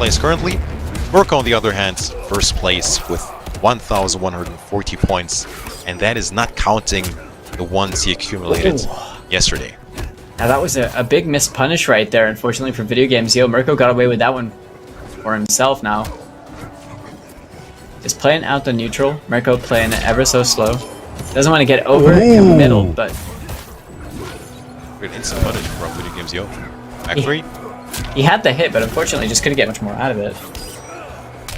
place currently. Merco, on the other hand, first place with 1,140 points, and that is not counting the ones he accumulated yesterday. Now that was a big missed punish right there, unfortunately for Video Games Yo. Merco got away with that one for himself now. Just playing out the neutral. Merco playing it ever so slow. Doesn't want to get over in the middle, but... Good instant punish from Video Games Yo. Back three. He had the hit, but unfortunately just couldn't get much more out of it.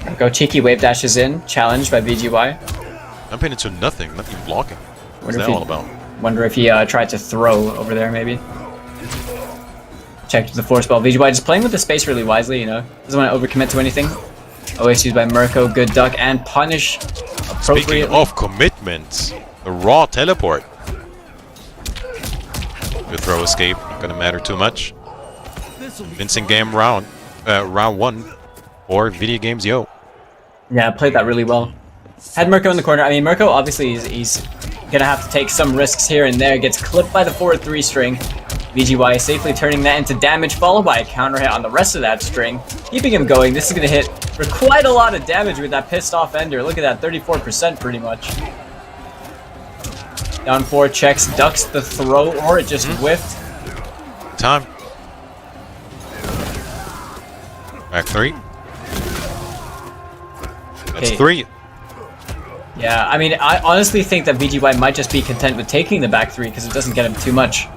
Merco cheeky wave dashes in, challenged by VGY. I'm paying into nothing, not even blocking. What's that all about? Wonder if he tried to throw over there, maybe. Checked the force ball. VGY just playing with the space really wisely, you know. Doesn't want to overcommit to anything. Always used by Merco. Good duck and punish appropriately. Speaking of commitment, the raw teleport. Good throw escape, not gonna matter too much. Convincing game round one for Video Games Yo. Yeah, played that really well. Had Merco in the corner. I mean, Merco obviously he's gonna have to take some risks here and there. Gets clipped by the forward 3 string. VGY safely turning that into damage, followed by a counter hit on the rest of that string, keeping him going. This is gonna hit for quite a lot of damage with that pissed off ender. Look at that, 34% pretty much. Down 4, checks, ducks the throw, or it just whiffed. Time. Back 3. That's 3. Yeah, I mean, I honestly think that VGY might just be content with taking the back 3 because it doesn't get him too much.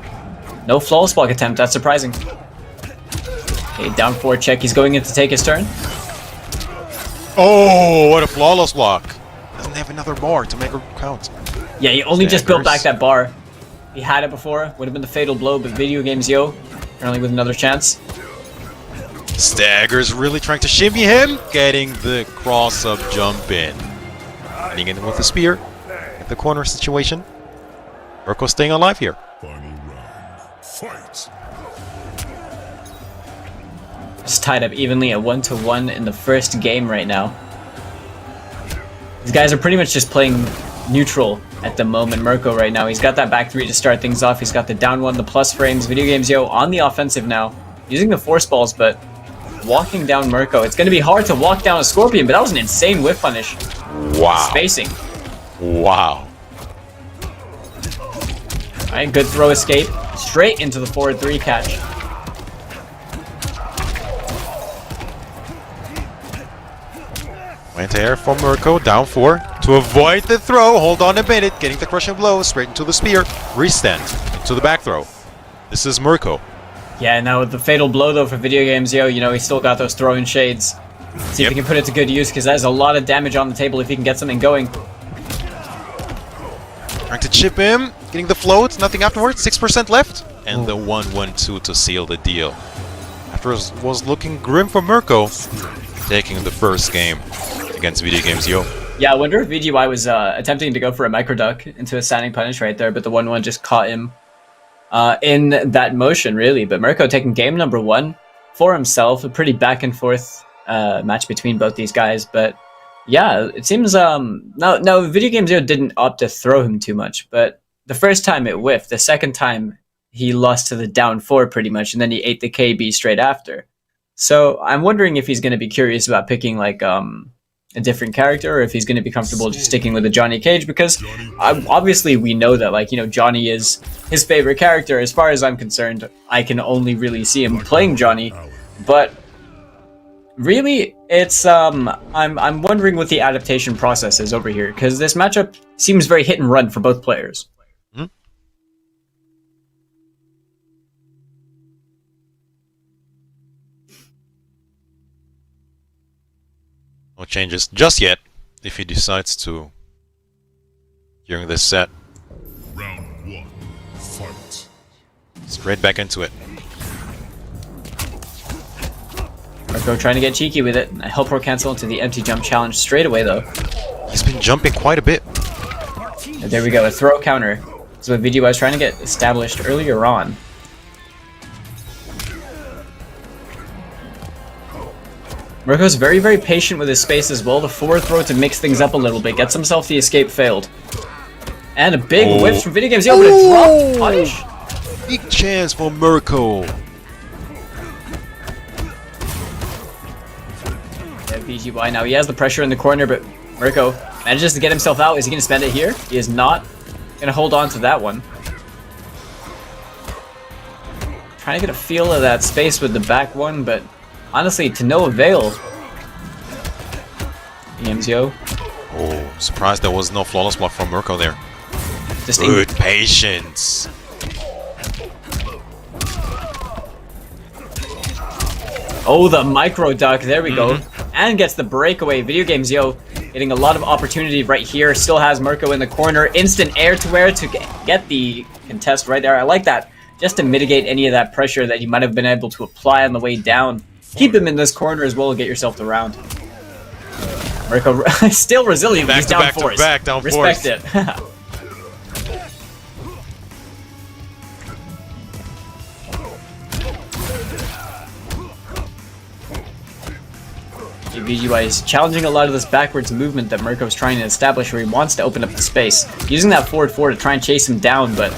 No flawless block attempt, that's surprising. Okay, down 4 check, he's going in to take his turn. Oh, what a flawless block. Doesn't have another bar to make her count. Yeah, he only just built back that bar. He had it before, would have been the fatal blow, but Video Games Yo, apparently with another chance. Staggers really trying to shimmy him, getting the cross-up jump in. Getting in with the spear, at the corner situation. Merco staying alive here. Final round. Fight. Just tied up evenly at 1-1 in the first game right now. These guys are pretty much just playing neutral at the moment. Merco right now, he's got that back 3 to start things off. He's got the down 1, the plus frames. Video Games Yo on the offensive now, using the force balls, but walking down Merco. It's going to be hard to walk down a Scorpion, but that was an insane whiff punish. Wow. Spacing. Wow. Alright, good throw escape. Straight into the forward 3 catch. Went air from Merco, down 4. To avoid the throw, hold on a minute, getting the crushing blow, straight into the spear. Restand, into the back throw. This is Merco. Yeah, now with the fatal blow though for Video Games Yo, you know, he's still got those throwing shades. See if he can put it to good use, because that is a lot of damage on the table if he can get something going. Trying to chip him, getting the float, nothing afterwards, 6% left. And the 1-1-2 to seal the deal. After it was looking grim for Merco, taking the first game against Video Games Yo. Yeah, I wonder if VGY was attempting to go for a micro duck into a standing punish right there, but the 1-1 just caught him in that motion, really. But Merco taking game number 1 for himself. A pretty back and forth match between both these guys. But yeah, it seems no, Video Games Yo didn't opt to throw him too much. But the first time it whiffed. The second time he lost to the down 4 pretty much, and then he ate the KB straight after. So I'm wondering if he's going to be curious about picking like a different character, or if he's going to be comfortable just sticking with the Johnny Cage, because obviously we know that, like, you know, Johnny is his favorite character. As far as I'm concerned, I can only really see him playing Johnny, but really it's I'm wondering what the adaptation process is over here, because this matchup seems very hit and run for both players. No changes just yet, if he decides to during this set. Round 1. Fight. Straight back into it. Merco trying to get cheeky with it. A help pro cancel into the empty jump challenge straight away though. He's been jumping quite a bit. And there we go, a throw counter. That's what VGY was trying to get established earlier on. Merco's very, very patient with his space as well. The forward throw to mix things up a little bit. Gets himself the escape failed. And a big whiff from Video Games Yo, but a drop punish. Big chance for Merco. VGY. Now he has the pressure in the corner, but Merco manages to get himself out. Is he going to spend it here? He is not going to hold on to that one. Trying to get a feel of that space with the back one, but honestly, to no avail. Yo. Oh, surprised there was no flawless block from Merco there. Just Good patience. Oh, the micro duck. There we go. And gets the breakaway. Video Games Yo getting a lot of opportunity right here. Still has Merco in the corner. Instant air-to-air to get the contest right there. I like that. Just to mitigate any of that pressure that you might have been able to apply on the way down. Keep him in this corner as well and get yourself the round. Merco still resilient. Back He's to down back to force. back, down Respect force. it. VGY is challenging a lot of this backwards movement that Merco is trying to establish where he wants to open up the space. Using that forward 4 to try and chase him down, but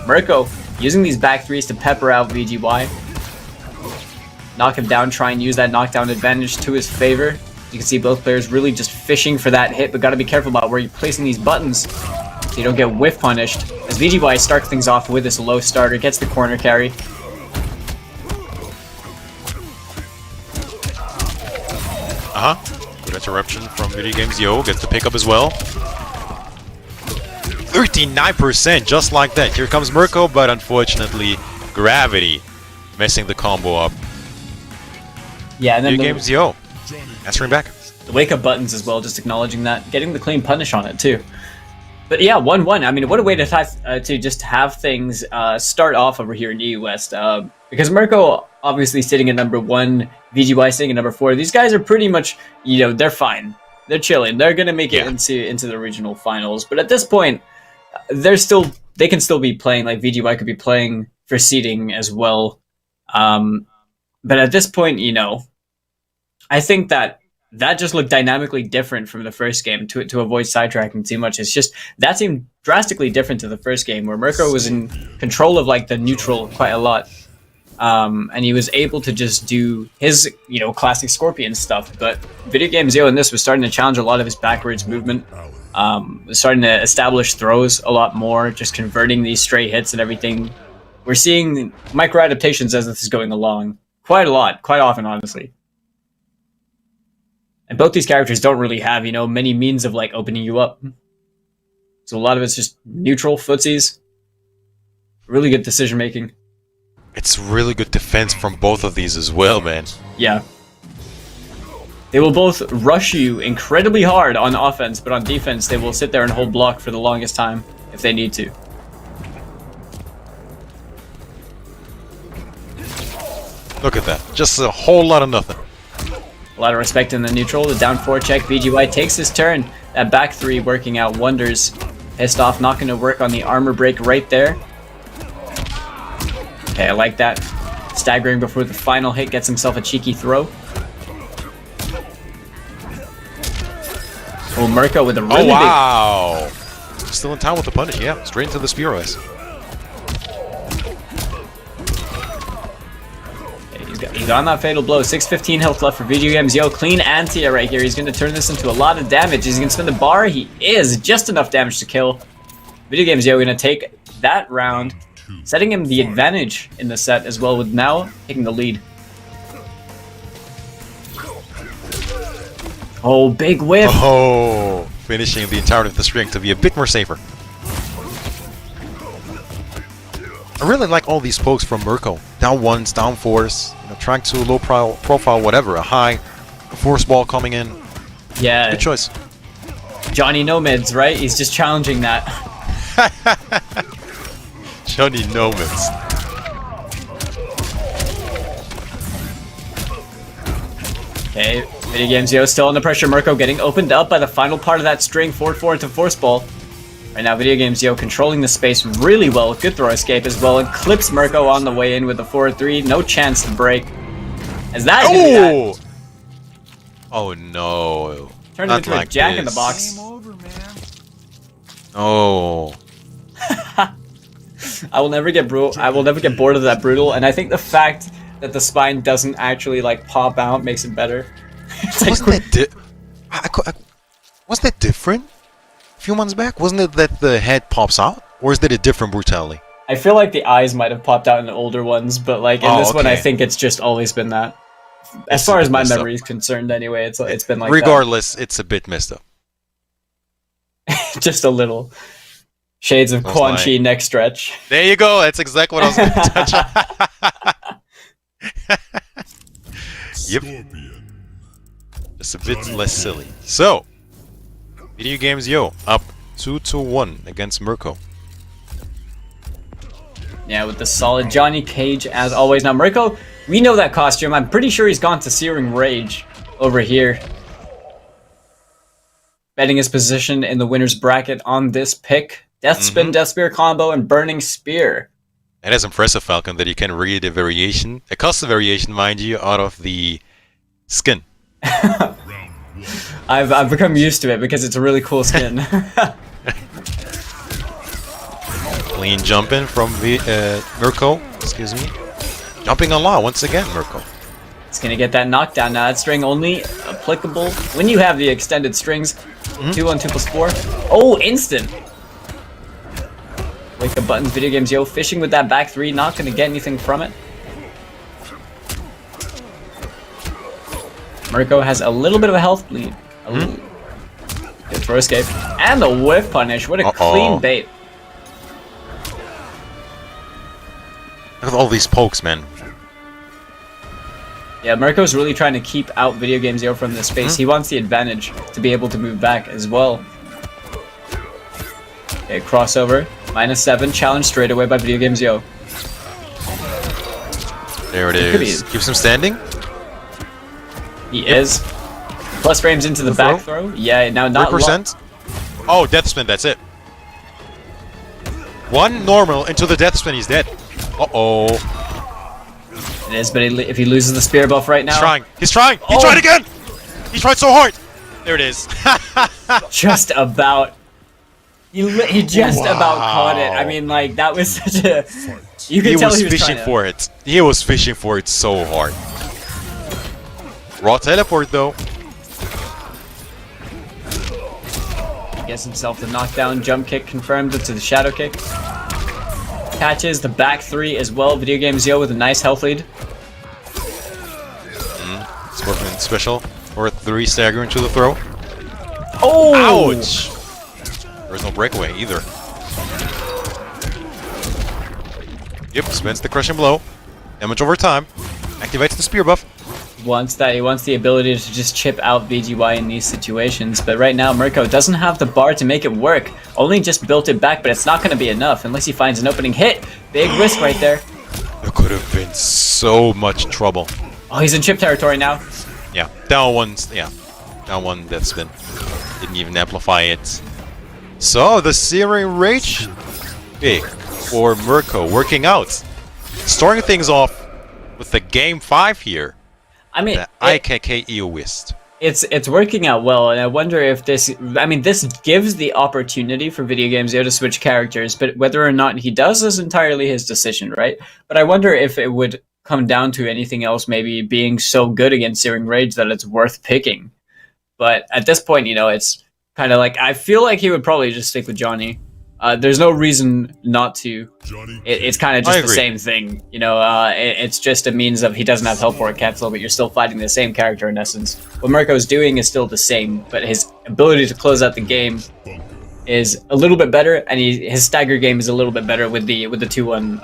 Merco using these back 3s to pepper out VGY. Knock him down, try and use that knockdown advantage to his favor. You can see both players really just fishing for that hit, but gotta be careful about where you're placing these buttons so you don't get whiff punished. As VGY starts things off with this low starter, gets the corner carry. Good interruption from Video Games Yo. Gets the pickup as well. 39%, just like that. Here comes Merco, but unfortunately, gravity messing the combo up. Yeah, and then Video Games Yo answering back. the wake up buttons as well, just acknowledging that, getting the clean punish on it too. But yeah, 1-1. I mean, what a way to just have things start off over here in EU West. Because Merco obviously sitting at number 1, VGY sitting at number 4. These guys are pretty much, you know, they're fine. They're chilling. They're gonna make it into the regional finals. But at this point, they can still be playing. Like VGY could be playing for seeding as well. But at this point, you know, I think that just looked dynamically different from the first game. To avoid sidetracking too much, it's just that seemed drastically different to the first game, where Merco was in control of like the neutral quite a lot, and he was able to just do his, you know, classic Scorpion stuff. But Video Games Yo in this was starting to challenge a lot of his backwards movement, was starting to establish throws a lot more, just converting these stray hits and everything. We're seeing micro adaptations as this is going along quite a lot, quite often, honestly. And both these characters don't really have, you know, many means of like opening you up. So a lot of it's just neutral footsies. Really good decision making. It's really good defense from both of these as well, man. Yeah. They will both rush you incredibly hard on offense, but on defense they will sit there and hold block for the longest time if they need to. Look at that. Just a whole lot of nothing. A lot of respect in the neutral. The down 4 check. VGY takes his turn. That back 3 working out wonders. Pissed off, not going to work on the armor break right there. Okay, I like that. Staggering before the final hit, gets himself a cheeky throw. Oh, Merco with a really big... wow! Still in time with the punish, yeah. Straight into the spear rise. He's on that fatal blow. 615 health left for Video Games Yo. Clean anti-air right here. He's going to turn this into a lot of damage. Is he going to spend the bar? He is. Just enough damage to kill. Video Games Yo going to take that round, setting him the advantage in the set as well, with now taking the lead. Oh, big whiff. Oh, finishing the entirety of the string to be a bit more safer. I really like all these pokes from Merco. Down 1s, down 4s, you know, trying to low profile whatever, a high force ball coming in. Yeah. Good choice. Johnny Nomads, right? He's just challenging that. Johnny Nomads. Okay, Video Games Yo still under pressure. Merco getting opened up by the final part of that string, forward 4 into force ball. Right now, Video Games Yo controlling the space really well. Good throw escape as well, and clips Merco on the way in with the 4-3. No chance to break. As that is gonna be that. Oh no! Turned Not into like a jack in this. the box. Game over, man. Oh. I will never get bored of that brutal, and I think the fact that the spine doesn't actually like pop out makes it better. It's like, Wasn't that was that different a few months back? Wasn't it that the head pops out? Or is that a different brutality? I feel like the eyes might have popped out in the older ones, but like in this one, I okay. think it's just always been that. As It's far a as bit my messed up. memory is concerned, anyway, it's been like Regardless, it's a bit messed up. that. Just a little shades of Sounds Quan like- Chi neck stretch. There you go. That's exactly what I was going to touch on. Yep. Scorpion. Just a bit less silly. So, Video Games Yo up 2-1 against Merco. Yeah, with the solid Johnny Cage as always. Now, Merco, we know that costume. I'm pretty sure he's gone to Searing Rage over here. Betting his position in the winner's bracket on this pick. Death Spin, Death Spear combo, and Burning Spear. It is impressive, Falcon, that you can read a variation, a custom variation, mind you, out of the skin. Round 1. I've become used to it because it's a really cool skin. Clean jumping from Merco. Excuse me. Jumping a lot once again, Merco. It's gonna get that knockdown now. That string only applicable when you have the extended strings. 2 on 2 plus 4. Oh, instant! Wake the buttons, Video Games Yo. Fishing with that back 3, not gonna get anything from it. Merco has a little bit of a health bleed. Good throw escape. And the whiff punish. What a clean bait. Look at all these pokes, man. Yeah, Merco's really trying to keep out Video Games Yo from this space. He wants the advantage to be able to move back as well. Okay, crossover. -7. Challenge straight away by Video Games Yo. There it could is. be- Keeps him standing. He is. Plus frames into the back throw. Yeah, now not 3%. Oh, death spin, that's it. One normal into the death spin, he's dead. Uh-oh. It is, but if he loses the spear buff right now... He's trying. He's trying. He Oh. tried again. He tried so hard. There it is. Just about... He just about caught it. I Wow. mean, like, that was such a... You could He tell was he was fishing trying to... for it. He was fishing for it so hard. Raw teleport, though. Gets himself the knockdown, jump kick confirmed into the shadow kick. Catches the back 3 as well. Video Games Yo with a nice health lead. Scorpion special. Or 3 stagger into the throw. Oh! Ouch! There's no breakaway either. Yep, spends the crushing blow. Damage over time. Activates the spear buff. He wants the ability to just chip out VGY in these situations, but right now Merco doesn't have the bar to make it work. Only just built it back, but it's not going to be enough unless he finds an opening hit. Big risk right there. There could have been so much trouble. Oh, he's in chip territory now. Yeah, down one death spin. Didn't even amplify it. So the Searing Rage pick for Merco working out. Starting things off with the game 5 here. I mean, The IKK Eowist. it's working out well, and I wonder if this... I mean, this gives the opportunity for Video Games Yo to switch characters, but whether or not he does is entirely his decision, right? But I wonder if it would come down to anything else maybe being so good against Searing Rage that it's worth picking. But at this point, you know, it's kind of like... I feel like he would probably just stick with Johnny. There's no reason not to. Johnny It's kind of I just the agree. same thing, you know. It's just a means of he doesn't have help for it cancel, but you're still fighting the same character in essence. What Merco's doing is still the same, but his ability to close out the game is a little bit better, and his stagger game is a little bit better with the 2-1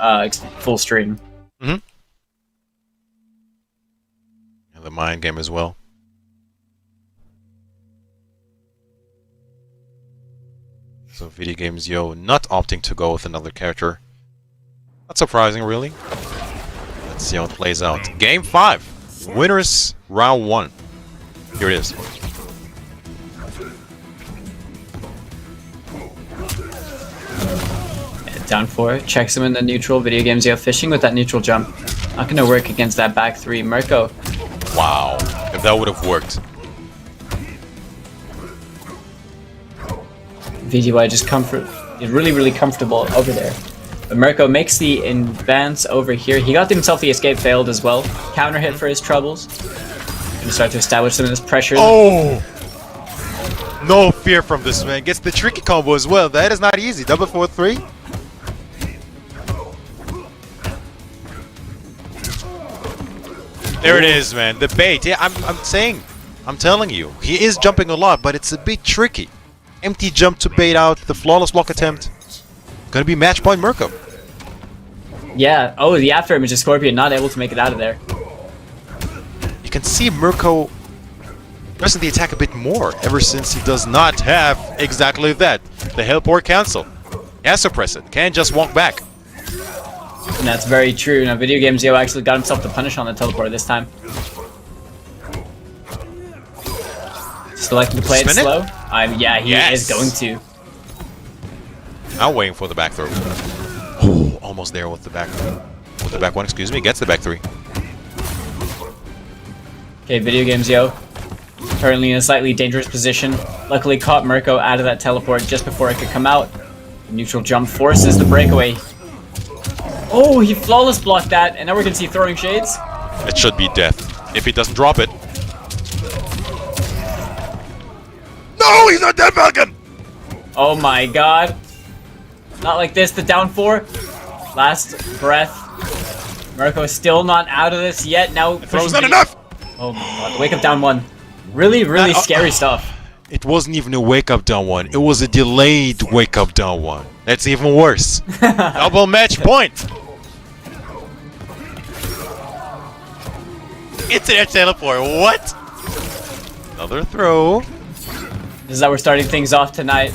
full stream. And the mind game as well. So Video Games Yo not opting to go with another character. Not surprising, really. Let's see how it plays out. Game 5. Winners round 1. Here it is. Down 4, checks him in the neutral. Video Games Yo fishing with that neutral jump. Not going to work against that back 3. Merco. Wow. If that would have worked. VGY just is really comfortable over there. But Merco makes the advance over here. He got himself the escape failed as well. Counter hit for his troubles. Gonna start to establish some of this pressure. Oh! No fear from this man. Gets the tricky combo as well. That is not easy. Double 4-3. There it is, man. The bait. Yeah, I'm telling you. He is jumping a lot, but it's a bit tricky. Empty jump to bait out the flawless block attempt. Gonna be match point Merco. Yeah. Oh, the after image of Scorpion not able to make it out of there. You can see Merco pressing the attack a bit more ever since he does not have exactly that. The help or cancel. He has to press it. Can't just walk back. And that's very true. Now, Video Game Zio actually got himself the punish on the teleport this time. Selecting to play it Spin it? slow. Yeah, he Yes. is going to. I'm waiting for the back throw. Oh, almost there with the back. With the back one, excuse me. Gets the back three. Okay, Video Game Zio. Currently in a slightly dangerous position. Luckily caught Merco out of that teleport just before it could come out. The neutral jump forces the breakaway. Oh, he flawless blocked that, and now we're gonna see throwing shades. It should be death if he doesn't drop it. No, he's not dead, Falcon! Oh my god. Not like this, the down 4. Last breath. Merco is still not out of this yet. Now Throw's not enough! Oh my god, wake up down 1. Really, really scary stuff. It wasn't even a wake up down one. It was a delayed wake up down one. That's even worse. Double match point. Internet teleport. What? Another throw. This is how we're starting things off tonight.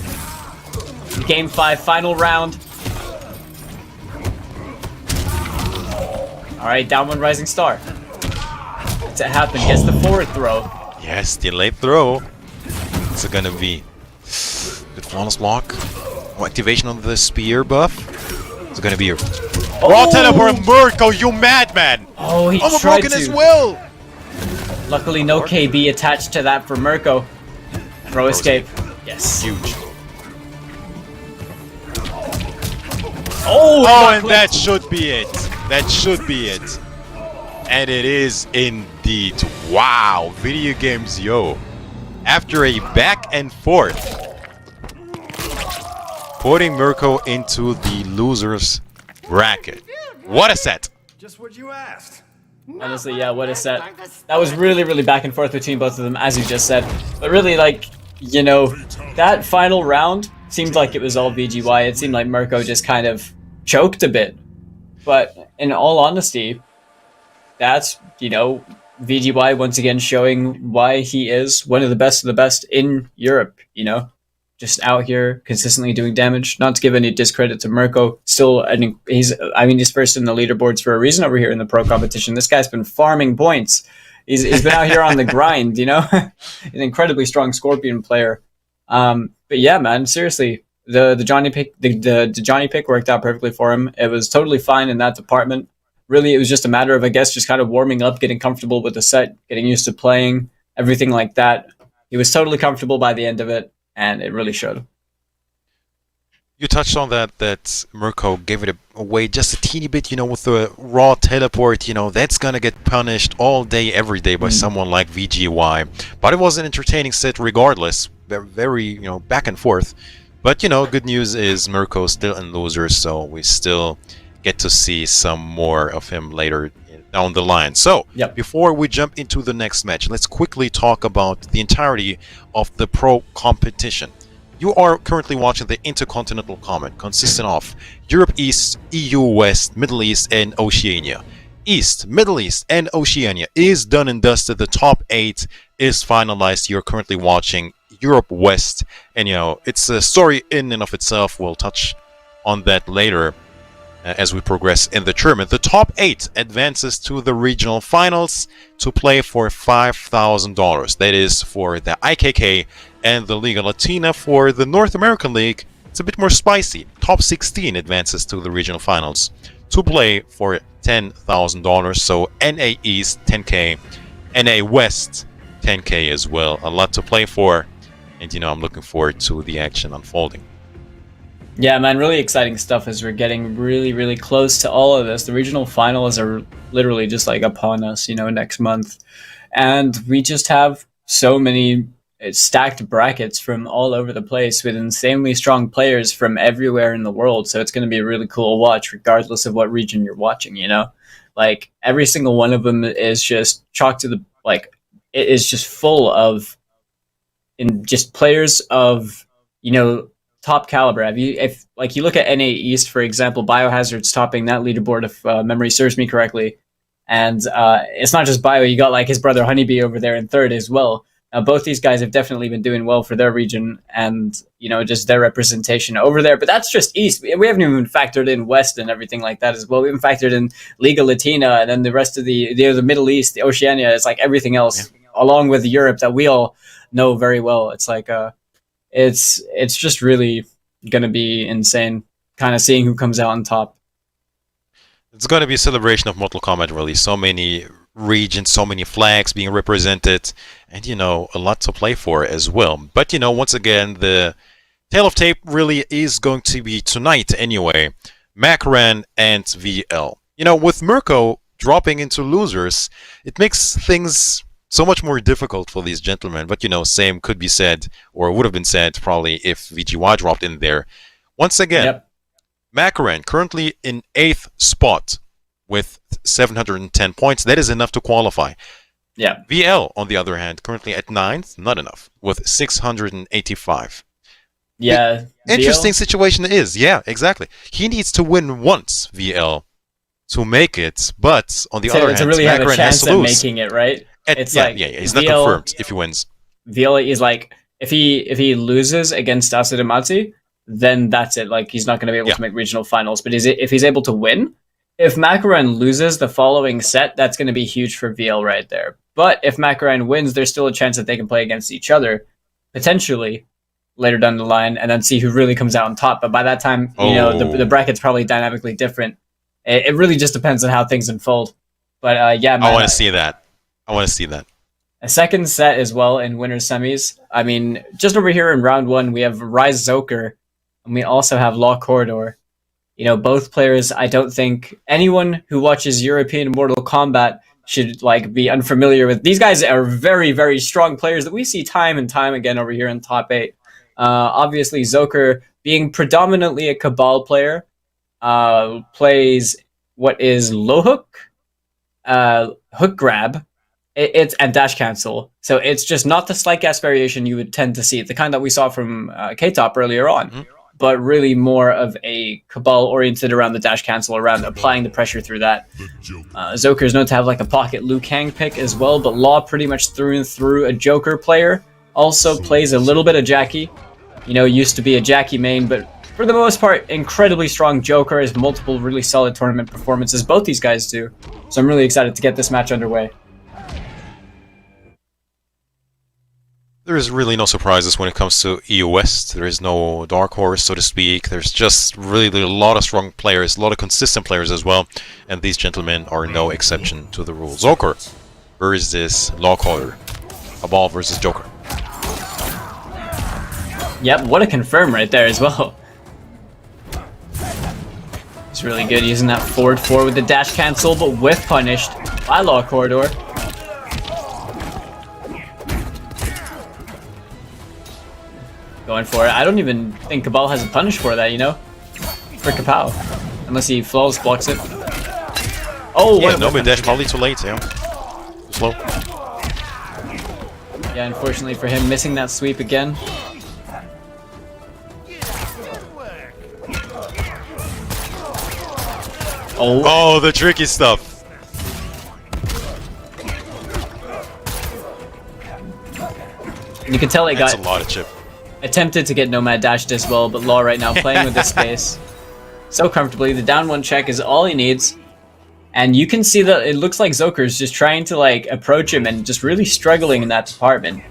Game 5, final round. Alright, down 1 rising star. It's it happen. Gets the forward throw. Yes, delayed throw. It's gonna be good flawless block. Oh, activation on the spear buff. It's gonna be a raw teleport Merco, you madman! Oh, he I'm a tried broken to. as well! Luckily, no KB attached to that for Merco. Throw escape. Yes. Huge. Oh, Oh, and that should be it. That should be it. And it is indeed. Wow. Video games, yo. After a back and forth, putting Merco into the loser's bracket. What a set. Just what you asked. Honestly, yeah, what a set. That was really, really back and forth between both of them, as you just said. But really, like, you know, that final round seemed like it was all VGY. It seemed like Merco just kind of choked a bit. But in all honesty, that's, you know, VGY once again showing why he is one of the best in Europe, you know? Just out here consistently doing damage. Not to give any discredit to Merco, still, he's first in the leaderboards for a reason over here in the pro competition. This guy's been farming points. He's been out here on the grind, you know? An incredibly strong Scorpion player. But yeah, man, seriously, the Johnny pick, the Johnny pick worked out perfectly for him. It was totally fine in that department. Really, it was just a matter of, I guess, just kind of warming up, getting comfortable with the set, getting used to playing, everything like that. He was totally comfortable by the end of it. And it really showed. You touched on that Merco gave it away just a teeny bit, you know, with the raw teleport, you know, that's gonna get punished all day, every day by someone like VGY. But it was an entertaining set regardless. Very, you know, back and forth. But, you know, good news is Merco's still in losers, so we still get to see some more of him later down the line. So, before we jump into the next match, let's quickly talk about the entirety of the pro competition. You are currently watching the Intercontinental Comet, consisting of Europe East, EU West, Middle East, and Oceania. East, Middle East, and Oceania is done and dusted. The top 8 is finalized. You're currently watching Europe West, and you know, it's a story in and of itself. We'll touch on that later as we progress in the tournament. The top 8 advances to the regional finals to play for $5,000. That is for the IKK and the Liga Latina. For the North American League, it's a bit more spicy. Top 16 advances to the regional finals to play for $10,000. So NA East 10K, NA West 10K as well. A lot to play for, and you know, I'm looking forward to the action unfolding. Yeah, man, really exciting stuff as we're getting really, really close to all of this. The regional finals are literally just like upon us, you know, next month. And we just have so many stacked brackets from all over the place with insanely strong players from everywhere in the world. So it's going to be a really cool watch, regardless of what region you're watching, you know? Like, every single one of them is just chalk to the, like, it is just full of just players of, you know, top caliber. If like you look at NA East, for example, Biohazard's topping that leaderboard if memory serves me correctly. And it's not just Bio, you got like his brother Honeybee over there in third as well. Both these guys have definitely been doing well for their region and, you know, just their representation over there. But that's just East. We haven't even factored in West and everything like that as well. We haven't factored in Liga Latina and then the rest of the Middle East, the Oceania. It's like everything else, along with Europe that we all know very well. It's like it's just really going to be insane kind of seeing who comes out on top. It's going to be a celebration of Mortal Kombat, really. So many regions, so many flags being represented, and, you know, a lot to play for as well. But, you know, once again, the Tale of Tape really is going to be tonight anyway. Makaran and VL. You know, with Merco dropping into losers, it makes things so much more difficult for these gentlemen. But, you know, same could be said, or would have been said probably if VGY dropped in there. Once again, Makaran currently in 8th spot with 710 points. That is enough to qualify. Yeah. VL, on the other hand, currently at 9th, not enough, with 685. Yeah. The interesting situation is, yeah, exactly. He needs to win once, VL, to make it. But on the other hand, to really have a Makaran has chance to at lose. making it, right? It's yeah, like he's VL, not confirmed if he wins. VL is like, if he loses against Asadamati, then that's it. Like, he's not going to be able to make regional finals. But if he's able to win, if Makaran loses the following set, that's going to be huge for VL right there. But if Makaran wins, there's still a chance that they can play against each other, potentially, later down the line, and then see who really comes out on top. But by that time, you know, the bracket's probably dynamically different. It really just depends on how things unfold. But yeah, man, I want to see that. I want to see that. A second set as well in winners semis. I mean, just over here in round 1, we have Rise Zoker, and we also have Law Corridor. You know, both players, I don't think anyone who watches European Mortal Kombat should like be unfamiliar with. These guys are very, very strong players that we see time and time again over here in top 8. Obviously, Zoker, being predominantly a Cabal player, plays what is low hook, hook grab, and dash cancel. So it's just not the slight gas variation you would tend to see, the kind that we saw from K-Top earlier on, but really more of a Cabal oriented around the dash cancel, around applying the pressure through that. Zoker is known to have like a pocket Liu Kang pick as well, but Law pretty much through and through a Joker player. Also plays a little bit of Jackie. You know, used to be a Jackie main, but for the most part, incredibly strong Joker, has multiple really solid tournament performances. Both these guys do. So I'm really excited to get this match underway. There is really no surprises when it comes to EU West. There is no dark horse, so to speak. There's just really a lot of strong players, a lot of consistent players as well. And these gentlemen are no exception to the rule. Zoker versus Law Corridor. Cabal versus Joker. Yep, what a confirm right there as well. It's really good using that forward 4 with the dash cancel, but whiff punished by Law Corridor. Going for it. I don't even think Cabal has a punish for that, you know? For Kapow. Unless he flawless blocks it. Oh, yeah, no mid-dash, probably too late, yeah. Too slow. Yeah, unfortunately for him, missing that sweep again. Oh, the tricky stuff. And you can tell That's a lot of chip. Attempted to get Nomad dashed as well, but Law right now playing with this space so comfortably. The down 1 check is all he needs. And you can see that it looks like Zoker's just trying to like approach him and just really struggling in that department.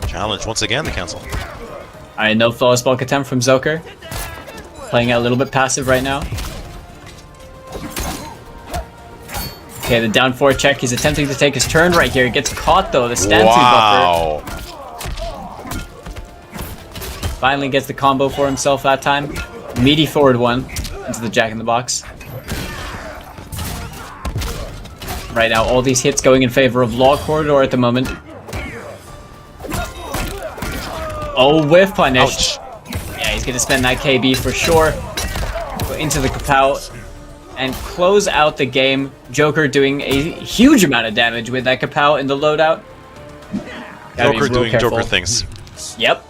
Challenge once again, the cancel. Alright, no flawless bulk attempt from Zoker. Playing out a little bit passive right now. Okay, the down 4 check. He's attempting to take his turn right here. He gets caught though. The stand 2 buffer. Finally gets the combo for himself that time. Meaty forward one into the Jack in the Box. Right now, all these hits going in favor of Law Corridor at the moment. Oh, whiff punish. Yeah, he's gonna spend that KB for sure. Go into the Kapow and close out the game. Joker doing a huge amount of damage with that Kapow in the loadout. Gotta be Joker real doing careful. Joker things. Yep.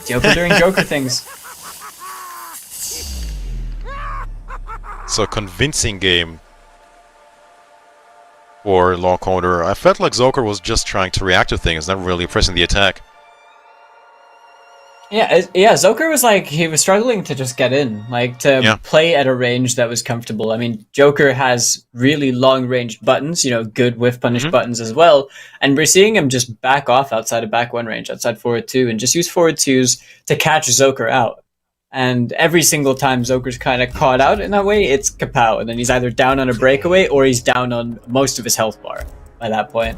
Joker doing Joker things. So convincing game for Law Corridor. I felt like Joker was just trying to react to things, not really pressing the attack. Yeah, Joker was like, he was struggling to just get in, like to play at a range that was comfortable. I mean, Joker has really long range buttons, you know, good whiff punish buttons as well. And we're seeing him just back off outside of back one range, outside forward two, and just use forward twos to catch Joker out. And every single time Joker's kind of caught out in that way, it's kapow. And then he's either down on a breakaway or he's down on most of his health bar by that point.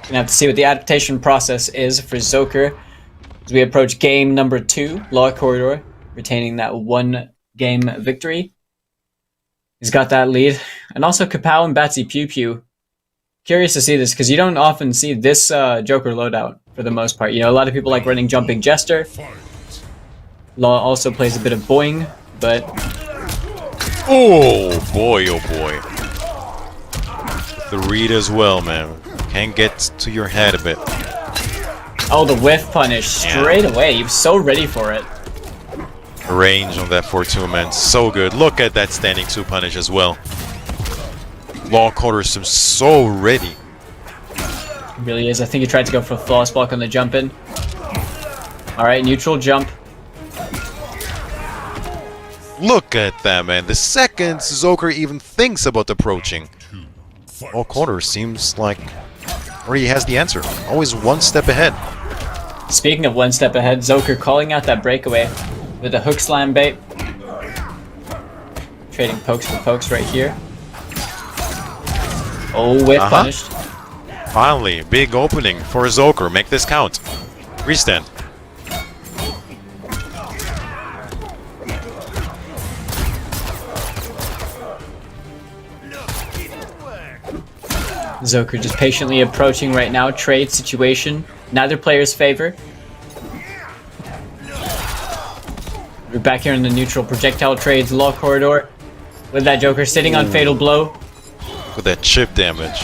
Gonna have to see what the adaptation process is for Joker as we approach game number 2, Law Corridor, retaining that 1-game victory. He's got that lead. And also Kapow and Batsy Pew Pew. Curious to see this, because you don't often see this Joker loadout for the most part. You know, a lot of people like running Jumping Jester. Law also plays a bit of Boing, but... Oh boy, oh boy. The read as well, man. Can get to your head a bit. Oh, the whiff punish straight away. He was so ready for it. Range on that 4-2, man. So good. Look at that standing 2 punish as well. Law Corridor seems so ready. It really is. I think he tried to go for flawless block on the jump in. Alright, neutral jump. Look at that, man. The second Joker even thinks about approaching, Law Corridor seems like already has the answer. Always one step ahead. Speaking of one step ahead, Joker calling out that breakaway with a hook slam bait. Trading pokes for pokes right here. Oh, whiff punished. Finally, big opening for Joker. Make this count. Restand. Joker just patiently approaching right now. Trade situation. Neither player's favor. We're back here in the neutral projectile trades Law Corridor. With that Joker sitting on Fatal Blow. With that chip damage.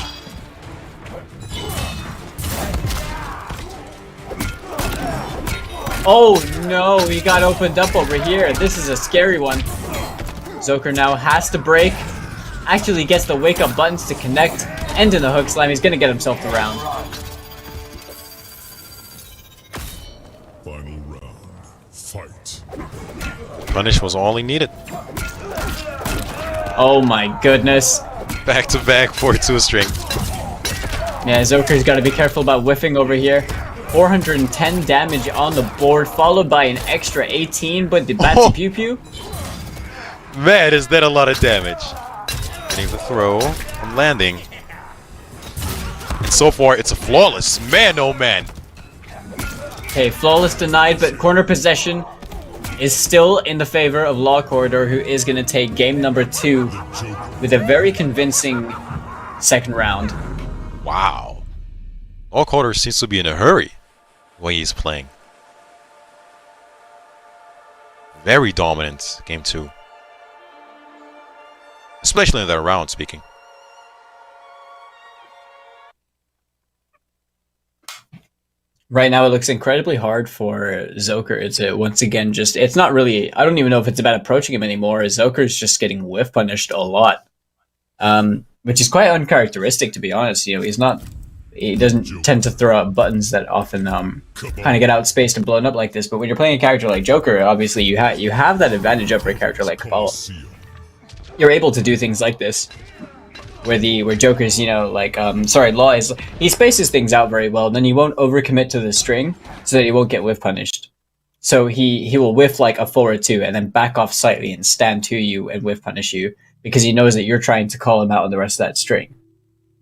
Oh no, he got opened up over here. This is a scary one. Joker now has to break. Actually gets the wake up buttons to connect. End in the hook slam. He's gonna get himself the round. Final round. Fight. Punish was all he needed. Oh my goodness. Back to back 4-2 string. Yeah, Joker's got to be careful about whiffing over here. 410 damage on the board, followed by an extra 18, but the Batsy Pew Pew. Man, is that a lot of damage. Getting the throw and landing. And so far, it's a flawless. Man, oh man. Okay, flawless denied, but corner possession is still in the favor of Law Corridor, who is going to take game number 2 with a very convincing second round. Wow. Law Corridor seems to be in a hurry the way he's playing. Very dominant game 2. Especially in that round, speaking. Right now, it looks incredibly hard for Joker. It's once again just, it's not really, I don't even know if it's about approaching him anymore. Joker's just getting whiff punished a lot. Which is quite uncharacteristic, to be honest. You know, he doesn't tend to throw out buttons that often kind of get outspaced and blown up like this. But when you're playing a character like Joker, obviously you have that advantage over a character like Kabbalah. You're able to do things like this. Where Joker's, you know, like, Law is, he spaces things out very well, and then he won't overcommit to the string, so that he won't get whiff punished. So he will whiff like a 4 or 2, and then back off slightly and stand to you and whiff punish you, because he knows that you're trying to call him out on the rest of that string.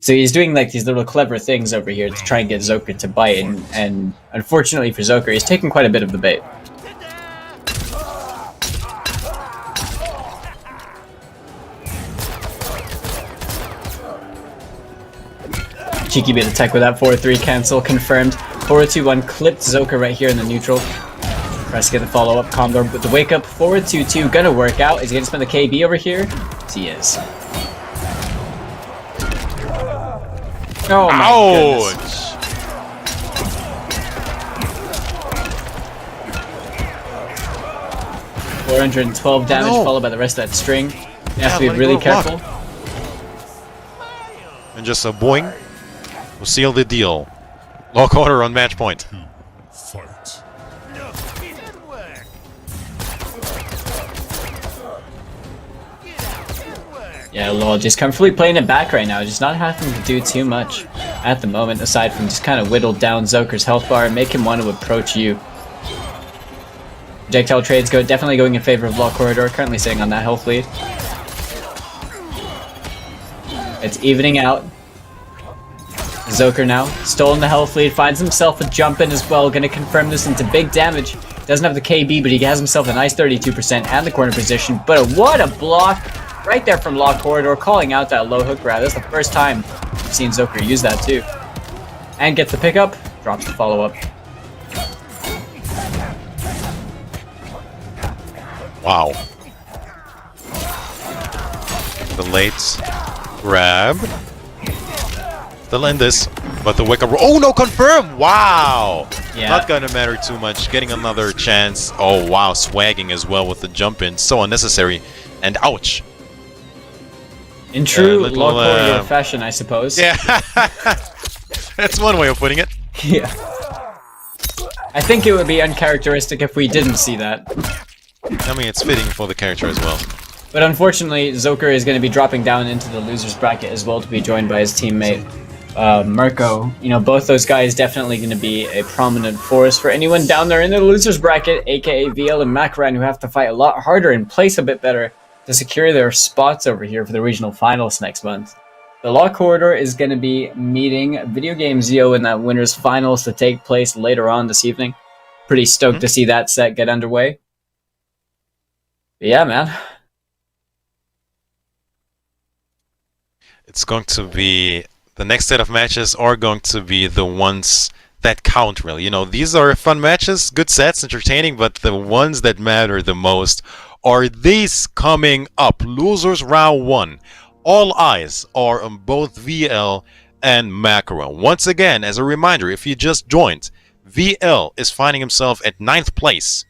So he's doing like these little clever things over here to try and get Zoker to bite, and unfortunately for Zoker, he's taking quite a bit of the bait. Cheeky bit of tech with that 4-3 cancel, confirmed. 4-2-1 clipped Zoker right here in the neutral. Press to get the follow-up, Condor with the wake-up. Forward 2-2, gonna work out. Is he gonna spend the KB over here? Yes, he is. Oh my goodness. 412 damage, followed by the rest of that string. You have to be really careful. And just a boing will seal the deal. Lock order on match point. Fight. Yeah, lol, just comfortably playing it back right now, just not having to do too much at the moment, aside from just kind of whittle down Zoker's health bar and make him want to approach you. Projectile trades definitely going in favor of Law Corridor, currently sitting on that health lead. It's evening out. Zoker now, stolen the health lead, finds himself a jump in as well, gonna confirm this into big damage. Doesn't have the KB, but he has himself a nice 32% and the corner position. But what a block right there from Law Corridor, calling out that low hook grab. That's the first time I've seen Zoker use that too. And gets the pickup, drops the follow-up. Wow. The late grab. Still in this, but the wake up. Oh no, confirm! Wow! Yeah. Not gonna matter too much. Getting another chance. Oh wow, swagging as well with the jump in. So unnecessary. And ouch. In true Law Corridor fashion, I suppose. Yeah. That's one way of putting it. Yeah. I think it would be uncharacteristic if we didn't see that. I mean, it's fitting for the character as well. But unfortunately, Zoker is going to be dropping down into the loser's bracket as well to be joined by his teammate, Merco. You know, both those guys definitely going to be a prominent force for anyone down there in the loser's bracket, aka VL and Macran, who have to fight a lot harder and place a bit better to secure their spots over here for the regional finals next month. The Law Corridor is going to be meeting Video Game Zio in that winners finals to take place later on this evening. Pretty stoked to see that set get underway. But yeah, man. It's going to be, the next set of matches are going to be the ones that count, really. You know, these are fun matches, good sets, entertaining, but the ones that matter the most are these coming up. Losers round 1. All eyes are on both VL and Macro. Once again, as a reminder, if you just joined, VL is finding himself at 9th place.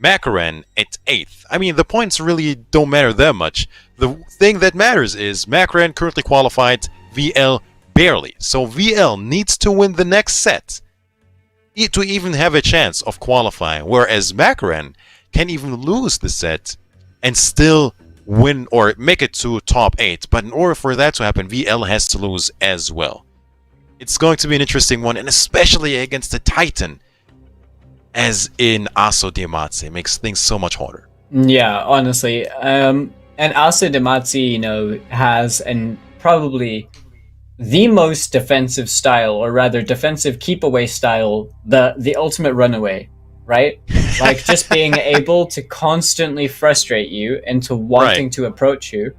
Macron at 8th. I mean, the points really don't matter that much. The thing that matters is Macron currently qualified, VL barely. So VL needs to win the next set to even have a chance of qualifying, whereas Macron can even lose the set and still win or make it to top 8. But in order for that to happen, VL has to lose as well. It's going to be an interesting one, and especially against the Titan, as in Aso Diamatse. It makes things so much harder. Yeah, honestly. And Aso Diamatse, you know, has probably the most defensive style, or rather defensive keep away style, the ultimate runaway, right? Like just being able to constantly frustrate you into wanting to approach you,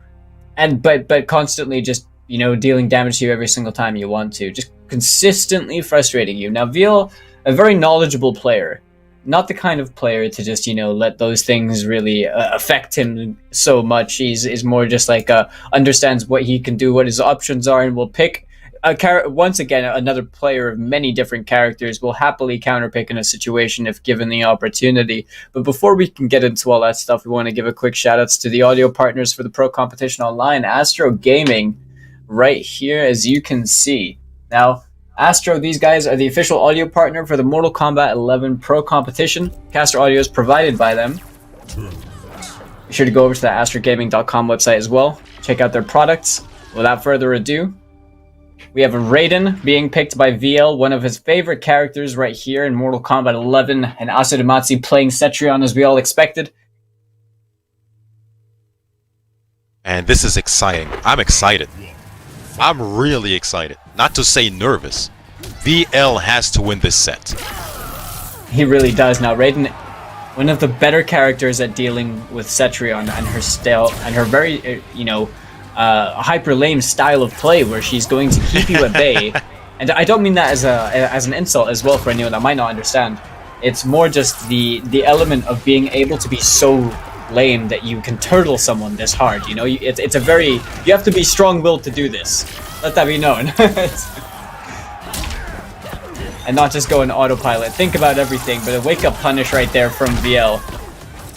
and but constantly just, you know, dealing damage to you every single time you want to, just consistently frustrating you. Now VL, a very knowledgeable player, not the kind of player to just, you know, let those things really affect him so much. He's more just like understands what he can do, what his options are, and will pick once again another player of many different characters will happily counterpick in a situation if given the opportunity. But before we can get into all that stuff, we want to give a quick shout outs to the audio partners for the Pro Competition Online, Astro Gaming, right here as you can see. Now, Astro, these guys are the official audio partner for the Mortal Kombat 11 Pro Competition. Caster audio is provided by them. Be sure to go over to the astrogaming.com website as well. Check out their products. Without further ado, we have Raiden being picked by VL, one of his favorite characters right here in Mortal Kombat 11, and Aso Diamatse playing Cetrion as we all expected. And this is exciting. I'm excited. I'm really excited. Not to say nervous. VL has to win this set. He really does. Now, Raiden, one of the better characters at dealing with Cetrion and her style and her very, hyper lame style of play, where she's going to keep you at bay. And I don't mean that as an insult as well for anyone that might not understand. It's more just the element of being able to be so lame that you can turtle someone this hard. You know, it's a very, you have to be strong-willed to do this. Let that be known. And not just go in autopilot. Think about everything, but a wake-up punish right there from VL.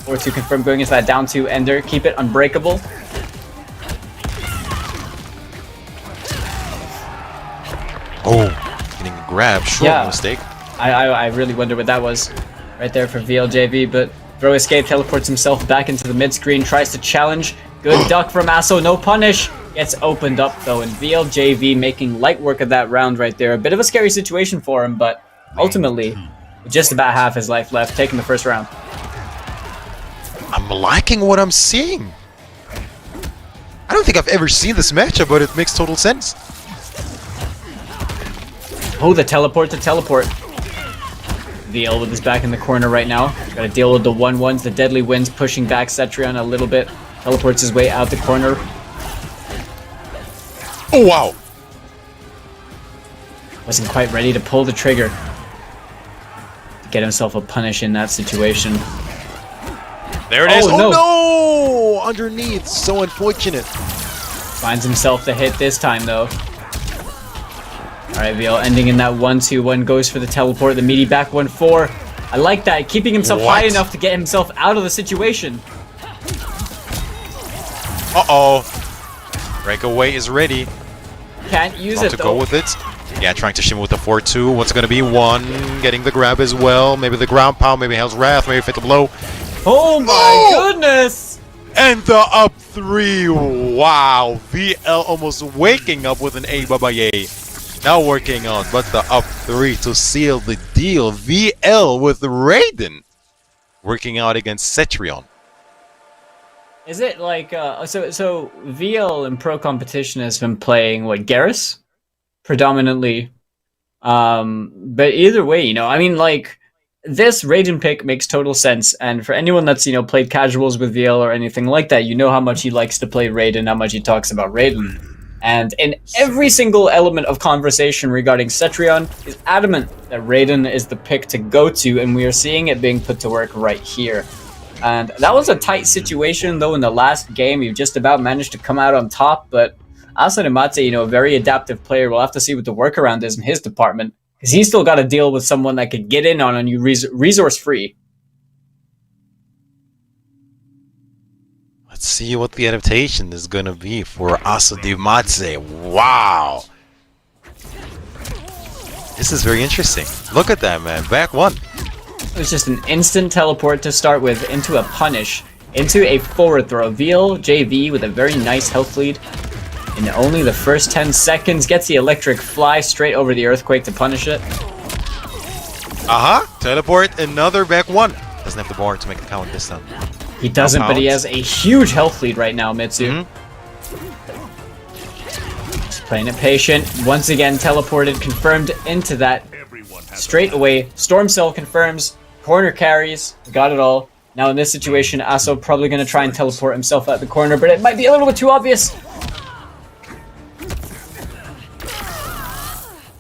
Or to confirm going into that down 2 ender. Keep it unbreakable. Oh, getting a grab. Short mistake. I really wonder what that was right there for VLJV, but throw escape, teleports himself back into the mid-screen, tries to challenge. Good duck from Asso, no punish. Gets opened up though, and VLJV making light work of that round right there. A bit of a scary situation for him, but ultimately, with just about half his life left, taking the first round. I'm liking what I'm seeing. I don't think I've ever seen this matchup, but it makes total sense. Oh, the teleport to teleport. VL with his back in the corner right now. Gotta deal with the 1-1s, the deadly winds pushing back Cetrion a little bit. Teleports his way out the corner. Oh, wow. Wasn't quite ready to pull the trigger to get himself a punish in that situation. There it is. Oh, no! Underneath. So unfortunate. Finds himself the hit this time, though. Alright, VL ending in that 1-2-1. Goes for the teleport. The meaty back 1-4. I like that. Keeping himself high enough to get himself out of the situation. Uh-oh. Breakaway is ready. Can't use Trying it, to though. go with it. Yeah, trying to shimmy with the 4-2. What's going to be? 1. Getting the grab as well. Maybe the ground pound. Maybe Hell's Wrath. Maybe Fatal Blow. Oh my goodness! And the up 3. Wow. VL almost waking up with an A Babaye. Now working on, but the up 3 to seal the deal. VL with Raiden working out against Cetrion. Is it like so VL in pro competition has been playing what, Garrus predominantly, but either way, you know, I mean, like, this Raiden pick makes total sense, and for anyone that's, you know, played casuals with VL or anything like that, you know how much he likes to play Raiden, how much he talks about Raiden. And in every single element of conversation regarding Cetrion, is adamant that Raiden is the pick to go to, and we are seeing it being put to work right here. And that was a tight situation, though. In the last game, you just about managed to come out on top, but Asanemate, you know, a very adaptive player. We'll have to see what the workaround is in his department, because he's still got to deal with someone that could get in on you resource-free. Let's see what the adaptation is going to be for Asanemate. Wow. This is very interesting. Look at that, man. Back 1. It was just an instant teleport to start with into a punish, into a forward throw. VLJV with a very nice health lead in only the first 10 seconds. Gets the electric fly straight over the earthquake to punish it. Teleport, another back 1. Doesn't have the bar to make the count this time. He doesn't, but he has a huge health lead right now, Mitsu. Just playing it patient. Once again, teleported, confirmed into that. Straight away, Storm Cell confirms, corner carries, got it all. Now in this situation, Asso probably going to try and teleport himself out the corner, but it might be a little bit too obvious.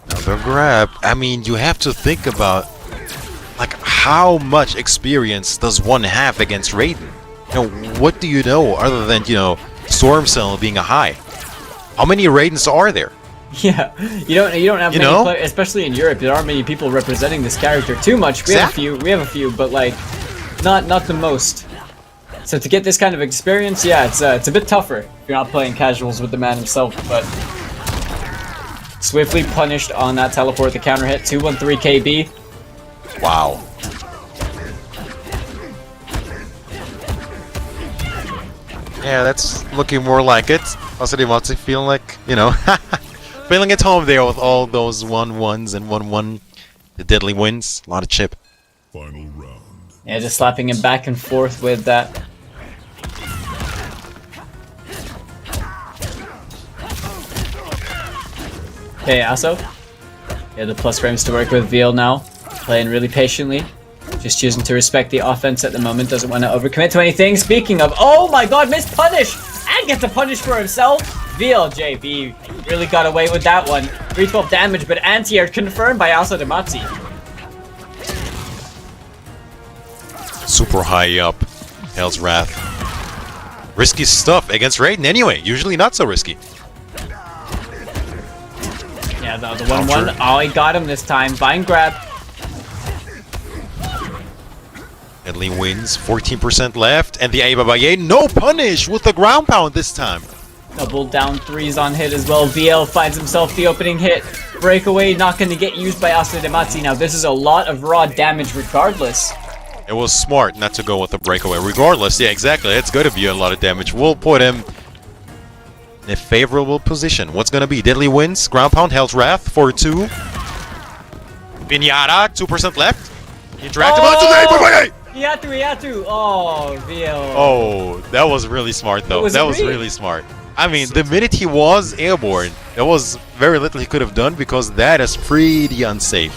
Another grab. I mean, you have to think about, like, how much experience does one have against Raiden? You know, what do you know other than, you know, Storm Cell being a high? How many Raidens are there? Yeah, you don't have many players, especially in Europe. There aren't many people representing this character too much. We have a few, but like not the most. So to get this kind of experience, yeah, it's a bit tougher if you're not playing casuals with the man himself. But swiftly punished on that teleport, the counter hit, 213 KB. Wow. Yeah, that's looking more like it. Asanemate feeling like, you know, feeling at home there with all those 1-1s and 1-1, the deadly wins, a lot of chip. Final round. Yeah, just slapping him back and forth with that. Okay, Aso. Yeah, the plus frames to work with. VL now playing really patiently. Just choosing to respect the offense at the moment. Doesn't want to overcommit to anything. Speaking of, oh my god, missed punish! And gets a punish for himself. VLJB really got away with that one. 312 damage, but anti-air confirmed by Aso Demazi. Super high up. Hell's Wrath. Risky stuff against Raiden anyway. Usually not so risky. Yeah, the 1-1. Oh, he got him this time. Vine grab. Deadly wins. 14% left. And the Aibabaye. No punish with the ground pound this time. Double down threes on hit as well. VL finds himself the opening hit. Breakaway not going to get used by Aso Demazi. Now, this is a lot of raw damage regardless. It was smart not to go with the breakaway. Regardless, yeah, exactly. It's going to be a lot of damage. We'll put him in a favorable position. What's going to be? Deadly wins. Ground pound. Hell's Wrath for 2. Pinata. 2% left. Interactive onto the Aibabaye. He had to. Oh, VL. Oh, that was really smart, though. That was really smart. I mean, the minute he was airborne, there was very little he could have done because that is pretty unsafe.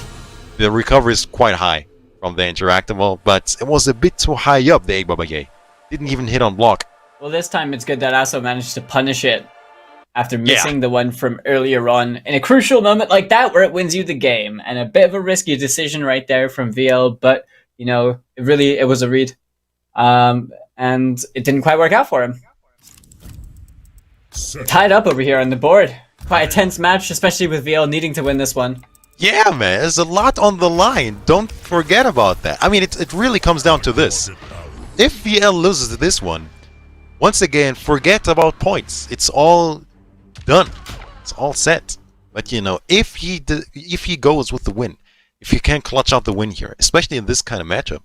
The recovery is quite high from the interactable, but it was a bit too high up, the Aibabaye. Didn't even hit on block. Well, this time it's good that Aso managed to punish it after missing the one from earlier on in a crucial moment like that where it wins you the game. And a bit of a risky decision right there from VL, but, you know, it was a read. And it didn't quite work out for him. Tied up over here on the board. Quite a tense match, especially with VL needing to win this one. Yeah, man, there's a lot on the line. Don't forget about that. I mean, it really comes down to this. If VL loses this one, once again, forget about points. It's all done. It's all set. But, you know, if he goes with the win, if he can clutch out the win here, especially in this kind of matchup,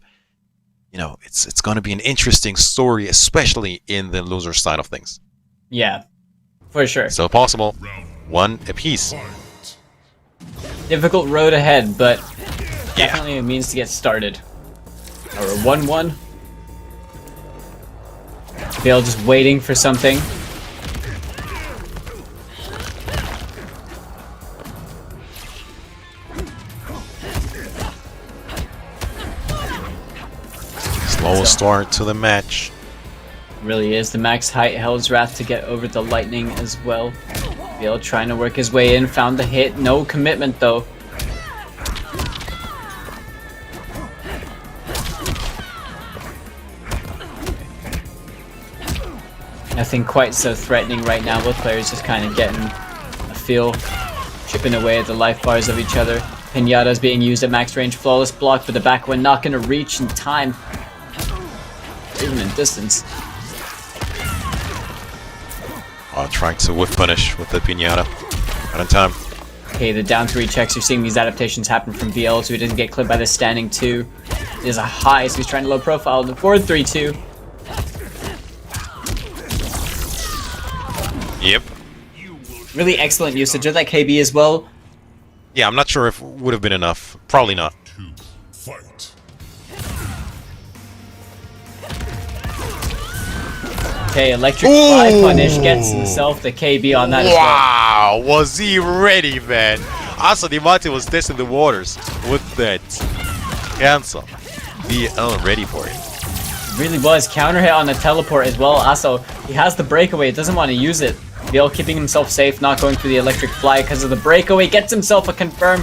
you know, it's going to be an interesting story, especially in the loser side of things. Yeah, for sure. So possible. One apiece. Difficult road ahead, but definitely a means to get started. Or a 1-1. Bale just waiting for something. Slow start to the match. Really is the max height Hell's Wrath to get over the lightning as well. Bale trying to work his way in, found the hit, no commitment though. Nothing quite so threatening right now, both players just kind of getting a feel, chipping away at the life bars of each other. Pinata's being used at max range, flawless block, but the back one not going to reach in time, even in distance. Trying to whiff punish with the Pinata. Not in time. Okay, the down 3 checks, you're seeing these adaptations happen from VL, so he doesn't get clipped by the standing 2. It is a high, so he's trying to low profile the forward 3-2. Yep. Really excellent usage of that KB as well. Yeah, I'm not sure if it would have been enough. Probably not. Fight. Okay, electric fly punish gets himself the KB on that as well. Wow, was he ready, man? Also, Dimati was testing the waters with that cancel. VL ready for it. Really was. Counter hit on the teleport as well. Also, he has the breakaway, doesn't want to use it. VL keeping himself safe, not going for the electric fly because of the breakaway. Gets himself a confirm.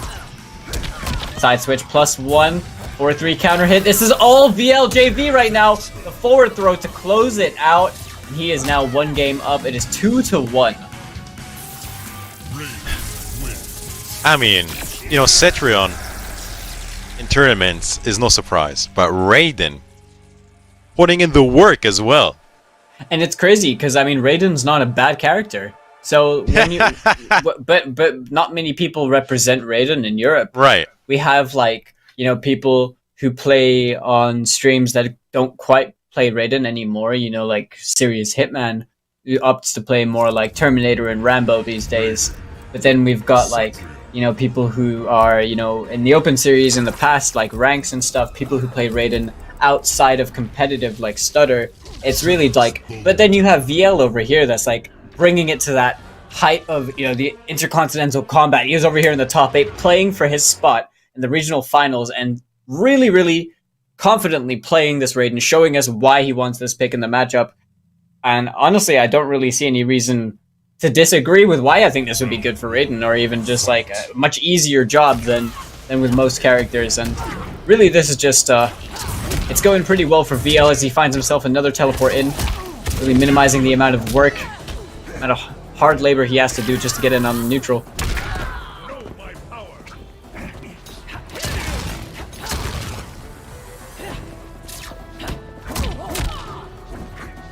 Side switch +1. 4-3 counter hit. This is all VLJV right now. The forward throw to close it out. He is now 1 game up. It is 2-1. I mean, you know, Cetrion in tournaments is no surprise, but Raiden putting in the work as well. And it's crazy because I mean Raiden's not a bad character. So when you, but not many people represent Raiden in Europe. Right. We have like, you know, people who play on streams that don't quite play Raiden anymore, you know, like Serious Hitman, who opts to play more like Terminator and Rambo these days. But then we've got like, you know, people who are, you know, in the open series in the past, like ranks and stuff, people who play Raiden outside of competitive, like Stutter. It's really like, but then you have VL over here that's like bringing it to that height of the Intercontinental Combat. He was over here in the top 8 playing for his spot in the regional finals and really confidently playing this raid and showing us why he wants this pick in the matchup. And honestly, I don't really see any reason to disagree with why I think this would be good for Raiden, or even just like a much easier job than with most characters. And really, this is just it's going pretty well for VL as he finds himself another teleport in, really minimizing the amount of work, amount of hard labor he has to do just to get in on the neutral.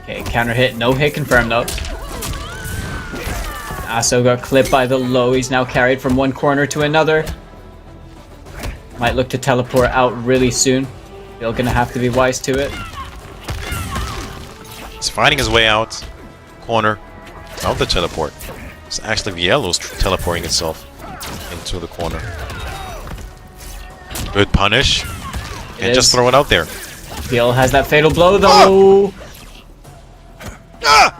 Okay, counter hit, no hit confirmed though. Aso got clipped by the low. He's now carried from one corner to another. Might look to teleport out really soon. Still gonna have to be wise to it. He's finding his way out. Corner. Out the teleport. It's actually VL who's teleporting itself into the corner. Good punish. And just throw it out there. VL has that fatal blow though. Ah!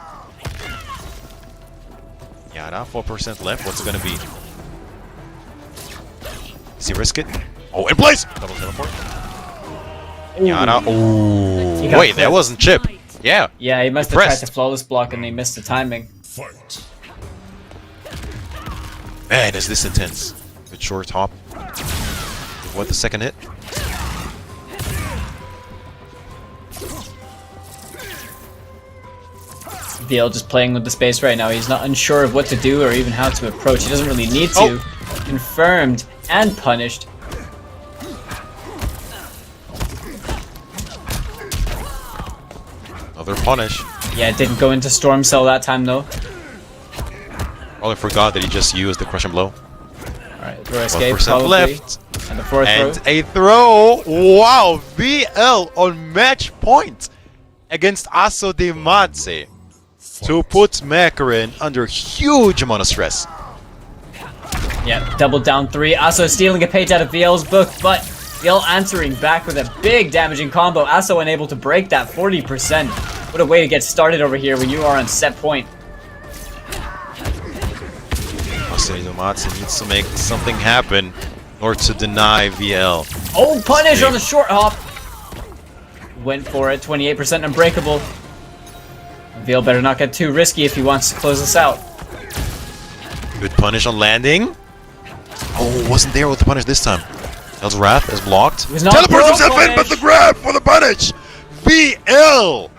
Yada, 4% left. What's it gonna be? Does he risk it? Oh, in place! Double teleport. Yada. Ooh. Wait, that wasn't Chip. Yeah. Yeah, he must have tried to flawless block and he missed the timing. Fight. Man, is this intense. Good short hop. What, the second hit? VL just playing with the space right now. He's not unsure of what to do or even how to approach. He doesn't really need to. Confirmed and punished. Another punish. Yeah, it didn't go into Storm Cell that time though. Probably forgot that he just used the crushing blow. Alright, throw escape 1% probably. left. And the fourth And throw. a throw. Wow, VL on match point against Aso de Matze to put Makarin under huge amount of stress. Yeah, double down 3. Aso stealing a page out of VL's book, but VL answering back with a big damaging combo. Aso unable to break that 40%. What a way to get started over here when you are on set point. Aso de Matze needs to make something happen in order to deny VL. Oh, punish on the short hop. Went for it, 28% unbreakable. VL better not get too risky if he wants to close this out. Good punish on landing. Oh, wasn't there with the punish this time. Hell's Wrath is blocked. Teleports himself in, but the grab for the punish! VL!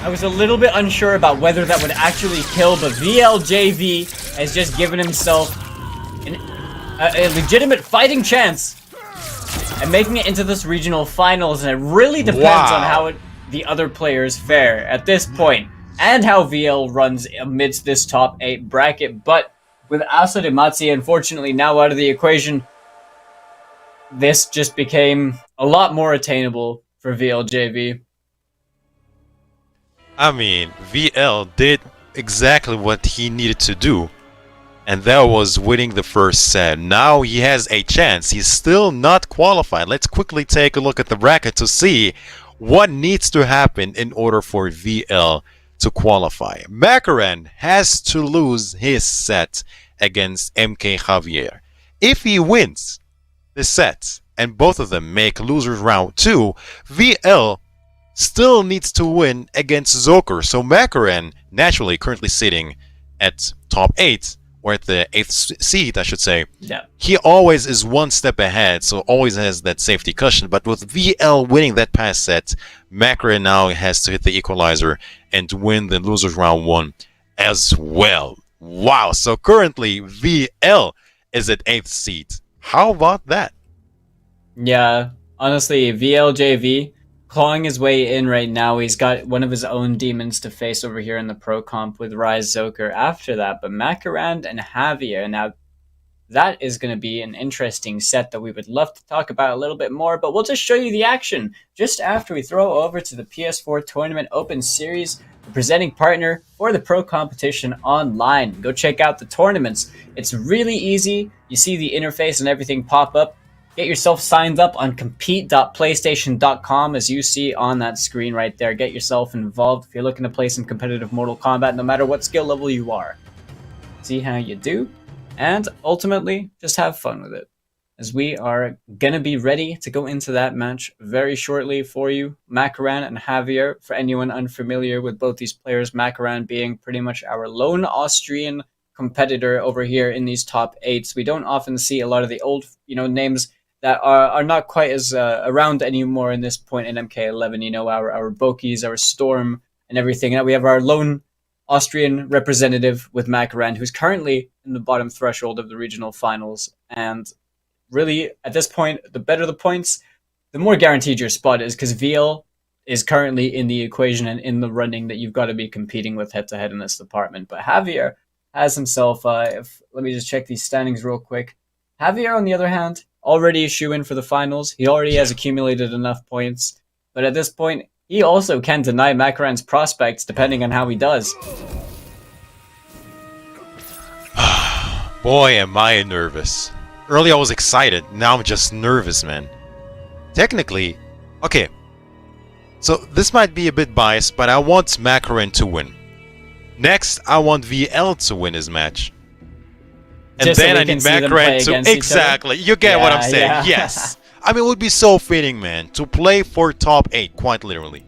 I was a little bit unsure about whether that would actually kill, but VLJV has just given himself a legitimate fighting chance at making it into this regional finals, and it really depends on how the other players fare at this point, and how VL runs amidst this top 8 bracket. But with Aso de Matze unfortunately now out of the equation, this just became a lot more attainable for VLJV. I mean, VL did exactly what he needed to do, and that was winning the first set. Now he has a chance. He's still not qualified. Let's quickly take a look at the bracket to see what needs to happen in order for VL to qualify. Makarin has to lose his set against Mk Javier. If he wins the set and both of them make losers round 2, VL still needs to win against Zoker. So Makarin, naturally currently sitting at top 8, or at the 8th seed, I should say. Yeah. He always is one step ahead, so always has that safety cushion. But with VL winning that past set, Makarin now has to hit the equalizer and win the losers round 1 as well. Wow, so currently VL is at 8th seed. How about that? Yeah, honestly, VLJV clawing his way in right now. He's got one of his own demons to face over here in the pro comp with Rise Zoker after that. But Makarin and Javier, now that is going to be an interesting set that we would love to talk about a little bit more. But we'll just show you the action just after we throw over to the PS4 Tournament Open Series, the presenting partner for the Pro Competition Online. Go check out the tournaments. It's really easy. You see the interface and everything pop up. Get yourself signed up on compete.playstation.com as you see on that screen right there. Get yourself involved if you're looking to play some competitive Mortal Kombat, no matter what skill level you are. see how you do, and ultimately just have fun with it. As we are gonna be ready to go into that match very shortly for you. Makaran and Javier, for anyone unfamiliar with both these players, Makaran being pretty much our lone Austrian competitor over here in these top 8s. We don't often see a lot of the old, names that are not quite as around anymore in this point in MK11. Our Bokies, our Storm, and everything. Now we have our lone Austrian representative with Makaran, who's currently in the bottom threshold of the regional finals. And really, at this point, the better the points, the more guaranteed your spot is, because VL is currently in the equation and in the running that you've got to be competing with head-to-head in this department. But Javier has himself, let me just check these standings real quick. Javier, on the other hand, already a shoe-in for the finals. He already has accumulated enough points. But at this point, he also can deny Makaran's prospects depending on how he does. Boy, am I nervous. Earlier I was excited, now I'm just nervous, man. Technically, okay. So this might be a bit biased, but I want Makaran to win. Next, I want VL to win his match. And just then so I need Makaran to... Exactly, you get what I'm saying, yeah. yes. I mean, it would be so fitting, man, to play for top 8, quite literally.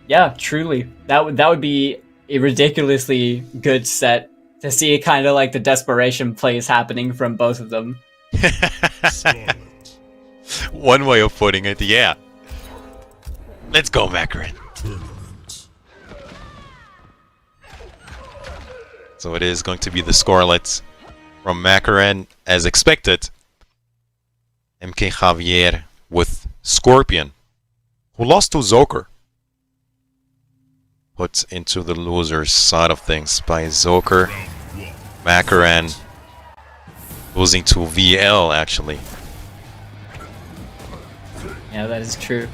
Yeah, truly. That would be a ridiculously good set to see kind of like the desperation plays happening from both of them. One way of putting it, yeah. Let's go, Makaran. So it is going to be the scorelets from Makaran, as expected. Mk Javier with Scorpion, who lost to Zoker. Put into the loser's side of things by Zoker. Makaran losing to VL, actually. Yeah, that is true.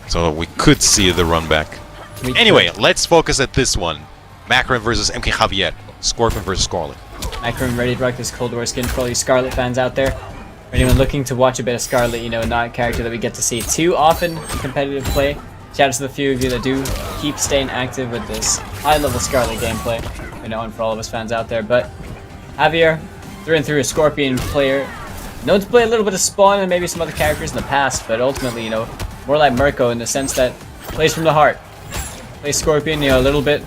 So we could see the run back. Anyway, let's focus at this one. Makaran versus Mk Javier. Scorpion versus Scarlet. Makaran ready to rock this Cold War skin for all you Scarlet fans out there. For anyone looking to watch a bit of Scarlet, not a character that we get to see too often in competitive play. Shout out to the few of you that do keep staying active with this high-level Scarlet gameplay. And for all of us fans out there. But Javier, through and through, a Scorpion player. Known to play a little bit of Spawn and maybe some other characters in the past, but ultimately, more like Merco in the sense that plays from the heart. Plays Scorpion, a little bit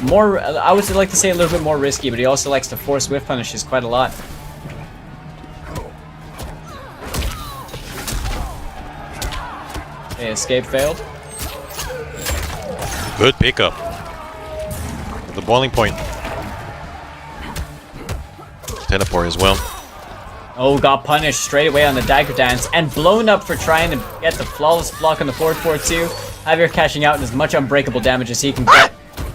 more, I would like to say a little bit more risky, but he also likes to force whiff punishes quite a lot. Okay, escape failed. Good pickup. The boiling point. Teleport as well. Oh, got punished straight away on the dagger dance and blown up for trying to get the flawless block on the forward 4-2. Javier cashing out in as much unbreakable damage as he can get.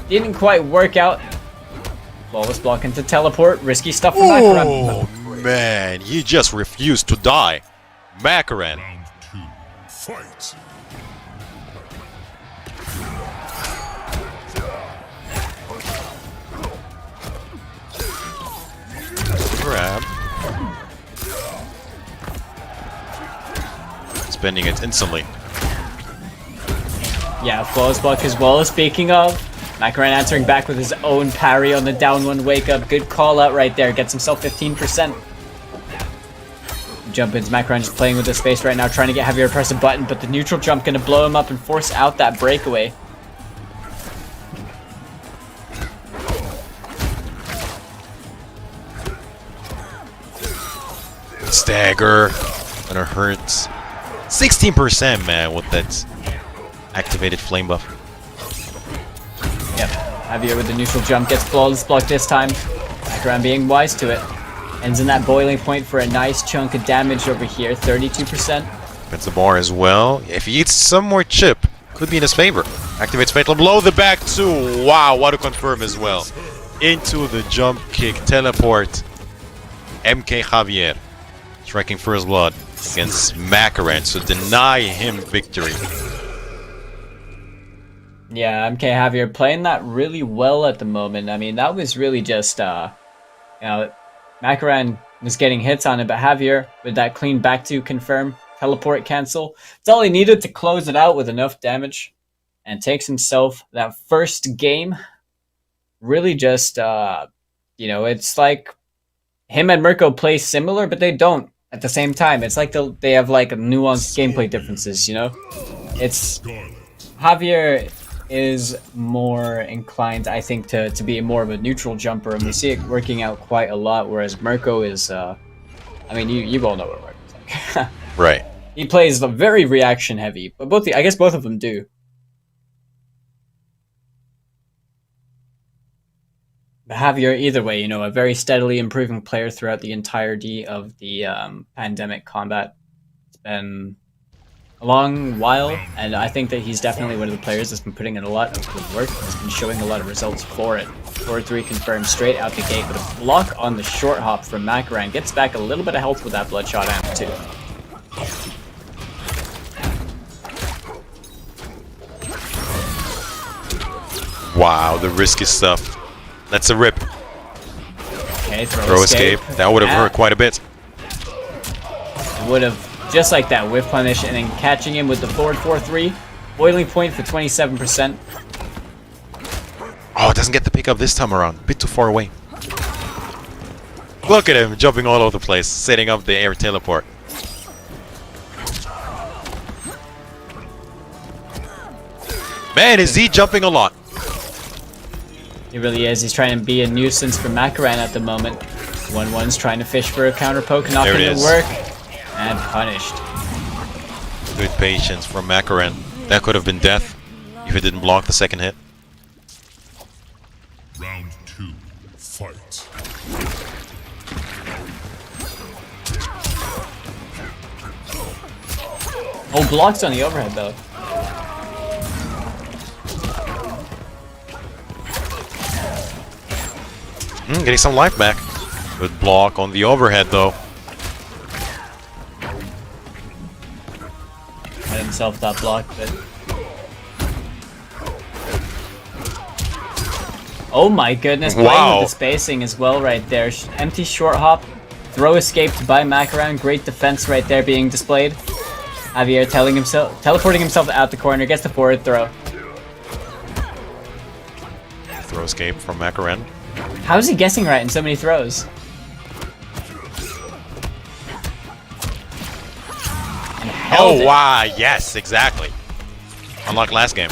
Didn't quite work out. Flawless block into teleport. Risky stuff from Makaran. Oh, man. He just refused to die. Makaran. Round 2, fight. Grab. Spending it instantly. Yeah, flawless block as well. Speaking of, Makaran answering back with his own parry on the down one wake up. Good call out right there. Gets himself 15%. Jump ins. Makaran just playing with the space right now, trying to get Javier to press a button, but the neutral jump gonna blow him up and force out that breakaway. Stagger. Gonna hurt. 16%, man, with that activated flame buff. Yep. Javier with the neutral jump gets flawless block this time. Makaran being wise to it. Ends in that boiling point for a nice chunk of damage over here. 32%. Gets the bar as well. If he eats some more chip, could be in his favor. Activates Fatal Blow, the back two. Wow, what a confirm as well. Into the jump kick, teleport. Mk Javier. Striking first blood against Makaran, so deny him victory. Yeah, Mk Javier playing that really well at the moment. I mean, that was really just, Makaran was getting hits on it, but Javier with that clean back to confirm, teleport cancel. It's all he needed to close it out with enough damage, and takes himself that first game really just, you know, it's like him and Merco play similar, but they don't at the same time. It's like they have like nuanced gameplay differences, you know? It's Scarlet. Javier is more inclined, I think, to be more of a neutral jumper, and we see it working out quite a lot, whereas Merco is, I mean, you all know what Merco's like. Right. He plays the very reaction heavy, but I guess both of them do. But Javier, either way, you know, a very steadily improving player throughout the entirety of the pandemic combat. It's been a long while, and I think that he's definitely one of the players that's been putting in a lot of good work, has been showing a lot of results for it. 4-3 confirmed straight out the gate, but a block on the short hop from Makaran gets back a little bit of health with that Bloodshot amp too. Wow, the risky stuff. That's a rip. Okay, Throw escape. That would have hurt quite a bit. Would have, just like that, whiff punish, and then catching him with the forward 4-3. Boiling point for 27%. Oh, it doesn't get the pickup this time around. A bit too far away. Look at him jumping all over the place, setting up the air teleport. Man, is he jumping a lot? He really is. He's trying to be a nuisance for Makaran at the moment. 1-1's trying to fish for a counter poke, not There it going to is. work. And punished. Good patience from Makaran. That could have been death if he didn't block the second hit. Round 2. Fight. Oh, blocks on the overhead though. Getting some life back. Good block on the overhead though. Had himself that block, but... Oh my goodness, playing Wow. with the spacing as well right there. Empty short hop, throw escaped by Makaran, great defense right there being displayed. Javier teleporting himself out the corner, gets the forward throw. Throw escape from Makaran. How is he guessing right in so many throws? And held Oh it. wow, yes, exactly. Unlike last game.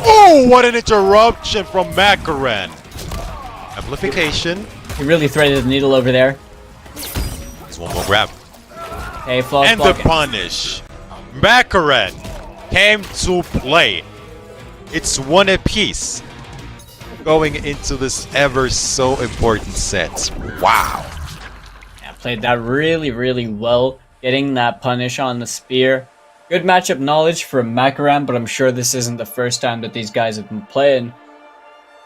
Oh, what an interruption from Makaran. Amplification. He really threaded the needle over there. There's one more grab. Okay, flawless And the blocking. punish. Makaran came to play. It's one apiece going into this ever so important set. Wow. Yeah, played that really, really well. Getting that punish on the spear. Good matchup knowledge from Makaran, but I'm sure this isn't the first time that these guys have been playing.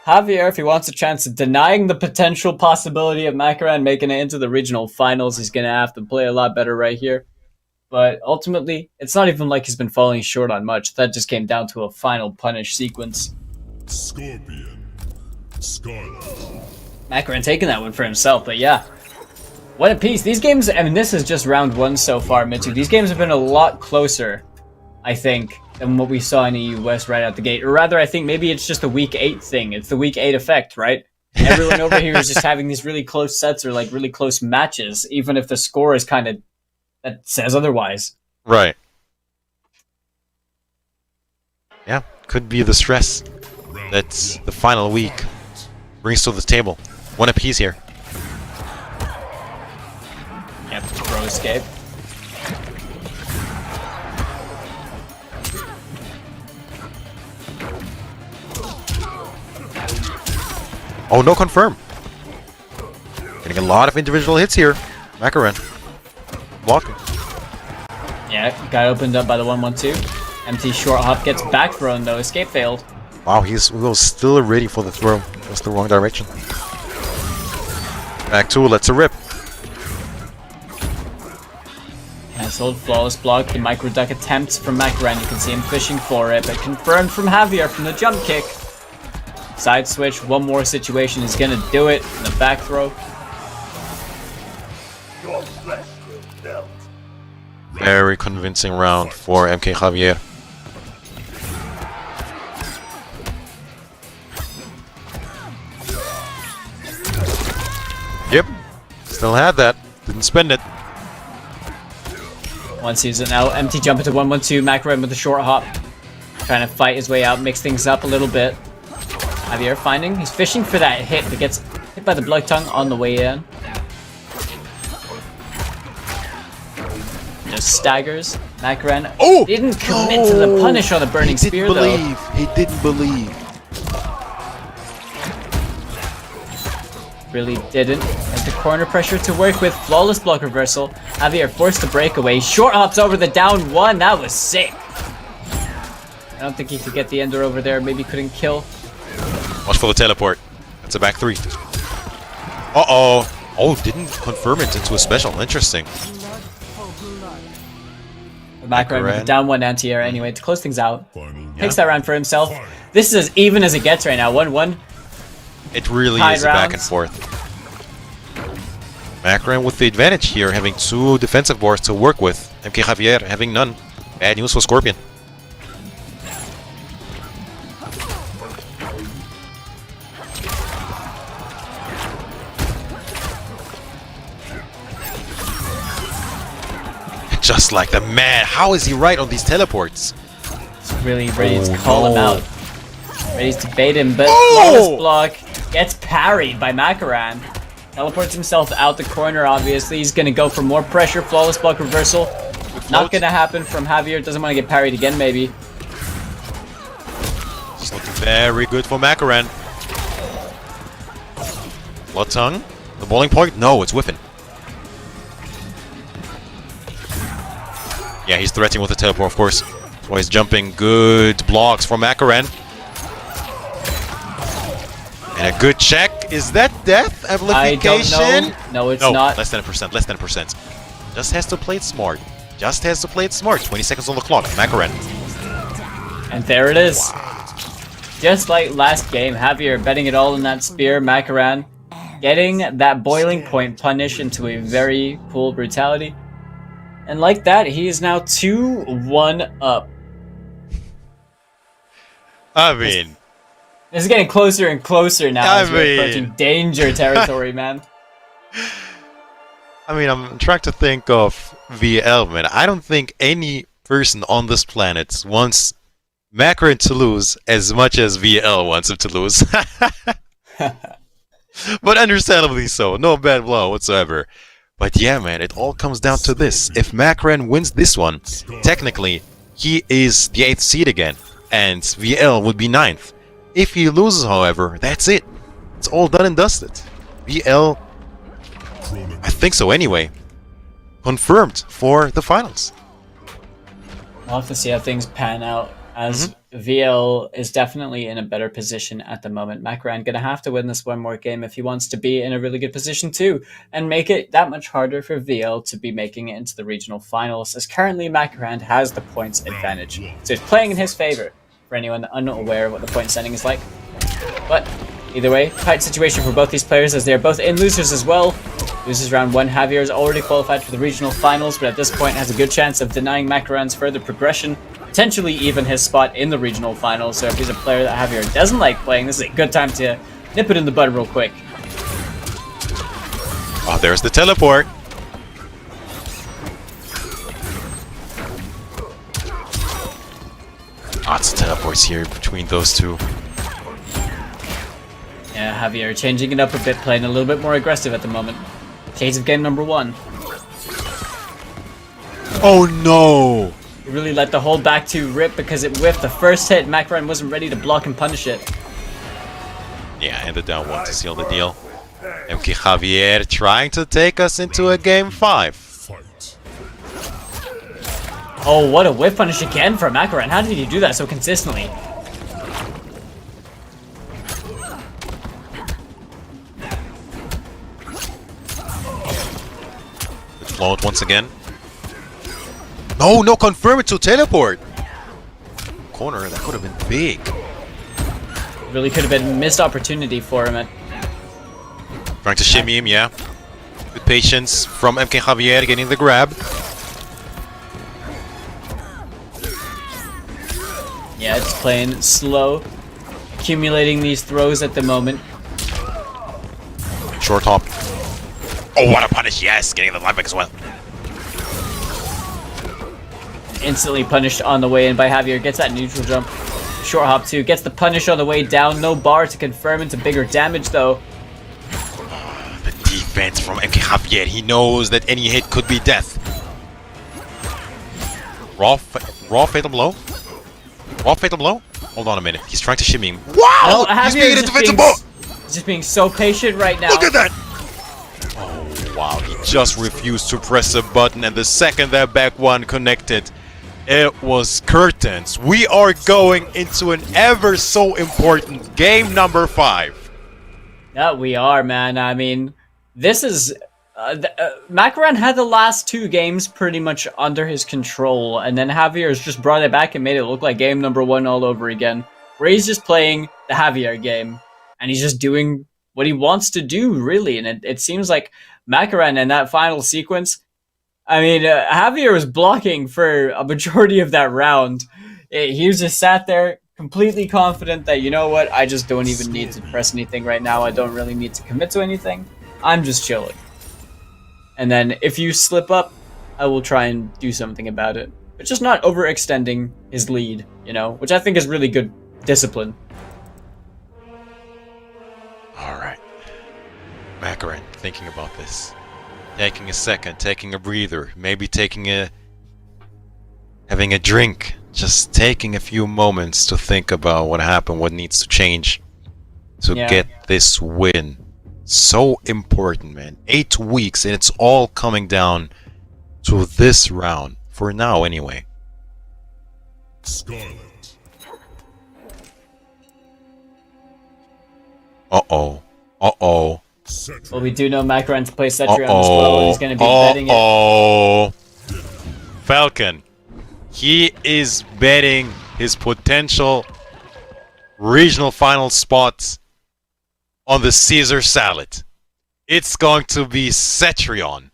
Javier, if he wants a chance at denying the potential possibility of Makaran making it into the regional finals, he's going to have to play a lot better right here. But ultimately, it's not even like he's been falling short on much. That just came down to a final punish sequence. Scorpion. Scarlet. Makaran taking that one for himself, but yeah. What a piece. These games, I mean, this is just round 1 so far, Mitsu. These games have been a lot closer, I think, than what we saw in the US right out the gate. Or rather, I think maybe it's just a week 8 thing. It's the week 8 effect, right? Everyone over here is just having these really close sets or like really close matches, even if the score is kind of, that says otherwise. Right. Yeah, could be the stress that the final week brings to the table. One apiece here. Yep, throw escape. Oh, no confirm. Getting a lot of individual hits here. Makaran. Blocking. Yeah, got opened up by the 1-1-2. Empty short hop gets back thrown though. Escape failed. Wow, he was still ready for the throw. That's the wrong direction. Back 2, let's a rip. Nice old flawless block. The micro duck attempts from Makaran. You can see him fishing for it, but confirmed from Javier from the jump kick. Side switch, one more situation is gonna do it. And the back throw. Very convincing round for Mk Javier. Still had that. Didn't spend it. Once he's now empty jump into 1-1-2. Macaron with a short hop. Trying to fight his way out, mix things up a little bit. Javier finding, he's fishing for that hit, but gets hit by the Blood Tongue on the way in. Just staggers. Macaron didn't commit to the punish on the Burning Spear though. He didn't believe. Really didn't. Has the corner pressure to work with. Flawless block reversal. Javier forced the breakaway. Short hops over the down one. That was sick. I don't think he could get the ender over there. Maybe couldn't kill. Watch for the teleport. That's a back 3. Uh-oh. Oh, didn't confirm it into a special. Interesting. Macaron with a down 1 anti-air anyway to close things out. Final Takes that round for himself. This is as even as it gets right now. 1-1. It really Tied is a back and rounds. forth. Macaron with the advantage here, having 2 defensive boards to work with. Mk Javier having none. Bad news for Scorpion. Just like the man, how is he right on these teleports? He's really ready to call him no. out. Ready to bait him, but flawless block gets parried by Macaron. Teleports himself out the corner, obviously. He's going to go for more pressure. Flawless block reversal. Not going to happen from Javier. Doesn't want to get parried again, maybe. It's looking very good for Macaron. Blood Tongue? The bowling point? No, it's whiffing. Yeah, he's threatening with the teleport, of course. That's why he's jumping. Good blocks from Macaron. And a good check. Is that death? Amplification? I don't know. No, it's not. Less than a percent. Less than a percent. Just has to play it smart. Just has to play it smart. 20 seconds on the clock. Macaron. And there it is. Just like last game, Javier betting it all in that spear. Macaron getting that boiling point punish into a very cool brutality. And like that, he is now 2-1 up. I mean... This is getting closer and closer now as we're approaching danger territory, man. I mean, I'm trying to think of VL, man. I don't think any person on this planet wants Macaron to lose as much as VL wants him to lose. But understandably so. No bad blow whatsoever. But yeah, man, it all comes down to this. If Macaron wins this one, technically, he is the 8th seed again. And VL would be 9th. If he loses, however, that's it. It's all done and dusted. VL, I think so anyway, confirmed for the finals. We'll have to see how things pan out, as VL is definitely in a better position at the moment. Macaron gonna have to win this one more game if he wants to be in a really good position too, and make it that much harder for VL to be making it into the regional finals, as currently Macaron has the points advantage. So it's playing in his favor, for anyone unaware of what the point standing is like. But either way, tight situation for both these players, as they're both in losers as well. Loses round 1. Javier is already qualified for the regional finals, but at this point has a good chance of denying Macaron's further progression, potentially even his spot in the regional finals. So if he's a player that Javier doesn't like playing, this is a good time to nip it in the bud real quick. Oh, there's the teleport. Lots of teleports here between those two. Yeah, Javier changing it up a bit, playing a little bit more aggressive at the moment. Shades of game number 1. Oh no! He really let the hold back 2 rip because it whiffed the first hit. Macaron wasn't ready to block and punish it. Yeah, and the down 1 to seal the deal. Mk Javier trying to take us into a game 5. Fight. Oh, what a whiff punish again for Macaron. How did he do that so consistently? Float once again. No, confirm it to teleport. Corner, that could have been big. Really could have been a missed opportunity for him. Trying to shimmy him, yeah. With patience from Mk Javier getting the grab. Yeah, it's playing slow. Accumulating these throws at the moment. Short hop. Oh, what a punish! Yes, getting the life back as well. Instantly punished on the way in by Javier. Gets that neutral jump. Short hop too. Gets the punish on the way down. No bar to confirm into bigger damage though. The defense from Mk Javier. He knows that any hit could be death. Raw fatal blow? Raw fatal blow? Hold on a minute. He's trying to shimmy him. Wow! No, He's Javier being a is defensive ball! just being so patient right now. Look at that! Oh, wow. He just refused to press a button, and the second that back one connected, it was curtains. We are going into an ever so important game number 5. Yeah, we are, man. I mean, this is... Makaran had the last 2 games pretty much under his control, and then Javier's just brought it back and made it look like game number 1 all over again, where he's just playing the Javier game, and he's just doing what he wants to do, really, and it seems like Makaran in that final sequence, I mean, Javier was blocking for a majority of that round. He was just sat there, completely confident that, you know what, I just don't even need to press anything right now, I don't really need to commit to anything, I'm just chilling. And then if you slip up, I will try and do something about it. But just not overextending his lead, you know, which I think is really good discipline. Alright. Makaran, thinking about this. Taking a second, taking a breather, maybe having a drink. Just taking a few moments to think about what happened, what needs to change to get this win. So important, man. 8 weeks and it's all coming down to this round. For now, anyway. Scarlet. Uh-oh. Uh-oh. Well, we do know Makaran to play Cetrion as well. He's going to be betting it. Oh, Falcon. He is betting his potential regional final spots on the Caesar salad. It's going to be Cetrion.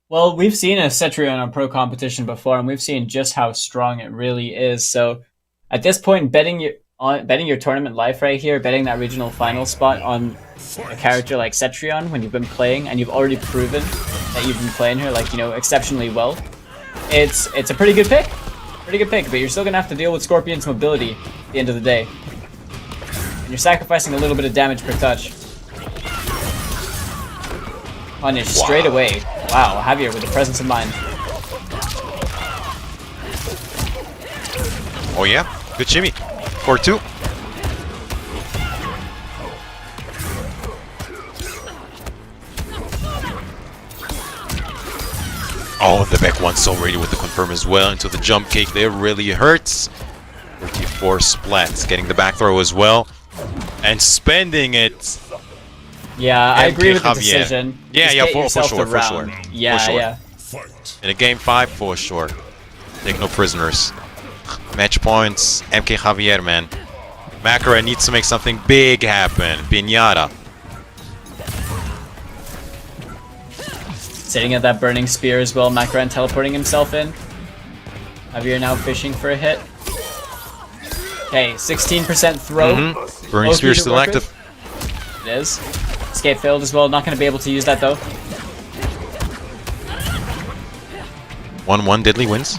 Well, we've seen a Cetrion on Pro Competition before, and we've seen just how strong it really is. So, at this point, betting your tournament life right here, betting that regional final spot on a character like Cetrion when you've been playing and you've already proven that you've been playing her, like, you know, exceptionally well, it's a pretty good pick. Pretty good pick, but you're still gonna have to deal with Scorpion's mobility at the end of the day. And you're sacrificing a little bit of damage per touch. Punish straight away. Wow, Javier with the presence of mind. Oh yeah, good shimmy. 4-2. Oh, the back one's so ready with the confirm as well into the jump kick. There really hurts. 34 splats, getting the back throw as well. And spending it. Yeah, I agree with the Javier. decision. Yeah, Just yeah, get for yourself sure, the for round. sure. Yeah, For sure. yeah. Fight. In a game 5, for sure. Take no prisoners. Match points, Mk Javier, man. Makaran needs to make something big happen. Piñata. Sitting at that burning spear as well, Makaran teleporting himself in. Javier now fishing for a hit. Okay, 16% throw. Burning Both Spear unit still workers. active. It is. Escape failed as well, not going to be able to use that though. 1-1, Deadly wins.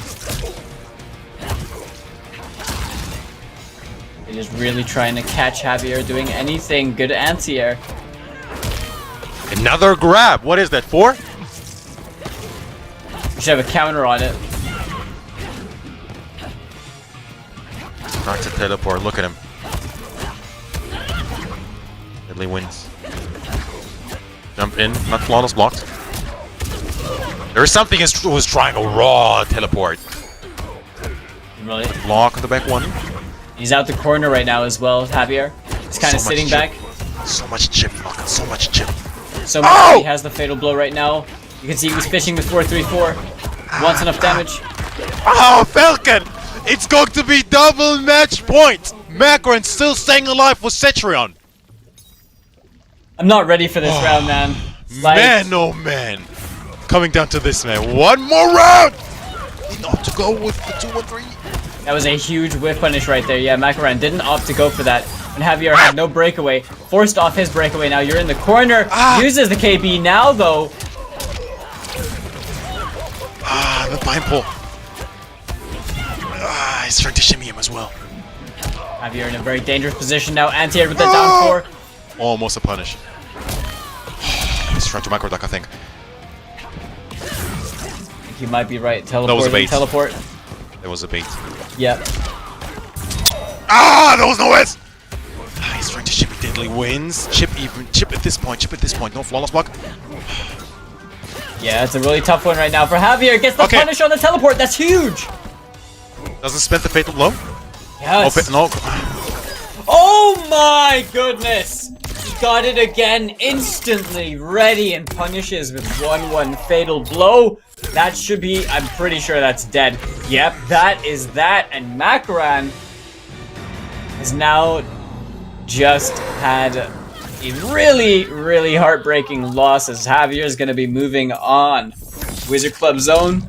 They're just really trying to catch Javier doing anything. Good anti-air. Another grab. What is that, 4? We should have a counter on it. Not to teleport. Look at him. Deadly wins. Jump in. Not flawless blocked. There's something who was trying a raw teleport. Really? Block on the back one. He's out the corner right now as well, Javier. He's kind of So much sitting chip. back. So much chip, Falcon. So much chip. So Oh! he has the fatal blow right now. You can see he was fishing with 4-3-4. Wants enough damage. Oh, Falcon! It's going to be double match point! Makaran still staying alive for Cetrion. I'm not ready for this round, man. Like, Man, oh man. Coming down to this, man. One more round! Need not to go with the 2-1-3. that was a huge whiff punish right there. Yeah, Makaran didn't opt to go for that. And Javier had no breakaway. Forced off his breakaway now. You're in the corner. Uses the KB now, though. Spine pull. He's trying to shimmy him as well. Javier in a very dangerous position now. Anti-air with the down 4. Almost a punish. He's trying to micro duck, I think. He might be right. That was a bait. Teleport. That was a bait. Yep. Ah, there was no S! He's trying to chip it deadly wins. Chip at this point. No flawless block. Yeah, it's a really tough one right now for Javier. Gets the punish on the teleport. That's huge. Doesn't spend the fatal blow. Yes. No. Oh my goodness! He got it again instantly ready and punishes with 1-1 fatal blow. That should be, I'm pretty sure that's dead. Yep, that is that. And Makaran has now just had a really, really heartbreaking loss as Javier is going to be moving on. Wizard Club Zone,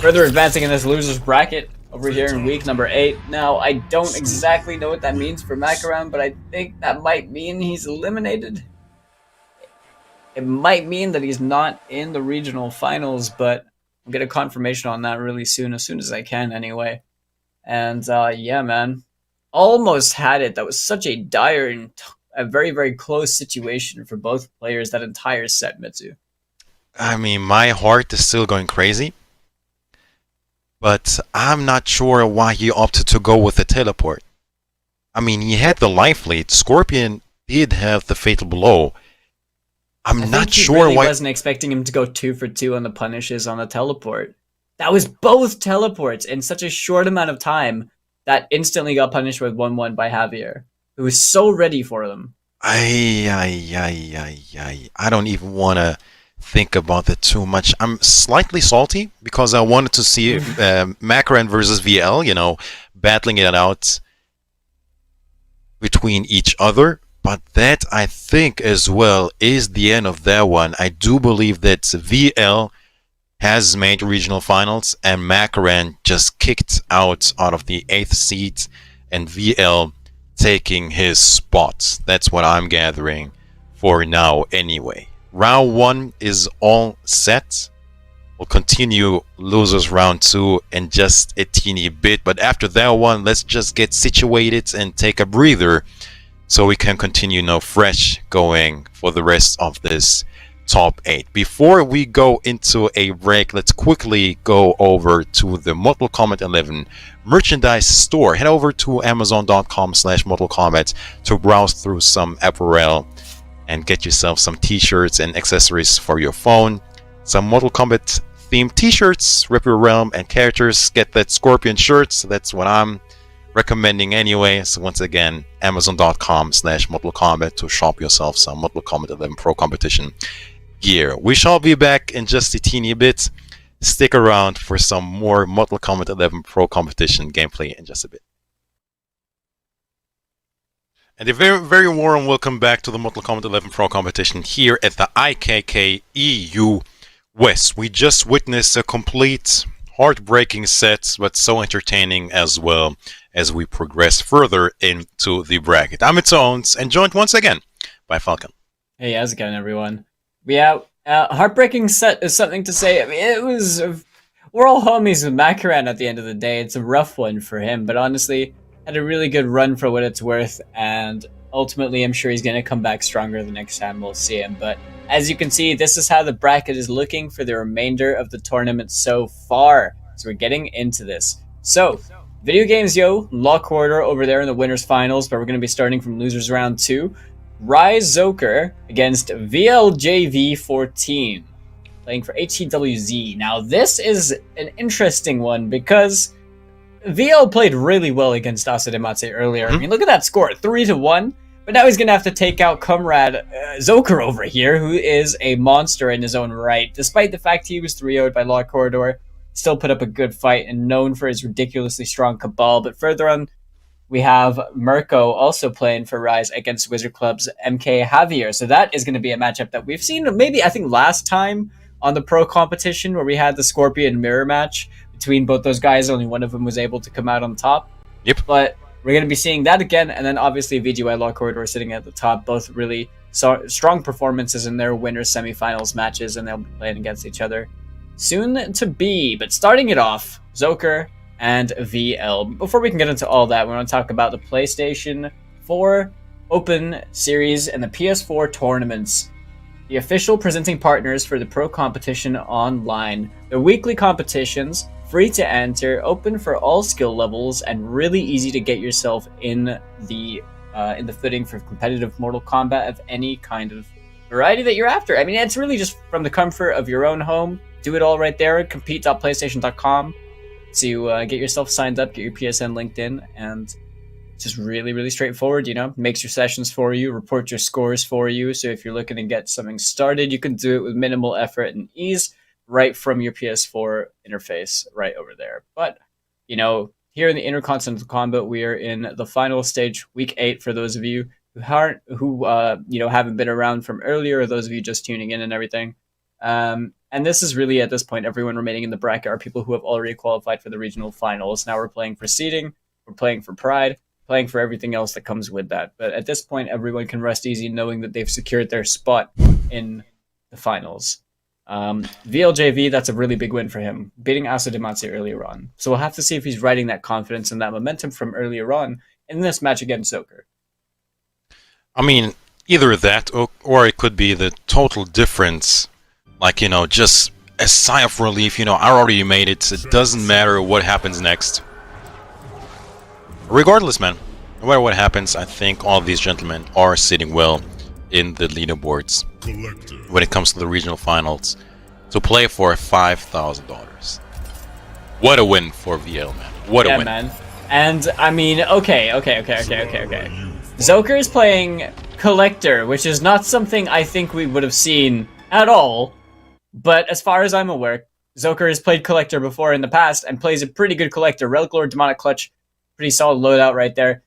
further advancing in this loser's bracket over here in week number 8. Now, I don't exactly know what that means for Makaran, but I think that might mean he's eliminated. It might mean that he's not in the regional finals, but I'll get a confirmation on that really soon, as I can anyway. And yeah, man, almost had it. That was such a dire and a very, very close situation for both players that entire set, Mitsu. I mean, my heart is still going crazy, but I'm not sure why he opted to go with the teleport. I mean, he had the life lead. Scorpion did have the fatal blow. I'm not sure why. I wasn't expecting him to go 2 for 2 on the punishes on the teleport. That was both teleports in such a short amount of time that instantly got punished with 1-1 by Javier, who was so ready for them. I don't even want to think about that too much. I'm slightly salty because I wanted to see Makaran versus VL, you know, battling it out between each other. But that, I think, as well, is the end of that one. I do believe that VL has made regional finals, and Makaran just kicked out of the 8th seed, and VL taking his spot. That's what I'm gathering for now anyway. Round 1 is all set. We'll continue losers round 2 in just a teeny bit, but after that one, let's just get situated and take a breather, so we can continue now fresh going for the rest of this top 8. Before we go into a break, let's quickly go over to the Mortal Kombat 11 merchandise store. Head over to amazon.com/Mortal Kombat to browse through some apparel and get yourself some t-shirts and accessories for your phone. Some Mortal Kombat themed t-shirts, rip your realm and characters. Get that Scorpion shirt, so that's what I'm recommending anyway. So once again, amazon.com/Mortal Kombat to shop yourself some Mortal Kombat 11 Pro Competition gear. We shall be back in just a teeny bit. Stick around for some more Mortal Kombat 11 Pro Competition gameplay in just a bit. And a very, very warm welcome back to the Mortal Kombat 11 Pro Competition here at the IKK EU West. We just witnessed a complete heartbreaking set, but so entertaining as well as we progress further into the bracket. I'm its owns and joined once again by Falcon. Hey, how's it going, everyone? Yeah, heartbreaking set is something to say. I mean, it was. We're all homies with Makaran at the end of the day. It's a rough one for him, but honestly, had a really good run for what it's worth, and ultimately, I'm sure he's going to come back stronger the next time we'll see him. But as you can see, this is how the bracket is looking for the remainder of the tournament so far. So we're getting into this. So, Video Games Yo, Law Corridor over there in the winners finals, but we're going to be starting from losers round 2. Rise Zoker against VLJV14, playing for HTWZ. Now, this is an interesting one because VL played really well against Asademate earlier. I mean, look at that score, 3-1. But now he's going to have to take out comrade Zoker over here, who is a monster in his own right. Despite the fact he was 3-0'd by Law Corridor, still put up a good fight and known for his ridiculously strong Cabal. But further on, we have Merco also playing for Rise against Wizard Club's Mk Javier. So that is going to be a matchup that we've seen maybe, I think, last time on the Pro Competition where we had the Scorpion mirror match between both those guys. Only one of them was able to come out on top. Yep. But we're going to be seeing that again. And then obviously VGY Law Corridor sitting at the top. Both really strong performances in their winners semifinals matches, and they'll be playing against each other. soon to be. But starting it off, Zoker and VL. Before we can get into all that, we want to talk about the PlayStation 4 Open Series and the PS4 tournaments. The official presenting partners for the Pro Competition Online. The weekly competitions, free to enter, open for all skill levels, and really easy to get yourself in the footing for competitive Mortal Kombat of any kind of variety that you're after. I mean, it's really just from the comfort of your own home. Do it all right there. Compete.playstation.com to get yourself signed up, get your PSN linked in, and just really, really straightforward, you know, makes your sessions for you, report your scores for you. So if you're looking to get something started, you can do it with minimal effort and ease right from your PS4 interface right over there. But, you know, here in the Intercontinental Combat, we are in the final stage, week 8, for those of you who haven't been around from earlier, or those of you just tuning in and everything. And this is really, at this point, everyone remaining in the bracket are people who have already qualified for the regional finals. Now we're playing for seeding, we're playing for pride, playing for everything else that comes with that. But at this point, everyone can rest easy knowing that they've secured their spot in the finals. VLJV, that's a really big win for him, beating Asa Dimatse earlier on. So we'll have to see if he's riding that confidence and that momentum from earlier on in this match against Zoker. I mean, either that, or it could be the total difference. Like, you know, just a sigh of relief, you know, I already made it. It doesn't matter what happens next. Regardless, man, no matter what happens, I think all of these gentlemen are sitting well in the leaderboards when it comes to the regional finals to play for $5,000. What a win for VL, man. What a win. Man. And, I mean, okay. Zoker is playing Collector, which is not something I think we would have seen at all. But as far as I'm aware, Zoker has played Collector before in the past and plays a pretty good Collector. Relic Lord, Demonic Clutch, pretty solid loadout right there.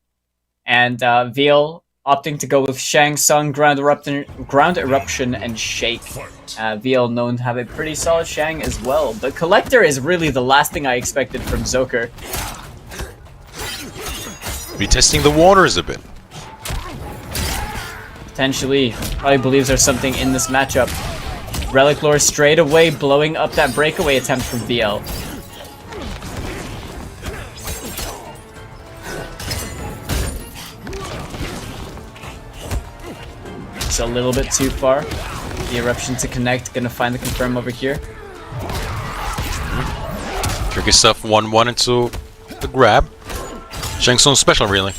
And VL opting to go with Shang Tsung, Ground Eruption, and Shake. VL known to have a pretty solid Shang as well. But Collector is really the last thing I expected from Zoker. Be testing the waters a bit. Potentially. Probably believes there's something in this matchup. Relic Lord straight away blowing up that breakaway attempt from VL. It's a little bit too far. The eruption to connect, gonna find the confirm over here. Tricky stuff, 1-1 into the grab. Shang Tsung special, really.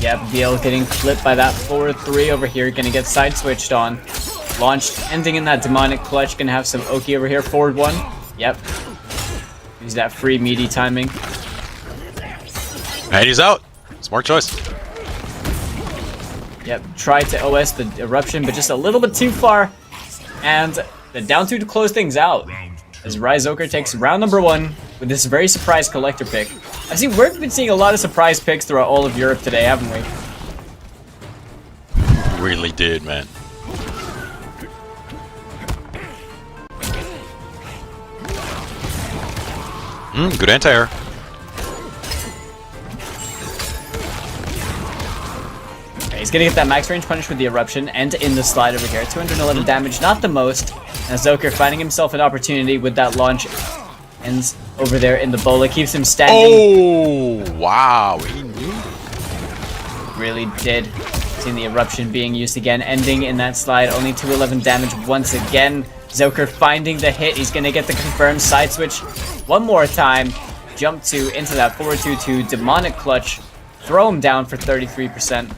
Yep, VL getting clipped by that forward 3 over here. Gonna get side switched on. Launched, ending in that demonic clutch. Gonna have some Oki over here. Forward 1. Yep. Use that free meaty timing. And he's out. Smart choice. Yep, tried to OS the eruption, but just a little bit too far. And the down 2 to close things out. As Zoker takes round number 1 with this very surprise Collector pick. We've been seeing a lot of surprise picks throughout all of Europe today, haven't we? Really did, man. Good anti-air. Okay, he's gonna get that max range punish with the eruption and in the slide over here. 211 damage, not the most. And Zoker finding himself an opportunity with that launch. Ends over there in the bola, keeps him standing. Oh, wow. He knew. Really did. Seeing the eruption being used again, ending in that slide. Only 211 damage once again. Zoker finding the hit. He's going to get the confirmed side switch one more time. Jump 2 into that 4-2-2 demonic clutch. Throw him down for 33%.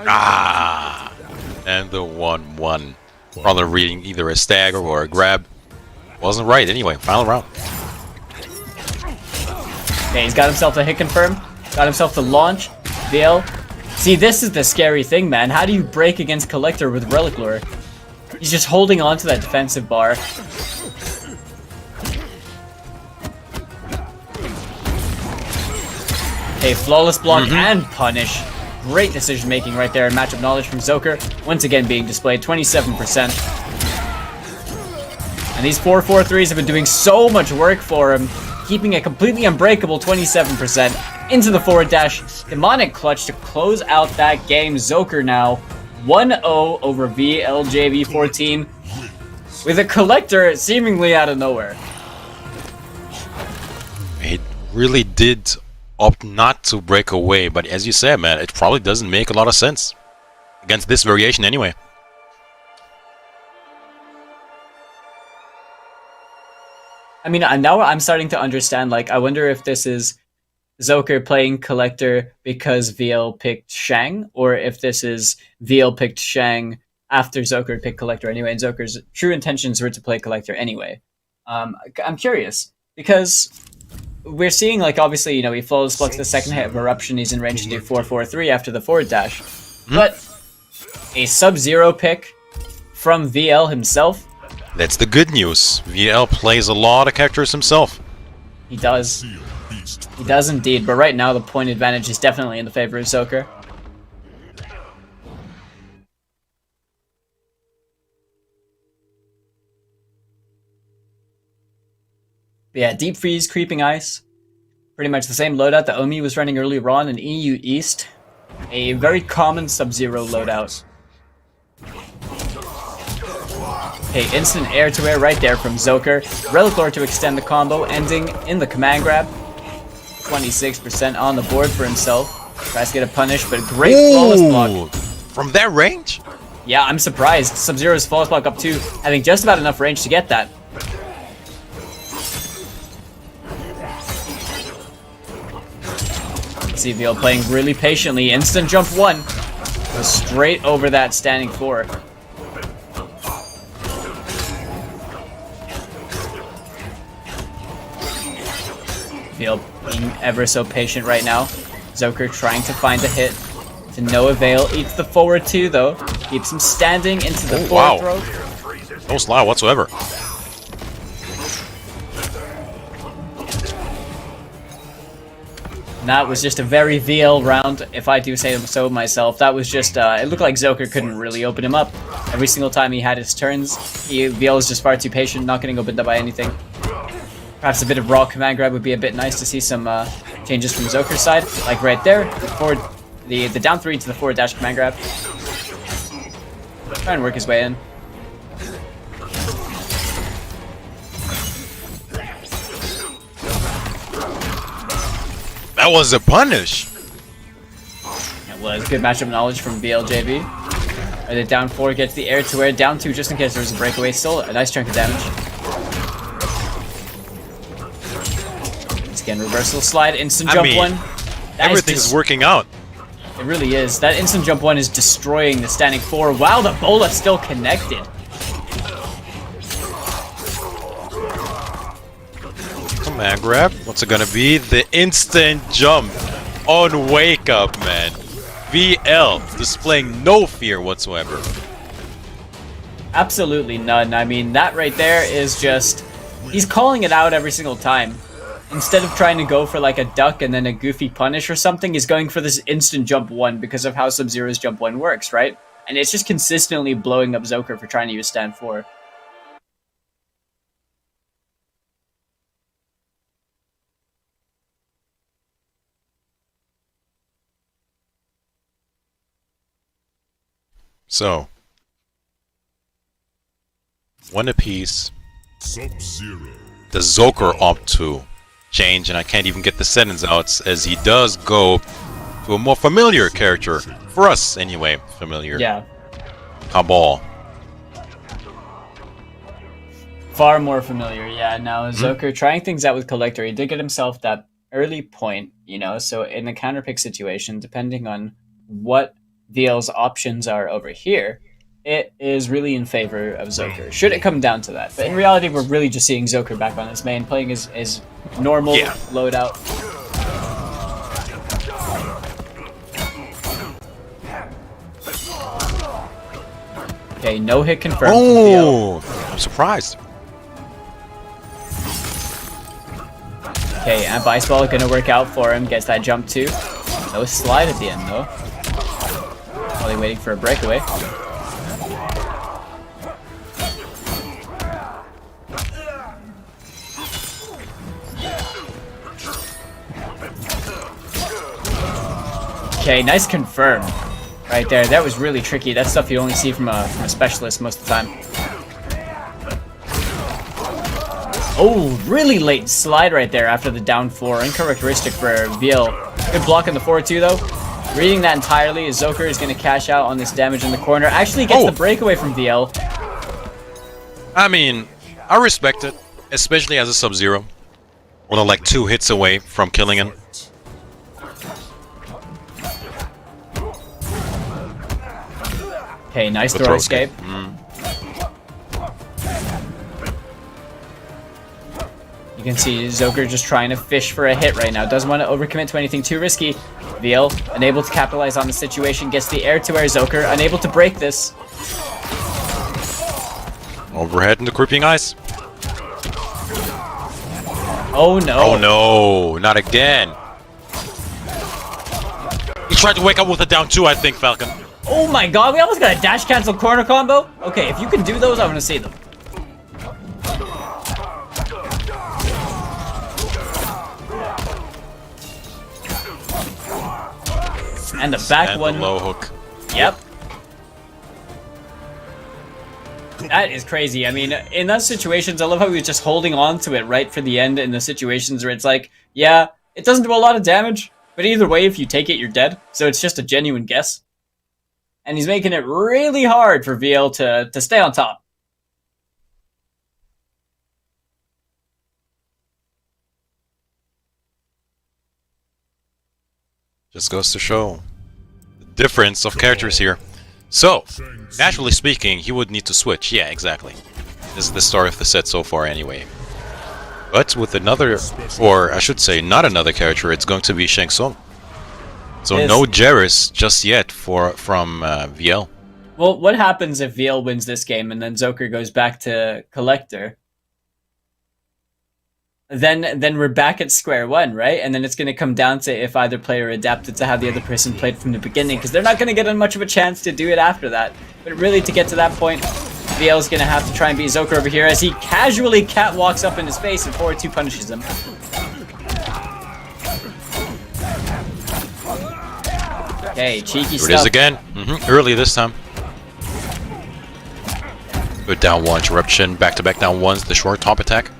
Ah. And the 1-1. Rather reading either a stagger or a grab. Wasn't right anyway. Final round. Okay, he's got himself a hit confirm. Got himself the launch. VL. See, this is the scary thing, man. How do you break against Collector with Relic Lore? He's just holding on to that defensive bar. Okay, flawless block and punish. Great decision making right there. Matchup knowledge from Zoker. Once again being displayed. 27%. And these 4-4-3s have been doing so much work for him, keeping a completely unbreakable 27% into the forward dash. Demonic clutch to close out that game. Zoker now 1-0 over VLJV14 with a collector seemingly out of nowhere. It really did opt not to break away, but as you said, man, it probably doesn't make a lot of sense against this variation anyway. I mean, now I'm starting to understand, like, I wonder if this is Zoker playing Collector because VL picked Shang, or if this is VL picked Shang after Zoker picked Collector anyway, and Zoker's true intentions were to play Collector anyway. I'm curious, because we're seeing, like, obviously, you know, he flawless blocks the second hit of Eruption, he's in range to do 4-4-3 after the forward dash. But a Sub-Zero pick from VL himself. That's the good news. VL plays a lot of characters himself. He does. He does indeed, but right now the point advantage is definitely in the favor of Zoker. But yeah, Deep Freeze, Creeping Ice. Pretty much the same loadout that Omi was running earlier on in EU East. A very common Sub-Zero loadout. Okay, instant air-to-air right there from Zoker. Relic to extend the combo, ending in the command grab. 26% on the board for himself. Tries to get a punish, but great flawless block. From that range? Yeah, I'm surprised. Sub-Zero's flawless block up 2, having just about enough range to get that. CVL playing really patiently. Instant jump 1. Goes straight over that standing 4. VL being ever so patient right now. Zoker trying to find a hit. To no avail. Eats the forward 2 though. Keeps him standing into the forward throw. No slide whatsoever. That was just a very VL round, if I do say so myself. That was just, it looked like Zoker couldn't really open him up. Every single time he had his turns, VL was just far too patient, not getting opened up by anything. Perhaps a bit of raw command grab would be a bit nice to see some changes from Zoker's side. Like right there, the down 3 to the forward dash command grab. Try and work his way in. That was a punish. It was good matchup knowledge from BLJB. The down 4 gets the air to air, down 2 just in case there was a breakaway. Still a nice chunk of damage. Once again, reversal slide, instant jump 1. Everything's working out. It really is. That instant jump 1 is destroying the standing 4 while the Bola's still connected. Command grab. What's it gonna be? The instant jump on wake up, man. VL displaying no fear whatsoever. Absolutely none. I mean, that right there is just... He's calling it out every single time. Instead of trying to go for like a duck and then a goofy punish or something, he's going for this instant jump 1 because of how Sub-Zero's jump 1 works, right? And it's just consistently blowing up Zoker for trying to use stand 4. So, 1 apiece. Sub-Zero. Does Zoker opt to change, and I can't even get the sentence out, as he does go to a more familiar character. For us, anyway, familiar. Yeah. Cabal. Far more familiar, yeah. Now, Zoker trying things out with Collector. He did get himself that early point, you know, so in a counterpick situation, depending on what VL's options are over here, it is really in favor of Zoker. Should it come down to that. But in reality, we're really just seeing Zoker back on his main, playing his normal loadout. Okay, no hit confirmed. Oh, I'm surprised. Okay, and Ice Ball gonna work out for him. Gets that jump too. No slide at the end though. Probably waiting for a breakaway. Okay, nice confirm. right there. That was really tricky. That's stuff you only see from a specialist most of the time. Oh, really late slide right there after the down 4. Uncharacteristic for VL. Good block in the 4-2 though. Reading that entirely, Zoker is going to cash out on this damage in the corner. Actually gets the breakaway from VL. I mean, I respect it, especially as a Sub-Zero. Only like 2 hits away from killing him. Okay, nice throw escape. You can see Zoker just trying to fish for a hit right now. Doesn't want to overcommit to anything too risky. VL, unable to capitalize on the situation, gets the air-to-air Zoker, unable to break this. Overhead in the creeping eyes. Oh no. Oh no, not again. He tried to wake up with a down 2, I think, Falcon. Oh my god, we almost got a dash cancel corner combo. Okay, if you can do those, I want to see them. And the back one. The low hook. Yep. That is crazy. I mean, in those situations, I love how he was just holding on to it right for the end in the situations where it's like, yeah, it doesn't do a lot of damage, but either way, if you take it, you're dead. So it's just a genuine guess. And he's making it really hard for VL to stay on top. Just goes to show the difference of characters here. So, naturally speaking, he would need to switch. Yeah, exactly. This is the start of the set so far anyway. But with another, or I should say not another character, it's going to be Shang Tsung. So no Jairus just yet from VL. Well, what happens if VL wins this game and then Zoker goes back to Collector? Then we're back at square one, right? And then it's going to come down to if either player adapted to how the other person played from the beginning, because they're not going to get much of a chance to do it after that. But really, to get to that point, VL is going to have to try and beat Zoker over here as he casually catwalks up in his face and 4-2 punishes him. Okay, cheeky stuff. Here it is again. Early this time. Good down 1 interruption. Back-to-back down 1s. The short top attack.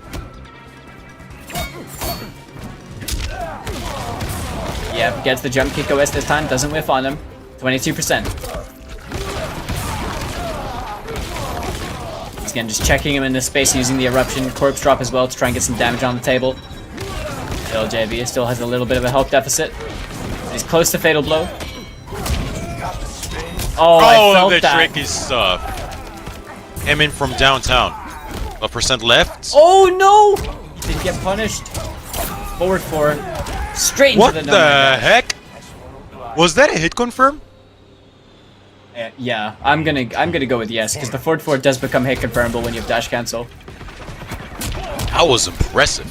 Yep, gets the jump kick OS this time. Doesn't whiff on him. 22%. He's again just checking him in this space using the eruption corpse drop as well to try and get some damage on the table. Still, JV still has a little bit of a health deficit. He's close to fatal blow. Oh, I felt the that. tricky stuff. Him in from downtown. What percent left? Oh no! He didn't get punished. Forward 4. Straight into What the the heck? Was that a hit confirm? Yeah, I'm gonna go with yes, because the forward 4 does become hit confirmable when you have dash cancel. That was impressive.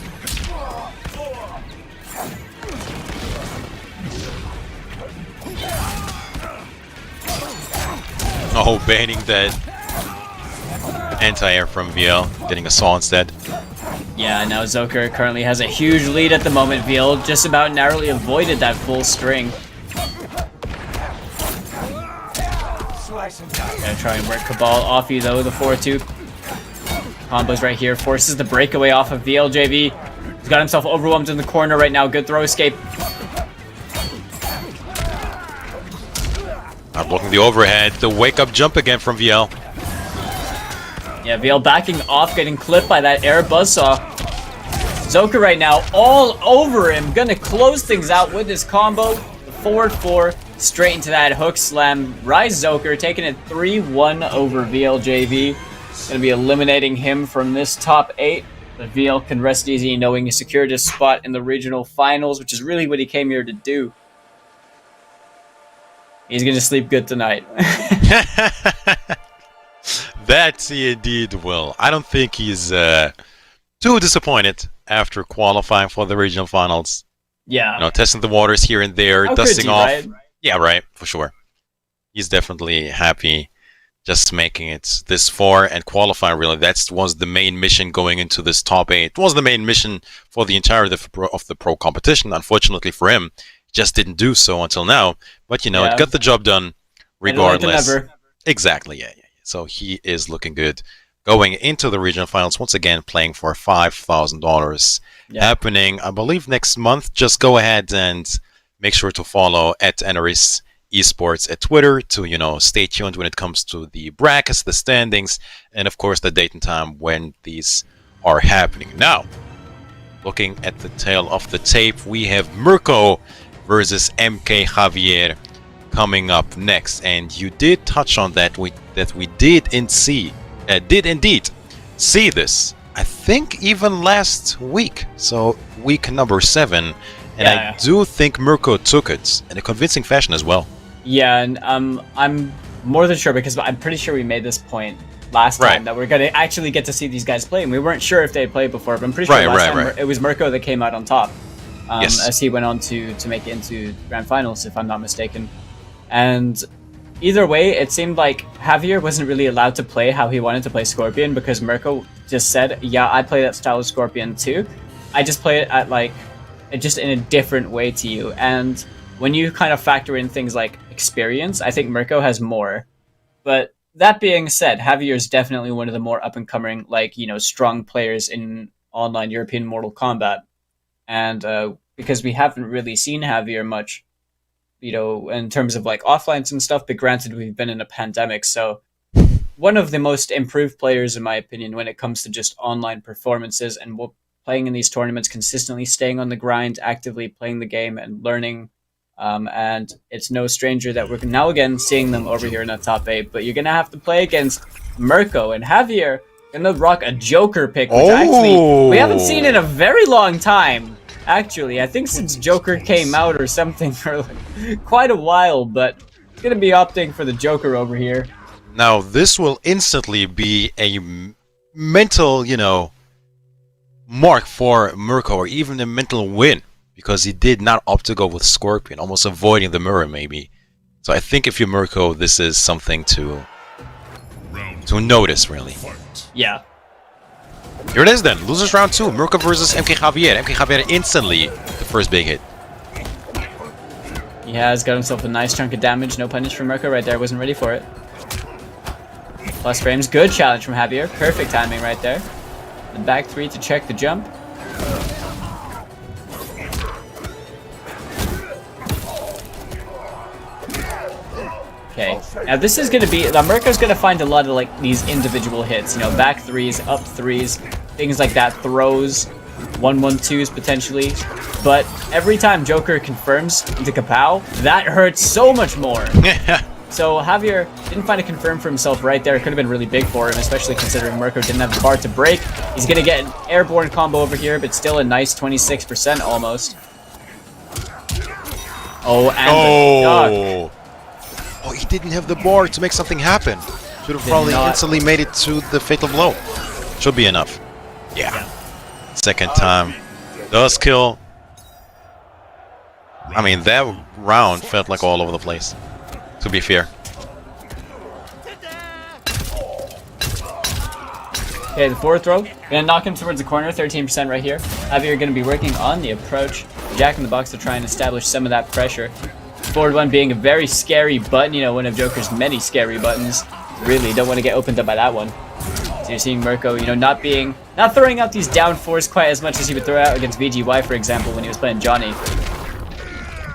Oh, banning that anti-air from VL, getting a saw instead. Yeah, now Zoker currently has a huge lead at the moment. VL just about narrowly avoided that full string. Gonna try and work Cabal off you though, the 4-2. Combos right here, forces the breakaway off of VLJV. He's got himself overwhelmed in the corner right now. Good throw escape. Not blocking the overhead. The wake-up jump again from VL. Yeah, VL backing off, getting clipped by that air buzzsaw. Zoker right now all over him. Gonna close things out with this combo. The forward 4 straight into that hook slam. Rise Zoker taking it 3-1 over VLJV. Gonna be eliminating him from this top 8. But VL can rest easy knowing he secured his spot in the regional finals, which is really what he came here to do. He's gonna sleep good tonight. That he indeed will. I don't think he's too disappointed after qualifying for the regional finals. Yeah. You know, testing the waters here and there, How dusting could you, off. right? Yeah, right, for sure. He's definitely happy just making it this far and qualifying, really. That was the main mission going into this top 8. It was the main mission for the entirety of the pro competition. Unfortunately for him, he just didn't do so until now. But, you know, Yeah. it got the job done. regardless. Better late than never. Exactly, yeah. So he is looking good. Going into the regional finals, once again playing for $5,000. Yeah. Happening, I believe, next month. Just go ahead and make sure to follow at Eneris Esports at Twitter to, stay tuned when it comes to the brackets, the standings, and of course the date and time when these are happening. Now, looking at the tail of the tape, we have Merco versus Mk Javier coming up next, and you did touch on that. We did indeed see this. I think even last week, so week number 7, and I do think Merco took it in a convincing fashion as well. Yeah, and I'm more than sure because I'm pretty sure we made this point last time that we're gonna actually get to see these guys play, and we weren't sure if they had played before, but I'm pretty sure last time it was Merco that came out on top, as he went on to make it into grand finals, if I'm not mistaken. And either way, it seemed like Javier wasn't really allowed to play how he wanted to play Scorpion because Merco just said, "Yeah, I play that style of Scorpion too. I just play it at just in a different way to you." And when you kind of factor in things like experience, I think Merco has more. But that being said, Javier is definitely one of the more up-and-coming, strong players in online European Mortal Kombat. And because we haven't really seen Javier much, in terms of offlines and stuff, but granted, we've been in a pandemic, so one of the most improved players, in my opinion, when it comes to just online performances and playing in these tournaments, consistently staying on the grind, actively playing the game and learning. And it's no stranger that we're now again seeing them over here in the top 8, but you're going to have to play against Merco and Javier. Gonna rock a Joker pick, which actually we haven't seen in a very long time. Actually, I think since Joker came out or something for quite a while, but it's going to be opting for the Joker over here. Now, this will instantly be a mental, mark for Merco, or even a mental win, because he did not opt to go with Scorpion, almost avoiding the mirror, maybe. So I think if you're Merco, this is something to notice, really. Yeah. Here it is then, losers round 2, Merco versus Mk Javier. Mk Javier instantly the first big hit. He has got himself a nice chunk of damage, no punish from Merco right there, wasn't ready for it. Plus frames, good challenge from Javier, perfect timing right there. The back 3 to check the jump. Okay, now this is going to be, Merco's going to find a lot of these individual hits, back 3s, up 3s, things like that, throws, 1-1-2s potentially, but every time Joker confirms into Kapow, that hurts so much more. So Javier didn't find a confirm for himself right there. It could have been really big for him, especially considering Merco didn't have the bar to break. He's going to get an airborne combo over here, but still a nice 26% almost. Oh, and the duck. Oh, he didn't have the bar to make something happen. Should have probably instantly made it to the fatal blow. Should be enough. Yeah. Second time. Does kill. I mean, that round felt like all over the place, to be fair. Okay, the forward throw. Gonna knock him towards the corner, 13% right here. Javier gonna be working on the approach. Jack in the box to try and establish some of that pressure. Forward one being a very scary button, one of Joker's many scary buttons. Really don't want to get opened up by that one. So you're seeing Merco, not throwing out these down 4s quite as much as he would throw out against VGY, for example, when he was playing Johnny.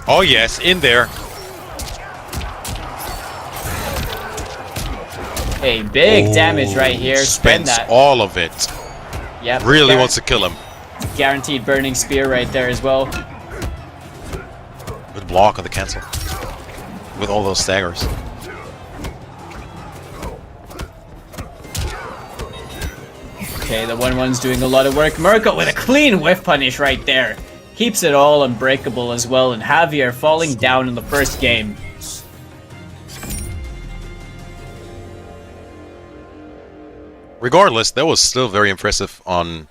Oh yes, in there. Hey, big damage right here. Spend Spends that. all of it. Yep. Really wants to kill him. Guaranteed burning spear right there as well. Good block of the cancel. With all those staggers. Okay, the 1-1's doing a lot of work. Merco with a clean whiff punish right there. Keeps it all unbreakable as well, and Javier falling down in the first game. Regardless, that was still very impressive on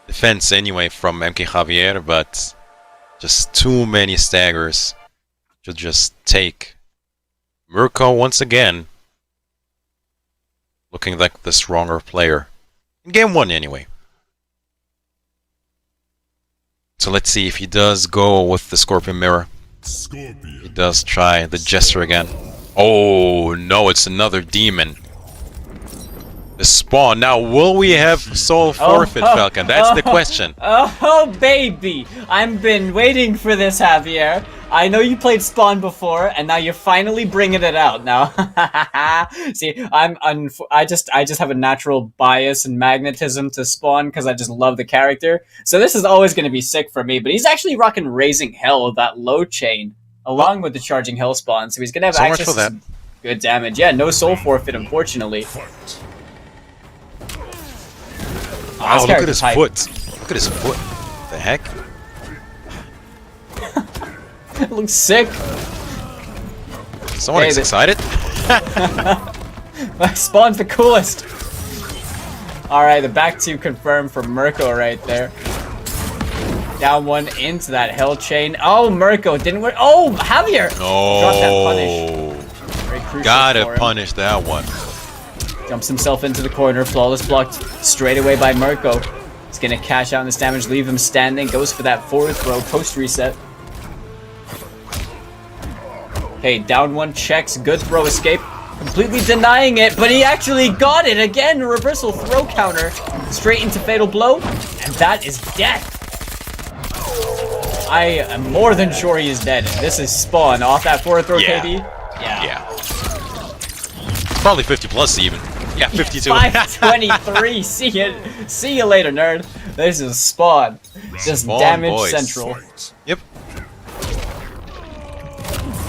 defense anyway from Mk Javier, but just too many staggers to just take. Merco once again looking like the stronger player. In game 1 anyway. So let's see if he does go with the Scorpion Mirror. He does try the gesture again. Oh no, it's another demon. The spawn. Now, will we have soul forfeit, Falcon? That's the question. Oh, baby! I've been waiting for this, Javier. I know you played Spawn before, and now you're finally bringing it out. Now, see, I just have a natural bias and magnetism to Spawn because I just love the character. So this is always going to be sick for me. But he's actually rocking Raising Hell, that low chain, along with the Charging Hell Spawn. So he's going to have So access much for to some good damage. Yeah, no soul forfeit, unfortunately. Oh, look at his foot. Look at his foot. What the heck? It looks sick. Someone is excited? Spawn's the coolest. Alright, the back two confirmed for Merco right there. Down one into that hell chain. Oh, Merco didn't work. Oh, Javier! Dropped that punish. Very crucial Gotta for him. punish that one. Jumps himself into the corner, flawless blocked straight away by Merco. He's gonna cash out on this damage, leave him standing, goes for that forward throw, post reset. Okay, down one, checks, good throw escape, completely denying it, but he actually got it again, reversal throw counter, straight into fatal blow, and that is death. I am more than sure he is dead. This is Spawn off that forward throw KB. Yeah. Probably 50 plus even. Yeah, 52. 523. See you later, nerd. This is Spawn. Just Spawn damage boys. central. Yep.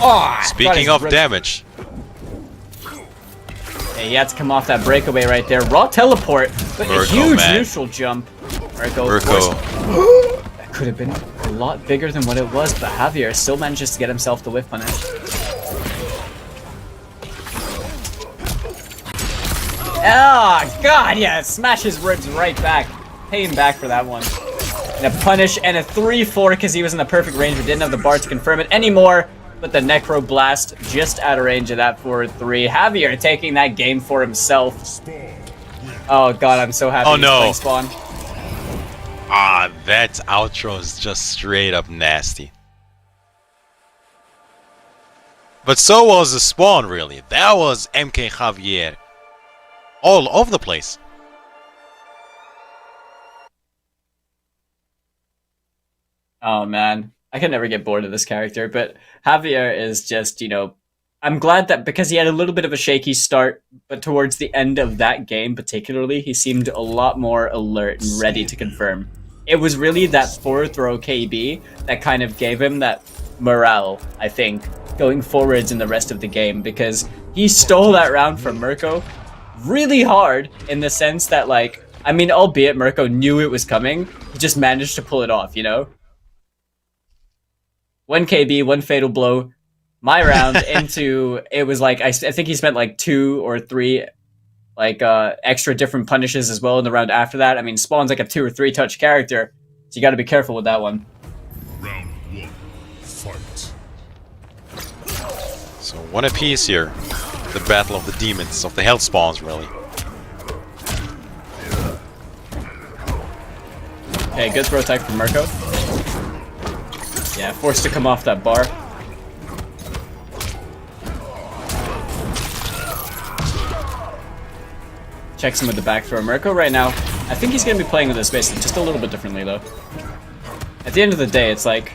Oh, Speaking of damage. Hey, he had to come off that breakaway right there. Raw teleport, but Merco, a huge man. neutral jump. Merco. That could have been a lot bigger than what it was, but Javier still manages to get himself the whiff punish. Oh, God, yeah, smash his ribs right back. Pay him back for that one. And a punish and a 3-4 because he was in the perfect range but didn't have the bar to confirm it anymore. But the Necro Blast just out of range of that forward 3. Javier taking that game for himself. Oh, God, I'm so happy he's playing Spawn. Ah, that outro is just straight up nasty. But so was the Spawn, really. That was Mk Javier. All over the place. Oh man, I can never get bored of this character, but Javier is just, you know, I'm glad that because he had a little bit of a shaky start, but towards the end of that game particularly, he seemed a lot more alert and ready to confirm. It was really that forward throw KB that kind of gave him that morale, I think, going forwards in the rest of the game, because he stole that round from Merco really hard in the sense that, like, I mean, albeit Merco knew it was coming, he just managed to pull it off, you know? 1 KB, 1 fatal blow, my round into, it was like, I think he spent like 2 or 3 like extra different punishes as well in the round after that. I mean, Spawn's like a 2 or 3 touch character, so you gotta be careful with that one. Round 1, fight. So one apiece here. The battle of the demons, of the hell spawns, really. Okay, good throw tech from Merco. Yeah, forced to come off that bar. Checks him with the back throw. Merco right now, I think he's going to be playing with this space just a little bit differently, though. At the end of the day, it's like,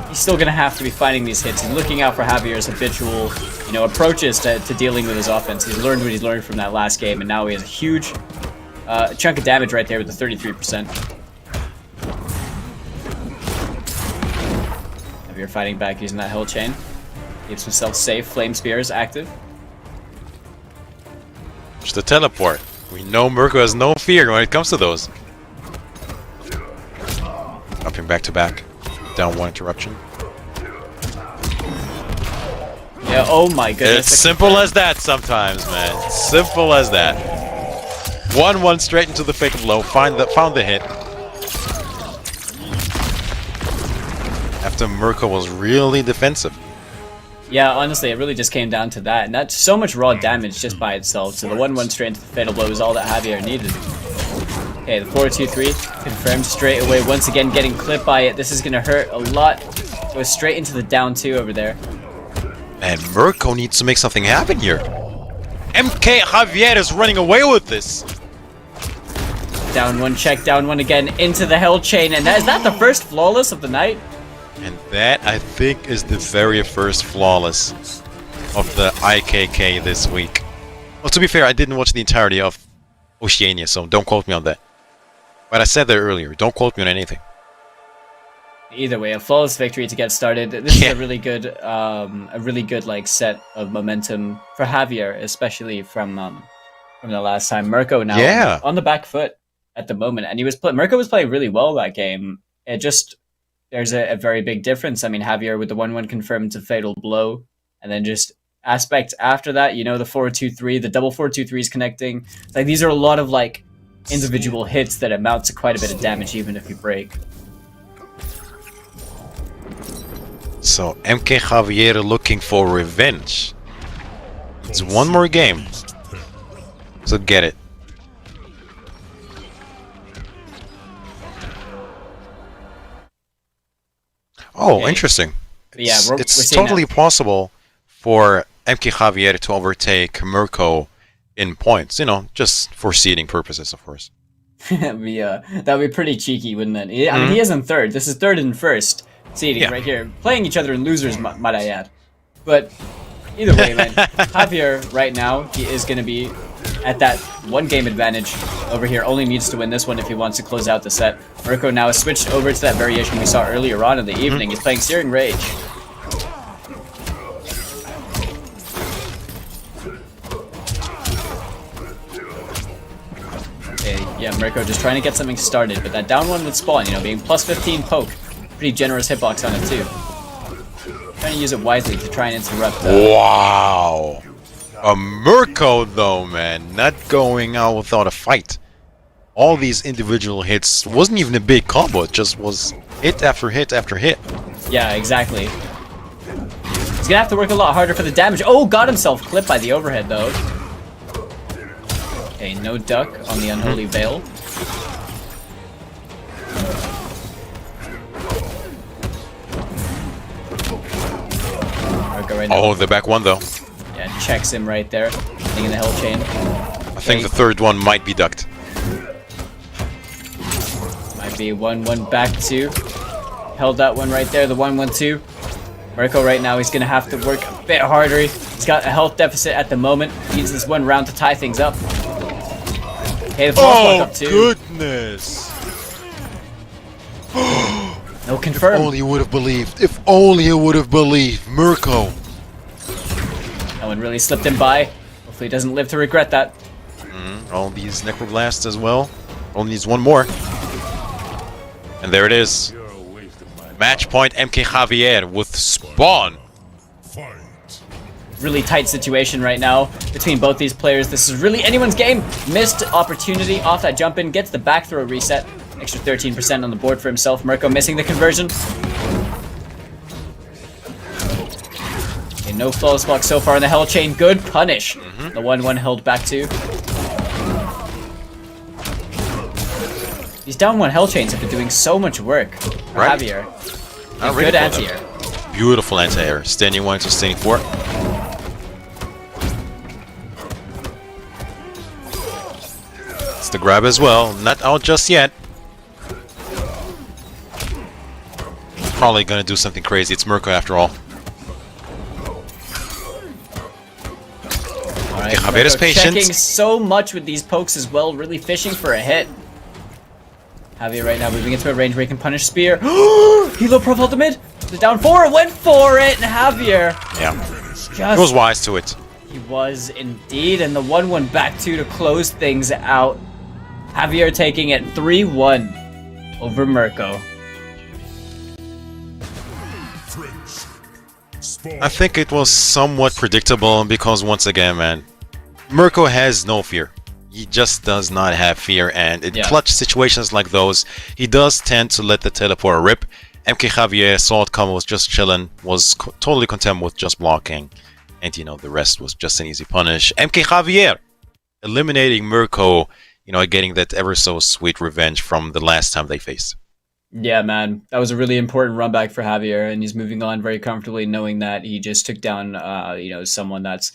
he's still going to have to be finding these hits and looking out for Javier's habitual, you know, approaches to dealing with his offense. He's learned what he's learned from that last game, and now he has a huge chunk of damage right there with the 33%. Javier fighting back using that hell chain. Keeps himself safe. Flame Spear is active. Just the teleport. We know Merco has no fear when it comes to those. Up him back to back. Down 1 interruption. Yeah, oh my goodness. It's simple as that sometimes, man. Simple as that. 1-1 straight into the fatal blow. Found the hit. After Merco was really defensive. Yeah, honestly, it really just came down to that. And that's so much raw damage just by itself. So the 1-1 straight into the fatal blow is all that Javier needed. Okay, the 4-2-3 confirmed straight away. Once again, getting clipped by it. This is going to hurt a lot. Goes straight into the down 2 over there. And Merco needs to make something happen here. Mk Javier is running away with this. Down one, check, down one again, into the hell chain, and is that the first flawless of the night? And that, I think, is the very first flawless of the IKK this week. Well, to be fair, I didn't watch the entirety of Oceania, so don't quote me on that. But I said that earlier, don't quote me on anything. Either way, a flawless victory to get started. This is a really good like set of momentum for Javier, especially from the last time. Merco now on the back foot at the moment, and Merco was playing really well that game. There's a very big difference. I mean, Javier with the 1-1 confirmed to fatal blow, and then just aspect after that, you know, the 4-2-3, the double 4-2-3s connecting. Like, these are a lot of like individual hits that amount to quite a bit of damage, even if you break. So Mk Javier looking for revenge. It's one more game, so get it. Oh, okay. Interesting. Yeah, it's totally possible for Mk Javier to overtake Merco in points, you know, just for seeding purposes, of course. That'd be pretty cheeky, wouldn't it? I mean, he is in third. This is third and first seeding right here. Playing each other in losers, might I add. But either way, man, Javier right now, he is going to be at that one game advantage over here. Only needs to win this one if he wants to close out the set. Merco now has switched over to that variation we saw earlier on in the evening. He's playing Searing Rage. Okay, yeah, Merco just trying to get something started, but that down one would spawn, you know, being plus 15 poke. Pretty generous hitbox on it too. Trying to use it wisely to try and interrupt. Wow! A Merco though, man, not going out without a fight. All these individual hits wasn't even a big combo; it just was hit after hit after hit. Yeah, exactly. He's gonna have to work a lot harder for the damage. Oh, got himself clipped by the overhead though. Okay, no duck on the Unholy Veil. Right now. Oh, the back one though. Yeah, checks him right there. Hitting in the hell chain. I think the third one might be ducked. Might be 1-1 back 2. Held that one right there, the 1-1-2. Merco right now, he's gonna have to work a bit harder. He's got a health deficit at the moment. He needs this one round to tie things up. Okay, the block up too. Goodness! No confirm. If only you would have believed. If only you would have believed. Merco. That one really slipped him by. Hopefully he doesn't live to regret that. All these Necroblasts as well. Only needs one more. And there it is. Match point Mk Javier with Spawn. Really tight situation right now between both these players. This is really anyone's game. Missed opportunity off that jump in. Gets the back throw reset. Extra 13% on the board for himself. Merco missing the conversion. Okay, no flawless block so far in the hell chain. Good punish. The 1-1 held back too. These down one hell chains have been doing so much work for Javier. Good anti-air. Beautiful anti-air. Standing 1 to standing 4. It's the grab as well. Not out just yet. Probably gonna do something crazy. It's Merco after all. Alright, Javier is patient. Checking so much with these pokes as well, really fishing for a hit. Javier right now moving into a range where he can punish spear. He low profile to mid. The down 4 went for it, and Javier. Yeah. He was wise to it. He was indeed, and the 1-1 back 2 to close things out. Javier taking it 3-1 over Merco. I think it was somewhat predictable because once again, man, Merco has no fear. He just does not have fear, and in clutch situations like those, he does tend to let the teleport rip. Mk Javier saw it come, was just chilling, was totally content with just blocking, and you know, the rest was just an easy punish. Mk Javier eliminating Merco, you know, getting that ever so sweet revenge from the last time they faced. Yeah, man, that was a really important run back for Javier, and he's moving on very comfortably, knowing that he just took down, someone that's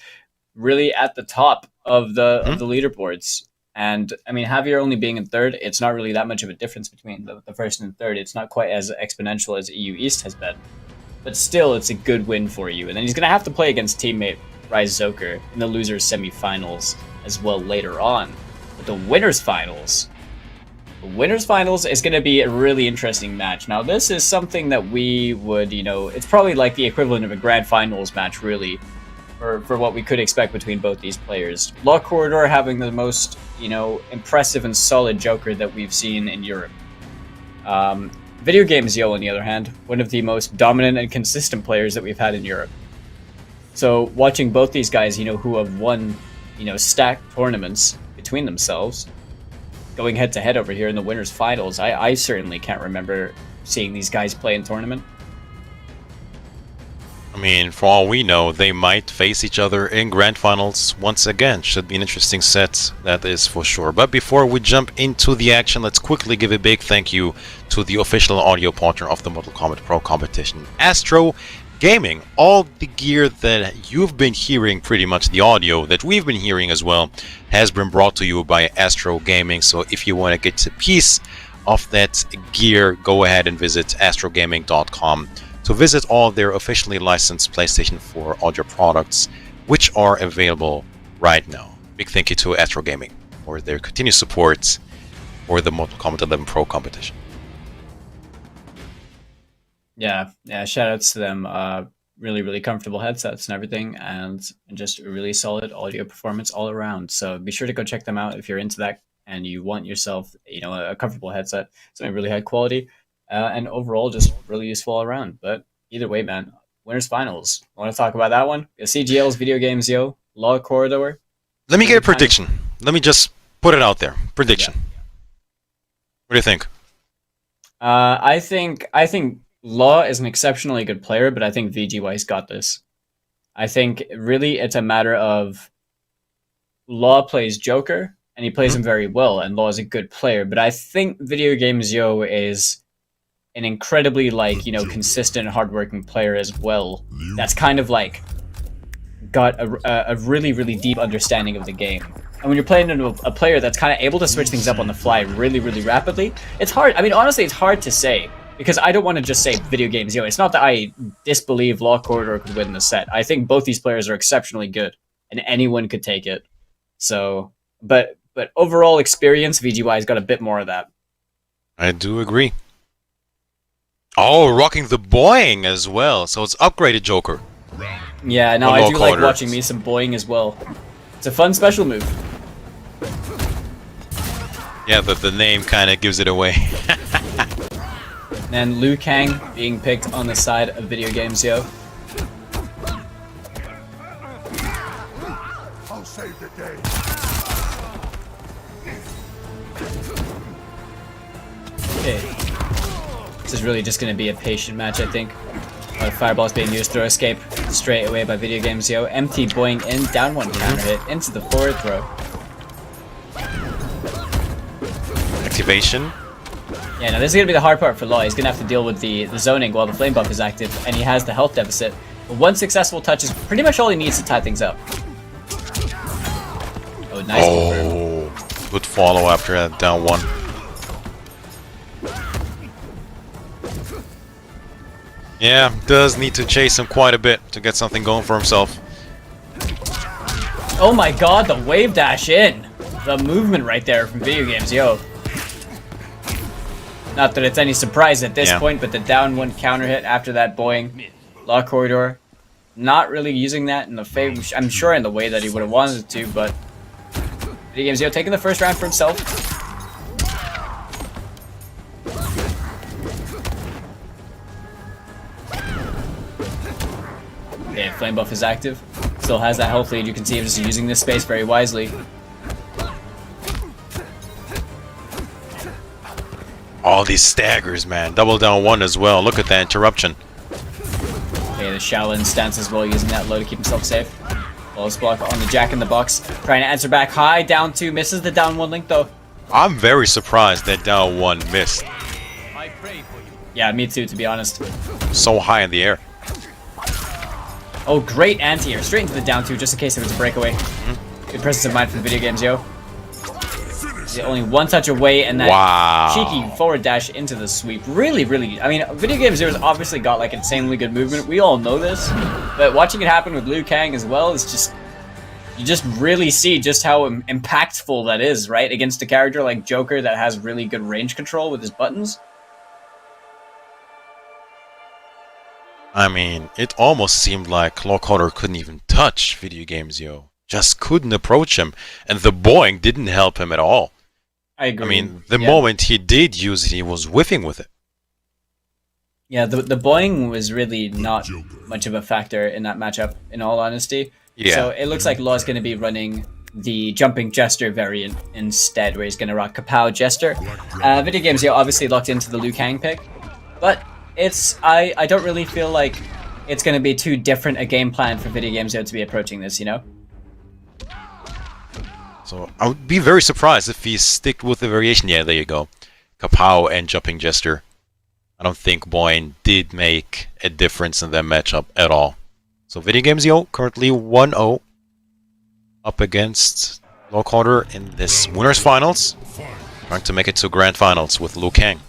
really at the top of Hmm? the leaderboards. And I mean, Javier only being in third, it's not really that much of a difference between the first and third. It's not quite as exponential as EU East has been, but still, it's a good win for you. And then he's gonna have to play against teammate Rise Zoker in the losers semifinals as well later on. But the winners finals. The winners finals is going to be a really interesting match. Now, this is something that we would, it's probably like the equivalent of a grand finals match, really, for what we could expect between both these players. Law Corridor having the most, impressive and solid Joker that we've seen in Europe. Video Games Yo, on the other hand, one of the most dominant and consistent players that we've had in Europe. So watching both these guys, who have won, stacked tournaments between themselves, going head to head over here in the winners finals, I certainly can't remember seeing these guys play in tournament. I mean, for all we know, they might face each other in grand finals once again. Should be an interesting set, that is for sure. But before we jump into the action, let's quickly give a big thank you to the official audio partner of the Mortal Kombat Pro Competition, Astro Gaming. All the gear that you've been hearing, pretty much the audio that we've been hearing as well, has been brought to you by Astro Gaming. So if you want to get a piece of that gear, go ahead and visit astrogaming.com to visit all their officially licensed PlayStation 4 audio products, which are available right now. Big thank you to Astro Gaming for their continued support for the Mortal Kombat 11 Pro Competition. Yeah, shout outs to them. Really, really comfortable headsets and everything, and just a really solid audio performance all around. So be sure to go check them out if you're into that and you want yourself, a comfortable headset, something really high quality, and overall just really useful all around. But either way, man, winners finals. Want to talk about that one? CGL's Video Games Yo, Law Corridor. Let me get a prediction. Let me just put it out there. Prediction. Yeah. What do you think? I think Law is an exceptionally good player, but I think VGY's got this. I think really it's a matter of Law plays Joker, and he plays him very well, and Law is a good player, but I think Video Games Yo is an incredibly, consistent, hardworking player as well. That's kind of, got a really, really deep understanding of the game. And when you're playing into a player that's kind of able to switch things up on the fly really, really rapidly, it's hard. I mean, honestly, it's hard to say. Because I don't want to just say Video Games Yo. It's not that I disbelieve Law Corridor could win the set. I think both these players are exceptionally good, and anyone could take it. So, but overall experience, VGY's got a bit more of that. I do agree. Oh, rocking the Boeing as well. So it's upgraded Joker. Yeah, no, Law I do like Corridor. watching me some Boeing as well. It's a fun special move. Yeah, the name kind of gives it away. And Liu Kang being picked on the side of Video Games Yo. I'll save the day. Okay. This is really just going to be a patient match, I think. Fireballs being used, throw escape straight away by Video Games Yo. Empty Boeing in, down one counter hit, into the forward throw. Activation. Yeah, now this is going to be the hard part for Law. He's going to have to deal with the zoning while the flame buff is active, and he has the health deficit. But one successful touch is pretty much all he needs to tie things up. Oh, nice confirm. Oh, good follow after that down one. Yeah, does need to chase him quite a bit to get something going for himself. Oh my god, the wave dash in! The movement right there from Video Games Yo. Not that it's any surprise at this point, but the down one counter hit after that Boeing. Law Corridor. Not really using that in the favor, I'm sure in the way that he would have wanted to, but Video Games Yo taking the first round for himself. Yeah, flame buff is active. Still has that health lead. You can see him just using this space very wisely. All these staggers, man. Double down one as well. Look at that interruption. Okay, the Shaolin stance as well, using that low to keep himself safe. Lowest block on the Jack in the Box. Trying to answer back high, down two. Misses the down one link though. I'm very surprised that down one missed. Yeah, me too, to be honest. So high in the air. Oh, great anti-air. Straight into the down two, just in case it was a breakaway. Good presence of mind for the video games, yo. He's only one touch away, and that cheeky forward dash into the sweep. Really, really. I mean, video games Zero's obviously got like insanely good movement. We all know this, but watching it happen with Liu Kang as well is just. You just really see just how impactful that is, right? Against a character like Joker that has really good range control with his buttons. I mean, it almost seemed like Lockhorner couldn't even touch Video Games Yo. Just couldn't approach him, and the boing didn't help him at all. I agree. I mean, the moment he did use it, he was whiffing with it. Yeah, the boing was really not much of a factor in that matchup, in all honesty. Yeah. So it looks like Law's going to be running the Jumping Jester variant instead, where he's going to rock Kapow Jester. Video Games Yo obviously locked into the Liu Kang pick, but I don't really feel like it's going to be too different a game plan for Video Games Yo to be approaching this, you know? So I would be very surprised if he stick with the variation. Yeah, there you go. Kapow and Jumping Jester. I don't think Boyne did make a difference in that matchup at all. So Video Games Yo currently 1-0 up against Lockhorner in this winners finals. Trying to make it to grand finals with Liu Kang.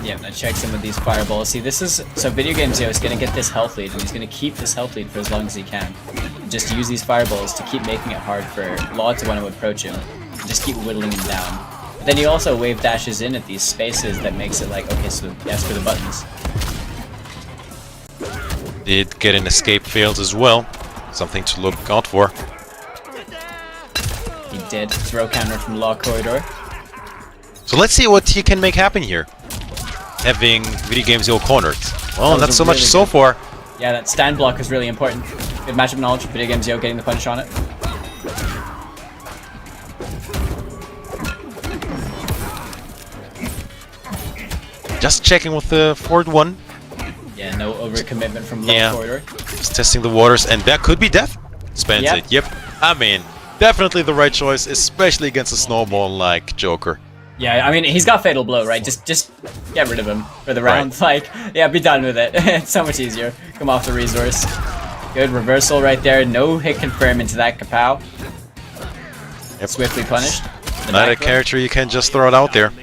Yeah, that checks in with these fireballs. See, this is... So Video Games Yo is going to get this health lead, and he's going to keep this health lead for as long as he can. Just use these fireballs to keep making it hard for Law to want to approach him. And just keep whittling him down. But then he also wave dashes in at these spaces that makes it like, okay, so yes for the buttons. Did get an escape failed as well. Something to look out for. He did. Throw counter from Law Corridor. So let's see what he can make happen here. Having Video Games Yo cornered. Well, not so much so far. Yeah, that stand block is really important. Good matchup knowledge for Video Games Yo getting the punish on it. Just checking with the forward one. Yeah, no overcommitment from Law Corridor. Just testing the waters, and that could be death. Spends it. Yep. I mean, definitely the right choice, especially against a snowball like Joker. Yeah, I mean, he's got Fatal Blow, right? Just get rid of him for the round. Right. Like, yeah, be done with it. It's so much easier. Come off the resource. Good reversal right there. No hit confirm into that Kapow. Yep. Swiftly punished. Not a character you can just throw it out there.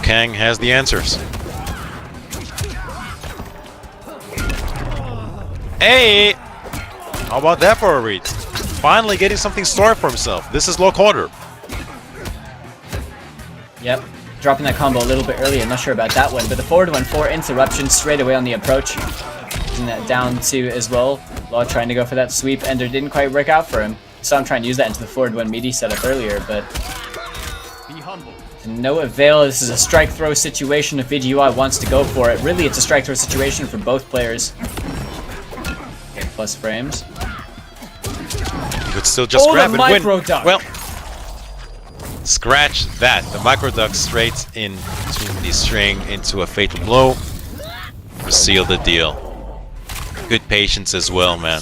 Kang has the answers. Hey! How about that for a read? Finally getting something started for himself. This is Lockhorner. Yep. Dropping that combo a little bit early. I'm not sure about that one, but the forward one, 4 interruptions straight away on the approach. Using that down 2 as well. Law trying to go for that sweep, and it didn't quite work out for him. Saw him trying to use that into the forward one meaty setup earlier, but Be humble. to no avail. This is a strike throw situation if VGUI wants to go for it. Really, it's a strike throw situation for both players. Okay, plus frames. You could still just grab and win. Micro duck. Well, scratch that. The micro duck straight into the string into a fatal blow to seal the deal. Good patience as well, man,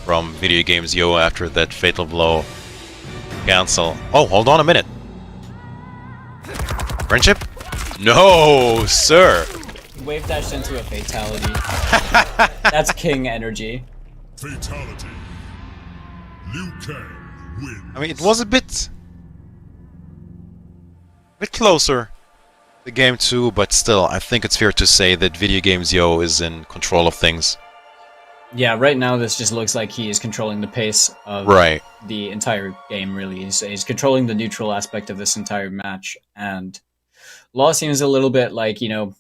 from Video Games Yo after that fatal blow cancel. Oh, hold on a minute. Friendship? No, sir. Wave dashed into a fatality. That's king energy. Fatality. Liu Kang wins. I mean, it was a bit closer, the game too, but still, I think it's fair to say that Video Games Yo is in control of things. Yeah, right now this just looks like he is controlling the pace of the entire game, really. He's controlling the neutral aspect of this entire match, and Law seems a little bit like, you know,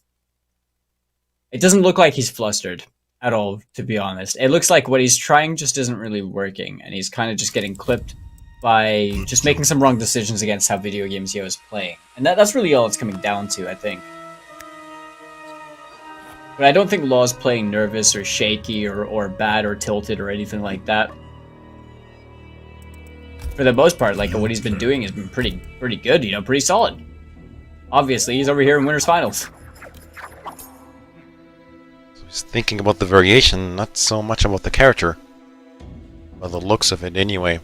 it doesn't look like he's flustered at all, to be honest. It looks like what he's trying just isn't really working, and he's kind of just getting clipped by just making some wrong decisions against how Video Games Yo is playing. And that's really all it's coming down to, I think. But I don't think Law's playing nervous or shaky or bad or tilted or anything like that. For the most part, like, what he's been doing has been pretty good, you know, pretty solid. Obviously, he's over here in Winners Finals. So he's thinking about the variation, not so much about the character. By the looks of it, anyway.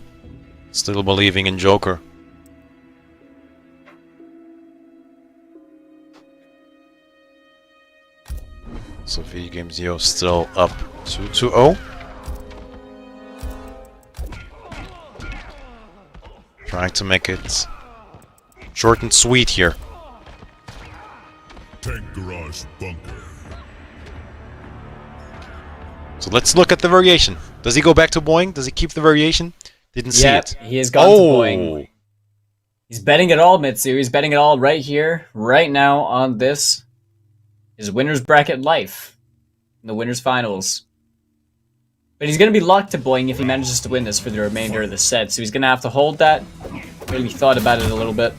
Still believing in Joker. So Video Game Zio still up 2-0. Trying to make it short and sweet here. Tank Garage Bunker. So let's look at the variation. Does he go back to Boeing? Does he keep the variation? Didn't see Yep, it. he has gone to Boeing. He's betting it all, Mitsu. He's betting it all right here, right now on this. His winner's bracket life. In the winner's finals. But he's going to be locked to Boeing if he manages to win this for the remainder of the set. So he's going to have to hold that. Maybe thought about it a little bit.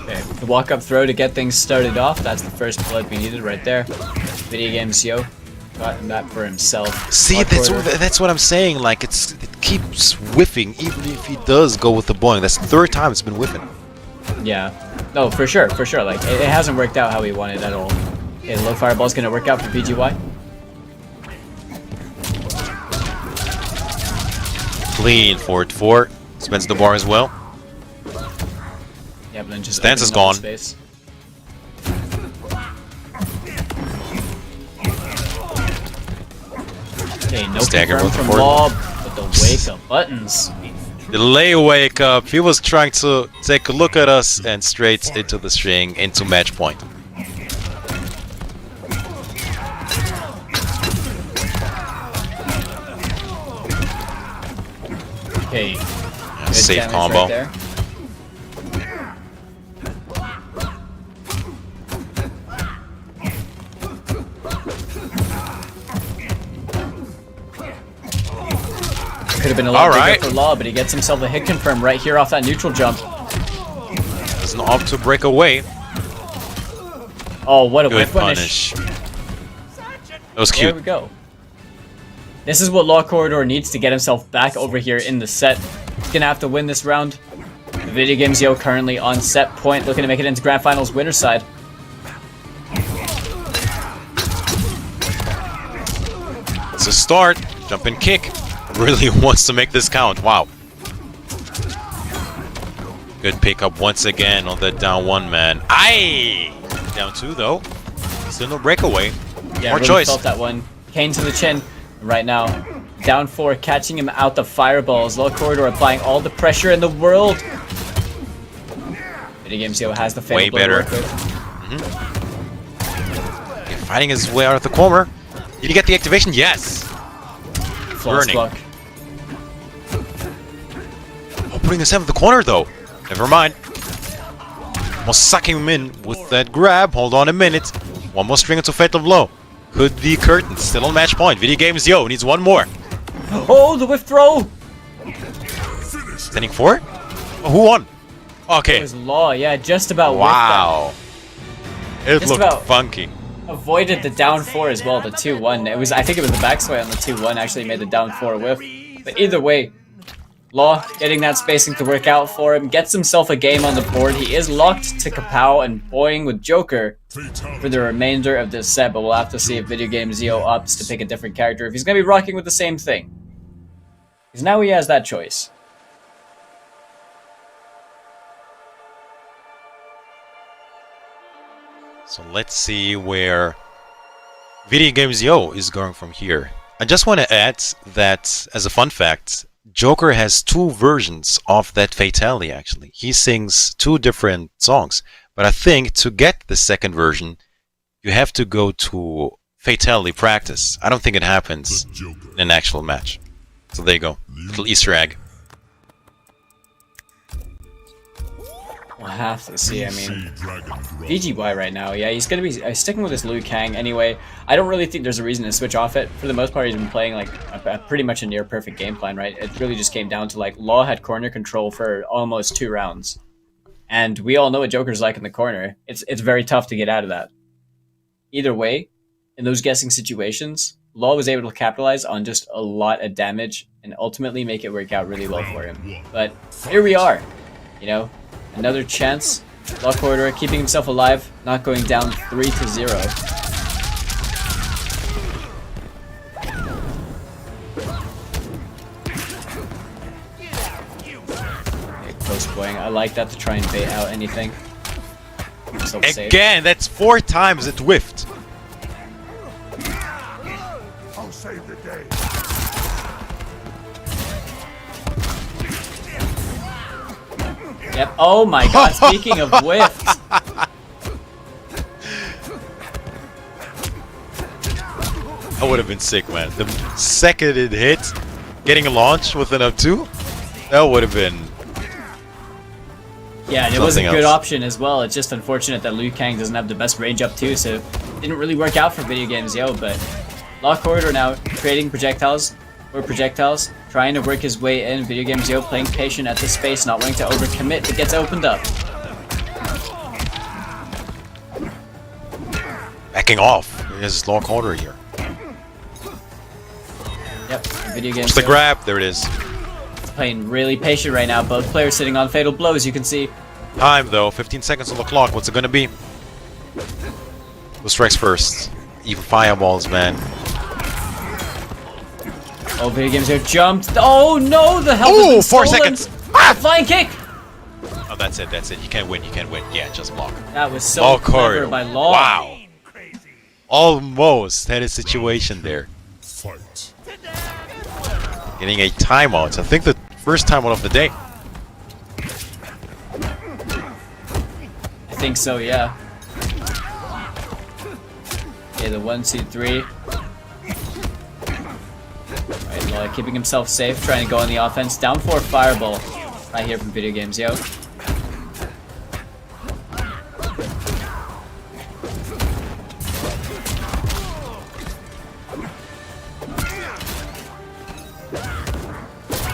Okay, the walk-up throw to get things started off. That's the first blood we needed right there. Video Game Zio got that for himself. See, that's what I'm saying. Like it keeps whiffing, even if he does go with the Boeing. That's the third time it's been whiffing. Yeah. No, for sure, for sure. Like it hasn't worked out how he wanted at all. Okay, the low fireball's gonna work out for VGY. Clean forward 4. Spends the bar as well. Yeah, but then just Stance is opening up gone. the space. Okay, no Stagger confirm with the from forward. Mob, but the wake up buttons. Delay wake up. He was trying to take a look at us and straight into the string, into match point. Okay, Yeah, good safe damage combo. right there. Could have been a lot Alright. bigger for Law, but he gets himself a hit confirm right here off that neutral jump. Doesn't opt to break away. Oh, what a Good whip punish. punish. That was There cute. we go. This is what Law Corridor needs to get himself back over here in the set. He's gonna have to win this round. The Video Game Zio currently on set point, looking to make it into Grand Finals winner's side. It's a start. Jump and kick. Really wants to make this count. Wow. Good pickup once again on that down 1 man. Aye! Down 2 though. Still no breakaway. Yeah, More really choice. felt that one. Kane to the chin right now. Down 4, catching him out the fireballs. Law Corridor applying all the pressure in the world. Video Game Zio has the fatal Way blow to better. work with. Okay, fighting his way out of the corner. Did he get the activation? Yes! Flawless Burning. block. Oh, putting his head in the corner though. Never mind. Almost sucking him in with that grab. Hold on a minute. One more string into fatal blow. Could be curtain. Still on match point. Video Game Zio needs one more. Oh, the whip throw! Standing 4? Oh, who won? It Okay. was Law, yeah, just about Wow. It Just looked about. funky. avoided the down 4 as well, the 2-1. It was, I think it was the backsway on the 2-1 actually made the down 4 whiff. But either way, Law getting that spacing to work out for him, gets himself a game on the board. He is locked to Kapow and Boeing with Joker for the remainder of this set, but we'll have to see if Video Game Zio opts to pick a different character, if he's going to be rocking with the same thing. Because now he has that choice. So let's see where Video Game Zio is going from here. I just want to add that, as a fun fact, Joker has 2 versions of that fatality actually. He sings 2 different songs, but I think to get the second version, you have to go to fatality practice. I don't think it happens in an actual match. So there you go. Little Easter egg. We'll have to see, I mean, VGY right now, yeah, he's going to be sticking with this Liu Kang anyway. I don't really think there's a reason to switch off it. For the most part, he's been playing like a pretty much a near perfect game plan, right? It really just came down to like Law had corner control for almost 2 rounds. And we all know what Joker's like in the corner. It's very tough to get out of that. Either way, in those guessing situations, Law was able to capitalize on just a lot of damage and ultimately make it work out really well for him. But here we are, you know, another chance. Law Corridor keeping himself alive, not going down 3-0. Okay, close going. I like that to try and bait out anything. still the save. Again, that's 4 times it whiffed. I'll save the day. Yep. Oh my god, speaking of whiffs. That would have been sick, man. The second it hit, getting a launch with an up 2, that would have been... Yeah, and it was a Something good else. option as well. It's just unfortunate that Liu Kang doesn't have the best range up 2, so it didn't really work out for Video Games Yo, but Law Corridor now creating projectiles, trying to work his way in. Video Games Yo playing patient at the space, not wanting to overcommit, but gets opened up. Backing off. There's Law Corridor here. Yep, Video Games It's the Yo grab. There it is. playing really patient right now. Both players sitting on fatal blows, you can see. Time, though. 15 seconds on the clock. What's it gonna be? Who strikes first? Even fireballs, man. Oh, Video Games Yo jumped. Oh no, the health Ooh, has been 4 stolen. seconds. Ah, flying kick! Oh, that's it. That's it. You can't win. You can't win. Yeah, just block. That was so Law clever Corridor. by Law. Wow. Almost had a situation there. Fight. Getting a timeout. I think the first timeout of the day. I think so, yeah. Okay, the 1, 2, 3. Right, Law keeping himself safe, trying to go on the offense. Down 4 fireball. Right here from Video Games Yo.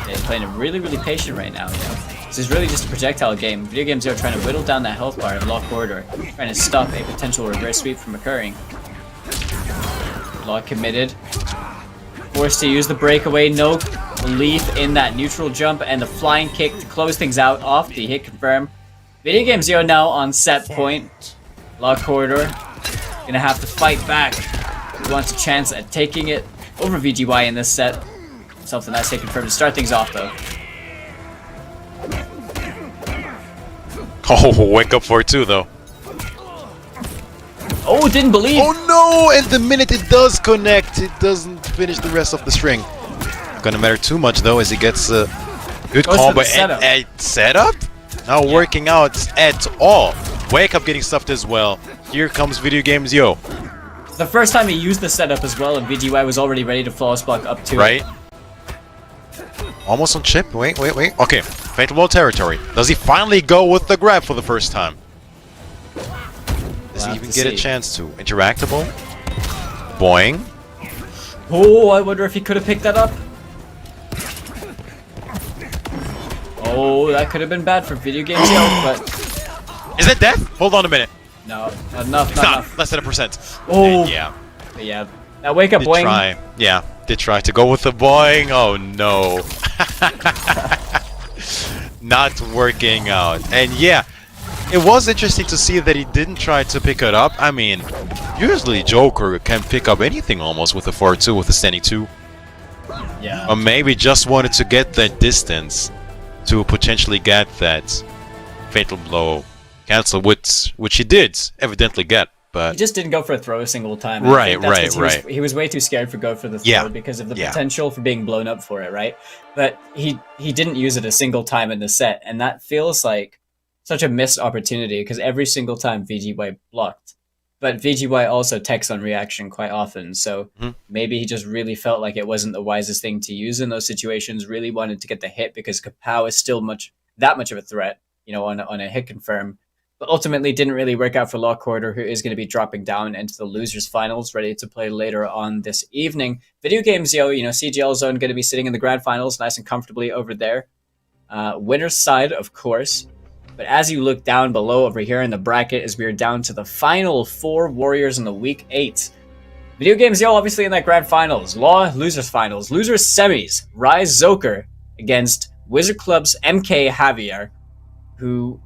Okay, playing it really patient right now, you know. This is really just a projectile game. Video Games Yo trying to whittle down that health bar in Law Corridor, trying to stop a potential reverse sweep from occurring. Law committed. Forced to use the breakaway, no belief in that neutral jump and the flying kick to close things out off the hit confirm. Video Games Yo now on set point. Law Corridor gonna have to fight back. He wants a chance at taking it over VGY in this set. Something nice hit confirmed to start things off though. Oh, wake up for 2, though. Oh, didn't believe! Oh no! And the minute it does connect, it doesn't finish the rest of the string. Not gonna matter too much though, as he gets a good Goes for combo the setup. and setup. Not working out at all. Wake up getting stuffed as well. Here comes Video Games Yo. The first time he used the setup as well, and VGY was already ready to flawless block up to it. Right? Almost on chip. Wait. Okay, Fatal Blow territory. Does he finally go with the grab for the first time? Does he We'll even have get to a see. chance to? Interactable? Boing. Oh, I wonder if he could have picked that up. Oh, that could have been bad for Video Games Yo, but Is that death? Hold on a minute. no, not enough, It's not not. enough. Less than 1%. Oh. And yeah. But yeah, that wake up Did boing. try. Yeah, did try to go with the boing. Oh no. Not working out. And yeah, it was interesting to see that he didn't try to pick it up. I mean, usually Joker can pick up anything almost with a 4-2, with a standing 2. Yeah. Or maybe just wanted to get that distance to potentially get that fatal blow cancel, which he did evidently get. But He just didn't go for a throw a single time. Right, I think that's 'cause right. He was way too scared to go for the throw Yeah, because of the yeah. potential for being blown up for it, right? But he didn't use it a single time in the set, and that feels like such a missed opportunity because every single time VGY blocked. But VGY also techs on reaction quite often, so Mhm. maybe he just really felt like it wasn't the wisest thing to use in those situations, really wanted to get the hit because Kapow is still that much of a threat, you know, on a hit confirm. But ultimately didn't really work out for Law Corridor, who is going to be dropping down into the losers finals, ready to play later on this evening. Video Games Yo, you know, CGL Zone going to be sitting in the grand finals nice and comfortably over there. Winner's side, of course. But as you look down below over here in the bracket, as we are down to the final 4 warriors in the week 8. Video Games Yo obviously in that grand finals. Law, losers finals. Losers semis. Rise Zoker against Wizard Club's Mk Javier, who,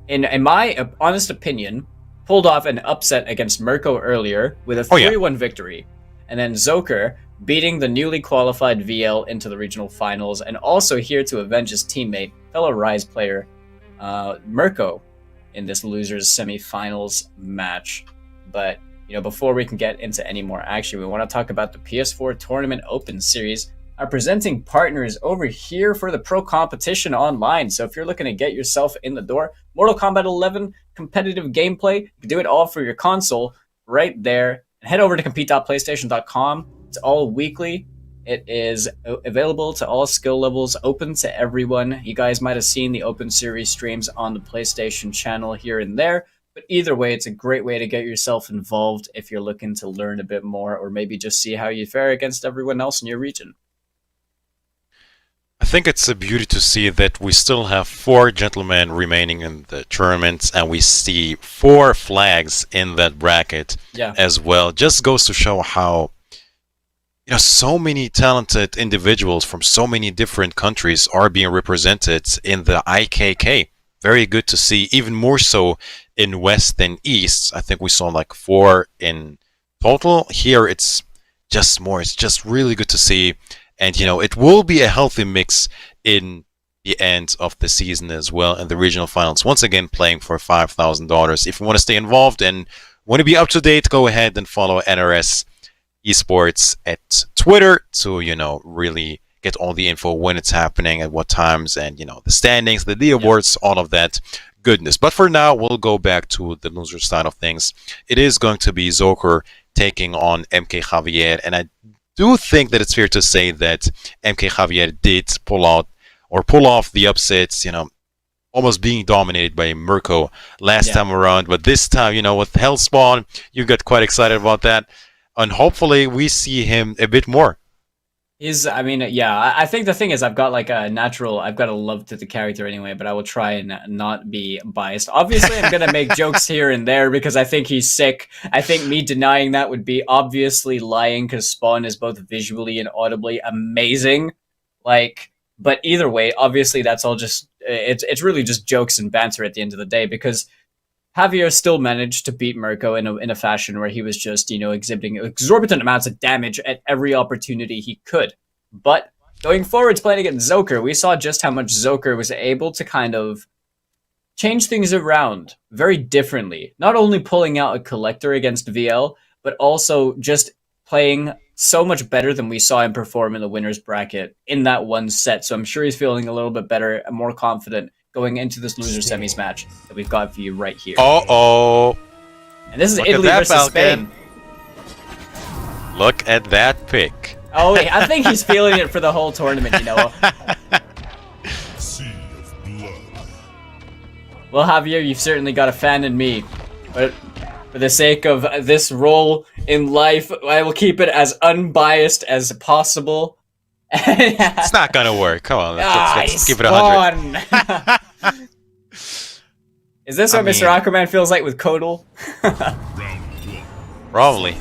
in my honest opinion, pulled off an upset against Merco earlier with a 3-1 victory. And then Zoker beating the newly qualified VL into the regional finals, and also here to avenge his teammate, fellow Rise player, Merco, in this losers semifinals match. But before we can get into any more action, we want to talk about the PS4 Tournament Open Series. Our presenting partners over here for the Pro Competition Online. So if you're looking to get yourself in the door, Mortal Kombat 11 competitive gameplay, you can do it all for your console right there. And head over to compete.playstation.com. It's all weekly. It is available to all skill levels, open to everyone. You guys might have seen the Open Series streams on the PlayStation channel here and there. But either way, it's a great way to get yourself involved if you're looking to learn a bit more or maybe just see how you fare against everyone else in your region. I think it's a beauty to see that we still have 4 gentlemen remaining in the tournament, and we see 4 flags in that bracket as well. Just goes to show how so many talented individuals from so many different countries are being represented in the IKK. Very good to see, even more so in West than East. I think we saw like 4 in total. Here it's just more. It's just really good to see. And, it will be a healthy mix in the end of the season as well in the regional finals. Once again, playing for $5,000. If you want to stay involved and want to be up to date, go ahead and follow NRS Esports at Twitter to, really get all the info when it's happening, at what times, and, the standings, the awards, all of that goodness. But for now, we'll go back to the loser side of things. It is going to be Zoker taking on Mk Javier, and I do think that it's fair to say that Mk Javier did pull off the upsets, almost being dominated by Merco last time around. But this time, with Hellspawn, you got quite excited about that. And hopefully we see him a bit more. I think the thing is I've got a love to the character anyway, but I will try and not be biased. Obviously, I'm going to make jokes here and there because I think he's sick. I think me denying that would be obviously lying because Spawn is both visually and audibly amazing. But either way, obviously that's all just, it's really just jokes and banter at the end of the day because Javier still managed to beat Merco in a fashion where he was just, exhibiting exorbitant amounts of damage at every opportunity he could. But going forwards, playing against Zoker, we saw just how much Zoker was able to kind of change things around very differently. Not only pulling out a collector against VL, but also just playing so much better than we saw him perform in the winner's bracket in that one set. So I'm sure he's feeling a little bit better and more confident going into this loser semis match that we've got for you right here. Uh-oh. And this is Italy versus Spain. Look at that pick. Oh, I think he's feeling it for the whole tournament, Sea of blood. Well, Javier, you've certainly got a fan in me. But for the sake of this role in life, I will keep it as unbiased as possible. It's not gonna work. Come on, let's give it 100. Is this what Mr. Aquaman feels like with Kodal? Probably.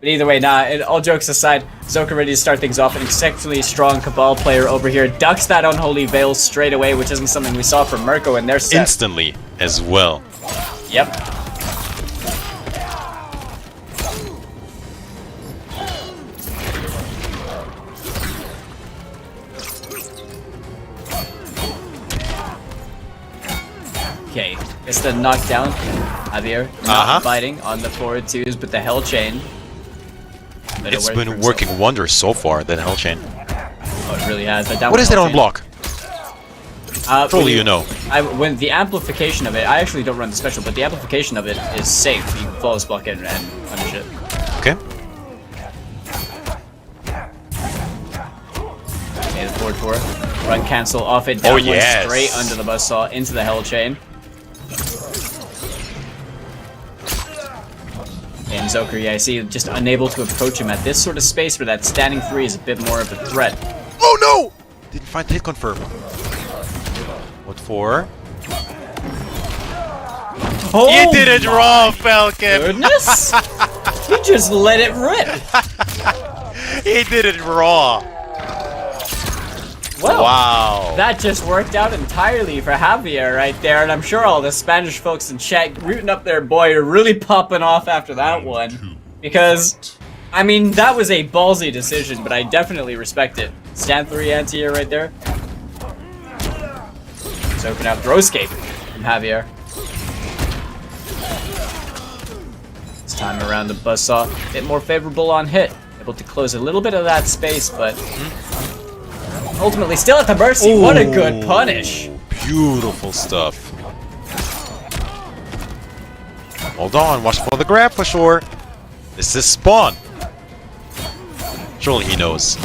But either way, all jokes aside, Zoker ready to start things off. An exceptionally strong Cabal player over here ducks that Unholy Veil straight away, which isn't something we saw from Merco in their set. Instantly as well. Yep. Okay, it's the knockdown. Javier not biting on the forward twos, but the Hell Chain. It's been working wonders so far, that Hell Chain. Oh, it really has. What is that on block? Truly, when the amplification of it, I actually don't run the special, but the amplification of it is safe. You can flawless block it and punish it. Okay. Okay, the forward 4. Run cancel off it, down straight under the buzzsaw into the Hell Chain. And Zoker, I see, just unable to approach him at this sort of space where that standing 3 is a bit more of a threat. Oh no! Didn't find hit confirm. What for? Oh, you did it raw, Falcon! Goodness! He just let it rip! He did it raw! Well, wow. That just worked out entirely for Javier right there, and I'm sure all the Spanish folks in chat rooting up their boy are really popping off after that one. Because, I mean, that was a ballsy decision, but I definitely respect it. Stand 3 anti-air right there. So can have throw escape from Javier. This time around the buzzsaw, a bit more favorable on hit. Able to close a little bit of that space, but ultimately still at the mercy. Ooh, what a good punish. Beautiful stuff. Hold on, watch for the grab for sure. This is Spawn. Surely he knows.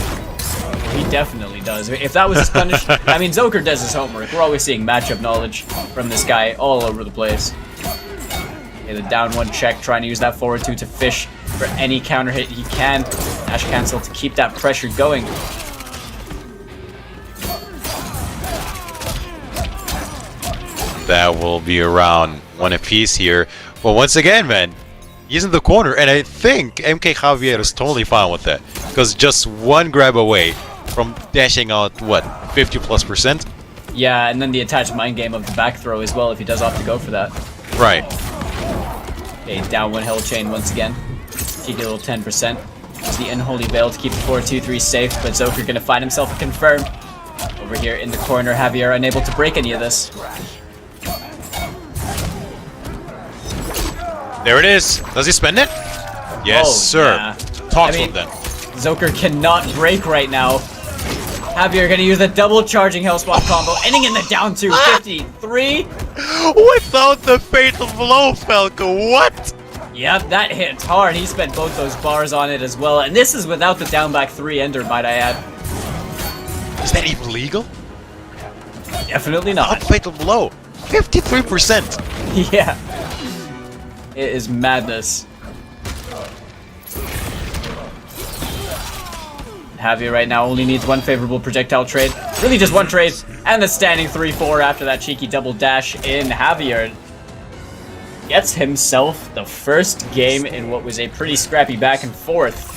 He definitely does. If that was his punish, I mean, Zoker does his homework. We're always seeing matchup knowledge from this guy all over the place. Okay, the down one check, trying to use that forward two to fish for any counter hit he can. Dash cancel to keep that pressure going. That will be around one apiece here. But once again, man, he's in the corner, and I think Mk Javier is totally fine with that. Because just one grab away from dashing out, what, 50+%? Yeah, and then the attached mind game of the back throw as well if he does opt to go for that. Right. Okay, down one hill chain once again. Cheeky little 10%. Use the unholy veil to keep the 4-2-3 safe, but Zoker gonna find himself a confirm. Over here in the corner, Javier unable to break any of this. There it is. Does he spend it? Yes, Oh, sir. yeah. Talk I to mean- him then. Zoker cannot break right now. Javier gonna use the double charging hell swap combo, ending in the down 2, 53. Without the fatal blow, Falco, what? Yep, that hits hard. He spent both those bars on it as well, and this is without the down back 3 ender, might I add. Is that even legal? Definitely Not not. fatal blow. 53%. Yeah. It is madness. Javier right now only needs one favorable projectile trade. Really just one trade, and the standing 3-4 after that cheeky double dash in. Javier gets himself the first game in what was a pretty scrappy back and forth.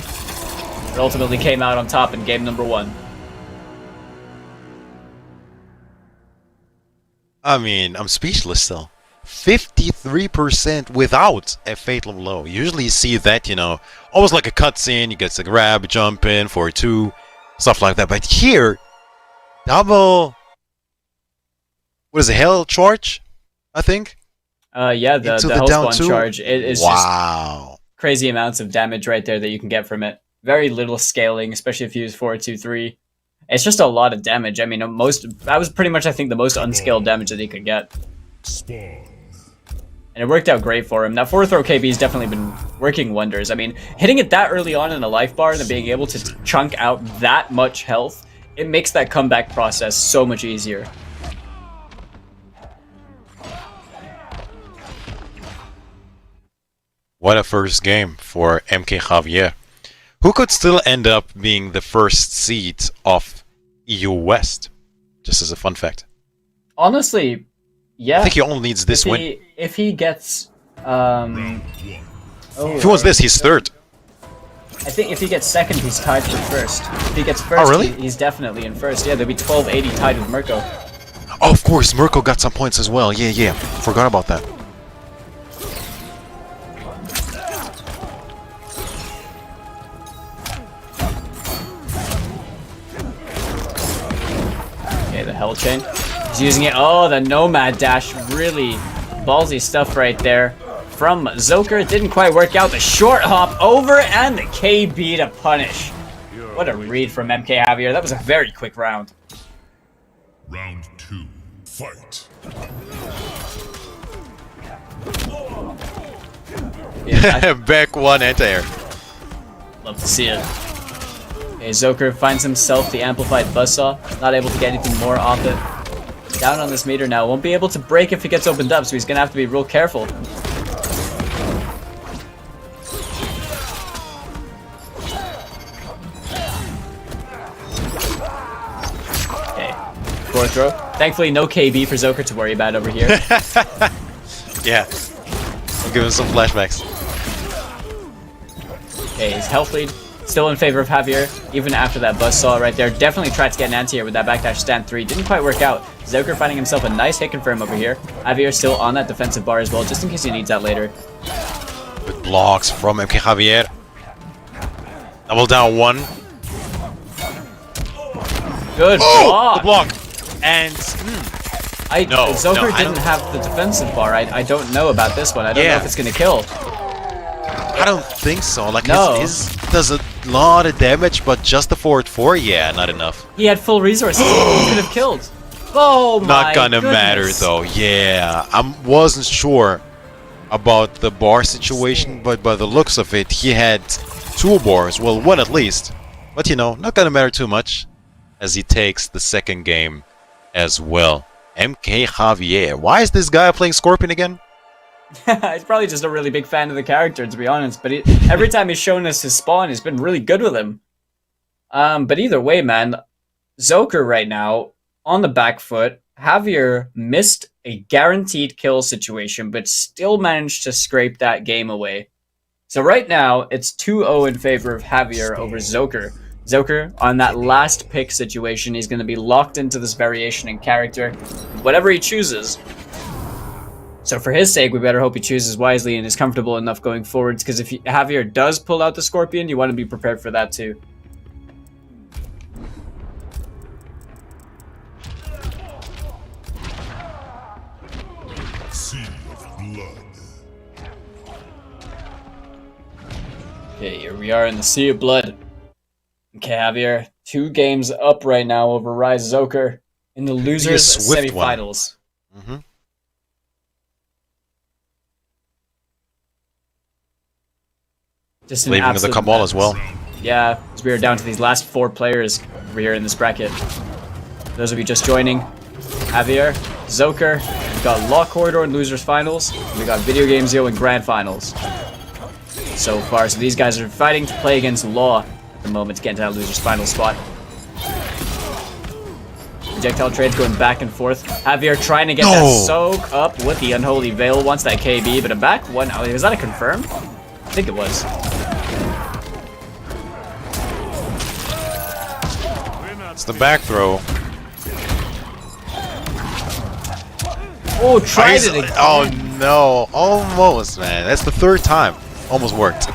But ultimately came out on top in game number 1. I mean, I'm speechless still. 53% without a fatal blow. Usually you see that, you know, almost like a cutscene, you get the grab, jump in, 4-2, stuff like that. But here, double... What is it, hell charge? I think? Yeah, the Into hell down spawn two? charge. It is just Wow. crazy amounts of damage right there that you can get from it. Very little scaling, especially if you use 4-2-3. It's just a lot of damage. I mean, that was pretty much, I think, the most unscaled damage that he could get. Spawn. And it worked out great for him. That 4-throw KB has definitely been working wonders. I mean, hitting it that early on in a life bar and then being able to chunk out that much health, it makes that comeback process so much easier. What a first game for Mk Javier, who could still end up being the first seed of EU West, just as a fun fact. Honestly, yeah. I think he only needs this win. If he gets... If he wants this, he's third. I think if he gets second, he's tied for first. If he gets first, really? he's definitely in first. Yeah, there'll be 1280 tied with Merco. Oh, of course, Merco got some points as well. Yeah. Forgot about that. Okay, the Hell Chain. He's using it. Oh, the Nomad Dash. Really ballsy stuff right there. From Zoker, it didn't quite work out. The short hop over and the KB to punish. What a read from Mk Javier. That was a very quick round. Round 2. Fight. Yeah, Back one anti-air. love to see it. Okay, Zoker finds himself the amplified buzzsaw. Not able to get anything more off it. Down on this meter now. Won't be able to break if he gets opened up, so he's gonna have to be real careful. Okay, core throw. Thankfully, no KB for Zoker to worry about over here. Yeah. I'll give him some flashbacks. Okay, his health lead still in favor of Javier, even after that buzzsaw right there. Definitely tried to get an anti-air with that backdash stand 3. Didn't quite work out. Zoker finding himself a nice hit confirm over here. Javier still on that defensive bar as well, just in case he needs that later. Good blocks from Mk Javier. Double down one. Good Oh! block! The block! And... Zoker I didn't don't- have the defensive bar. I don't know about this one. I don't know Yeah. if it's going to kill. I don't think so. Like No. his does a lot of damage, but just the forward 4, yeah, not enough. He had full resources. He could have killed. Oh my Not gonna goodness. matter though. Yeah, I wasn't sure about the bar situation, but by the looks of it, he had 2 bars. Well, 1 at least. But you know, not gonna matter too much as he takes the second game as well. Mk Javier. Why is this guy playing Scorpion again? He's probably just a really big fan of the character, to be honest. But every time he's shown us his spawn, he's been really good with him. But either way, man, Zoker right now on the back foot. Javier missed a guaranteed kill situation, but still managed to scrape that game away. So right now, it's 2-0 in favor of Javier over Zoker. Zoker, on that last pick situation, he's going to be locked into this variation in character. Whatever he chooses. So for his sake, we better hope he chooses wisely and is comfortable enough going forwards, because if Javier does pull out the Scorpion, you want to be prepared for that too. Sea of blood. Okay, here we are in the Sea of Blood. Okay, Javier, 2 games up right now over Rise Zoker in the losers swift one. semifinals. Mm-hmm. Just an Leaving the absolute Kabal as well. Yeah, as we are down to these last 4 players over here in this bracket. Those of you just joining, Javier, Zoker, we've got Law Corridor and Losers Finals, and we got Video Game Zero and Grand Finals. So far, so these guys are fighting to play against Law at the moment to get into that Losers Final spot. Projectile trades going back and forth. Javier trying to get that soak up with the Unholy Veil, wants that KB, but a back one. Oh, was that a confirm? I think it was. It's the back throw. Oh, tried it again. Oh no, almost, man. That's the 3rd time. Almost worked.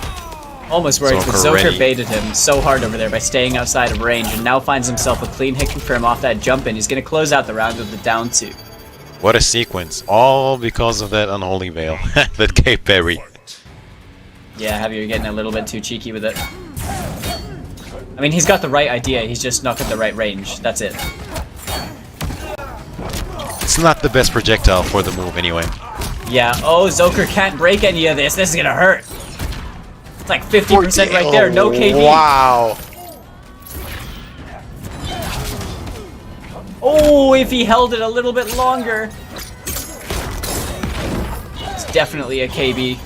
Almost worked, but Zoker Zoker ready. baited him so hard over there by staying outside of range, and now finds himself a clean hit confirm off that jump in. He's going to close out the round with the down 2. What a sequence. All because of that Unholy Veil. That gave parry. Yeah, Javier getting a little bit too cheeky with it. I mean, he's got the right idea, he's just not got the right range. That's it. It's not the best projectile for the move anyway. Yeah, oh, Zoker can't break any of this. This is gonna hurt. It's like 50% right there, no KB. Wow. Oh, if he held it a little bit longer. It's definitely a KB.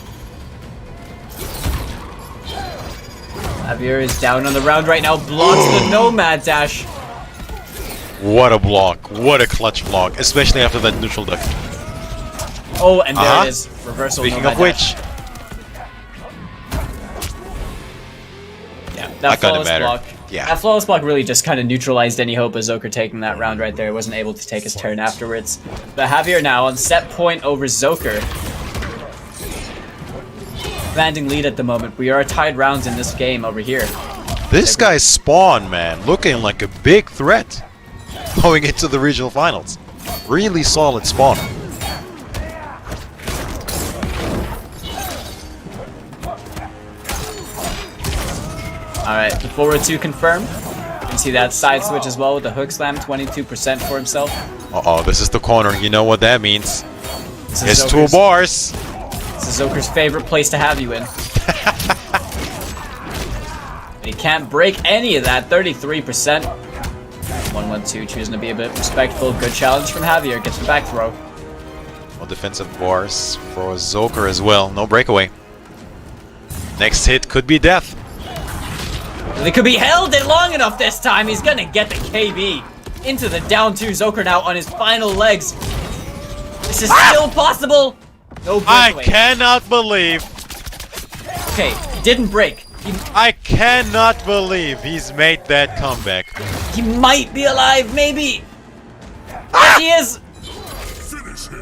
Javier is down on the round right now, blocks the Nomad Dash. What a block. What a clutch block. Especially after that neutral duck. Oh, and there it is. Reversal Speaking Nomad of which, Dash. Yeah, that not gonna flawless matter. block. Yeah. That flawless block really just kind of neutralized any hope of Zoker taking that round right there. He wasn't able to take his turn afterwards. But Javier now on set point over Zoker. Commanding lead at the moment. We are tied rounds in this game over here. this guy's spawn, man, looking like a big threat going into the regional finals. Really solid spawn. Alright, the forward 2 confirmed. You can see that side switch as well with the hook slam, 22% for himself. Uh-oh, this is the corner. You know what that means. This It's is 2 Zoker's- bars. This is Zoker's favorite place to have you in. But he can't break any of that, 33%. 1-1-2, choosing to be a bit respectful. Good challenge from Javier, gets the back throw. Well, defensive bars for Zoker as well. No breakaway. Next hit could be death. They could be held it long enough this time. He's gonna get the KB into the down 2. Zoker now on his final legs. This is still possible. No I breakaway. cannot believe. Okay, didn't break. I cannot believe he's made that comeback. He might be alive, maybe. Yes, he is.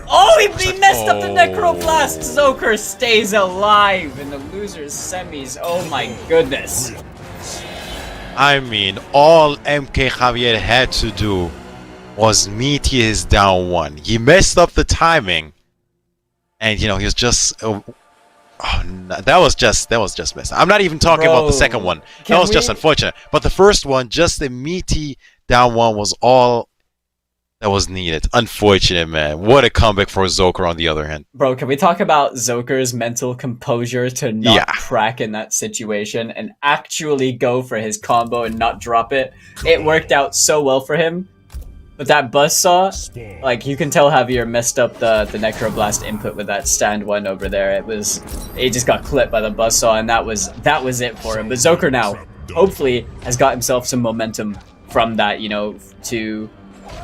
Oh, he messed up the Necroblast. Zoker stays alive in the losers semis. Oh my goodness. I mean, all Mk Javier had to do was meet his down 1. He messed up the timing. And, you know, he was just Oh, no, that was just messed up. I'm not even talking about the second one. That was just unfortunate. But the first one, just the meaty down one, was all that was needed. Unfortunate, man. What a comeback for Zoker on the other hand. Bro, can we talk about Zoker's mental composure to not crack in that situation and actually go for his combo and not drop it? It worked out so well for him. But that buzzsaw, like, you can tell Javier messed up the Necroblast input with that stand one over there. It just got clipped by the buzzsaw, and that was it for him. But Zoker now, hopefully, has got himself some momentum from that, you know, to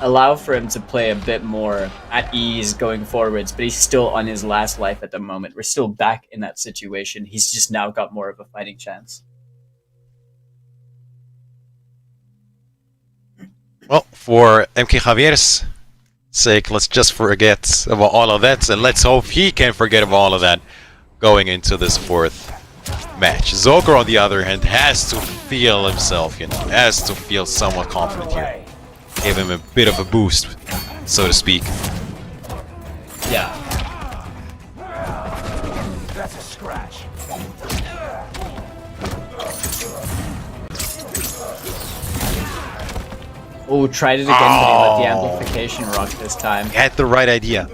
allow for him to play a bit more at ease going forwards, but he's still on his last life at the moment. We're still back in that situation. He's just now got more of a fighting chance. Well, for Mk Javier's sake, let's just forget about all of that, and let's hope he can forget about all of that going into this fourth match. Zoker, on the other hand, has to feel himself, you know, has to feel somewhat confident here. Give him a bit of a boost, so to speak. Yeah. That's a scratch. Oh, tried it again, but he let the amplification rock this time. He had the right idea.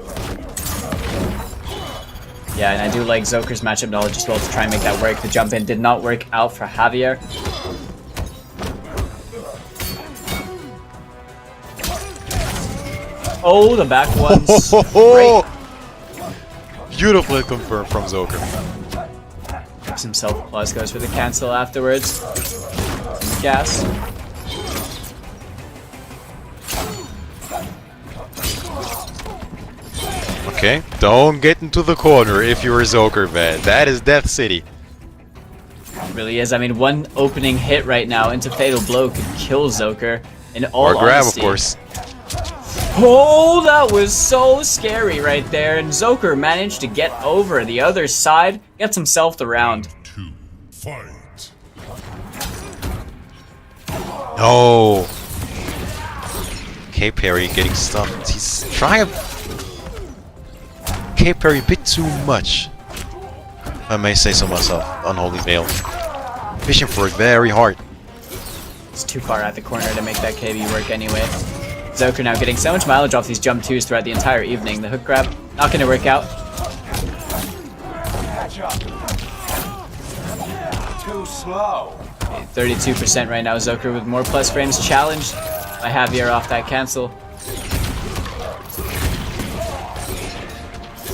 Yeah, and I do like Zoker's matchup knowledge as well to try and make that work. The jump in did not work out for Javier. Oh, the back one's great. Beautifully confirmed from Zoker. Gives himself plus, goes for the cancel afterwards. Some gas. Okay, don't get into the corner if you're a Zoker, man. That is Death City. It really is. I mean, one opening hit right now into Fatal Blow could kill Zoker. In all Or grab, honesty. of course. Oh, that was so scary right there. And Zoker managed to get over the other side, gets himself the round. 2. Fight. No. K Perry getting stuffed. He's trying to K Perry a bit too much, if I may say so myself. Unholy Veil. Fishing for it very hard. It's too far out the corner to make that KB work anyway. Zoker now getting so much mileage off these jump 2s throughout the entire evening. The hook grab, not going to work out. Catch up. Too slow. 32% right now. Zoker with more plus frames challenged by Javier off that cancel.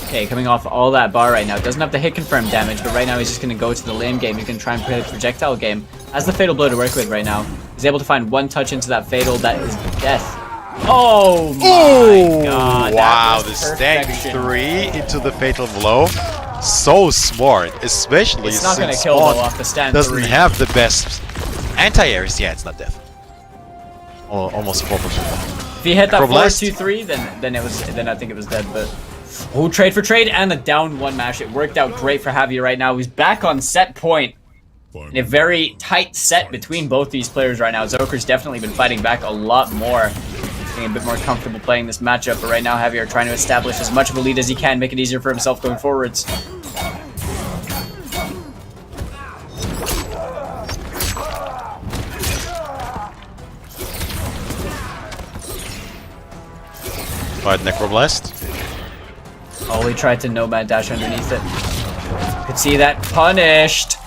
Okay, coming off all that bar right now. Doesn't have the hit confirm damage, but right now he's just going to go to the lane game. He's going to try and play the projectile game. Has the Fatal Blow to work with right now. He's able to find one touch into that Fatal. That is death. Oh my god. Wow, the standing 3 into the Fatal Blow. So smart, especially It's not since going to kill Spawn though off the stand doesn't 3. have the best anti-airs. Yeah, it's not death. Almost 4%. If he hit that Necroblast? 4-2-3, then I think it was dead, but... Oh, trade for trade and the down one mash. It worked out great for Javier right now. He's back on set point. In a very tight set between both these players right now. Zoker's definitely been fighting back a lot more. Getting a bit more comfortable playing this matchup, but right now Javier trying to establish as much of a lead as he can, make it easier for himself going forwards. Fight Necroblast. Oh, he tried to Nomad dash underneath it. Could see that punished.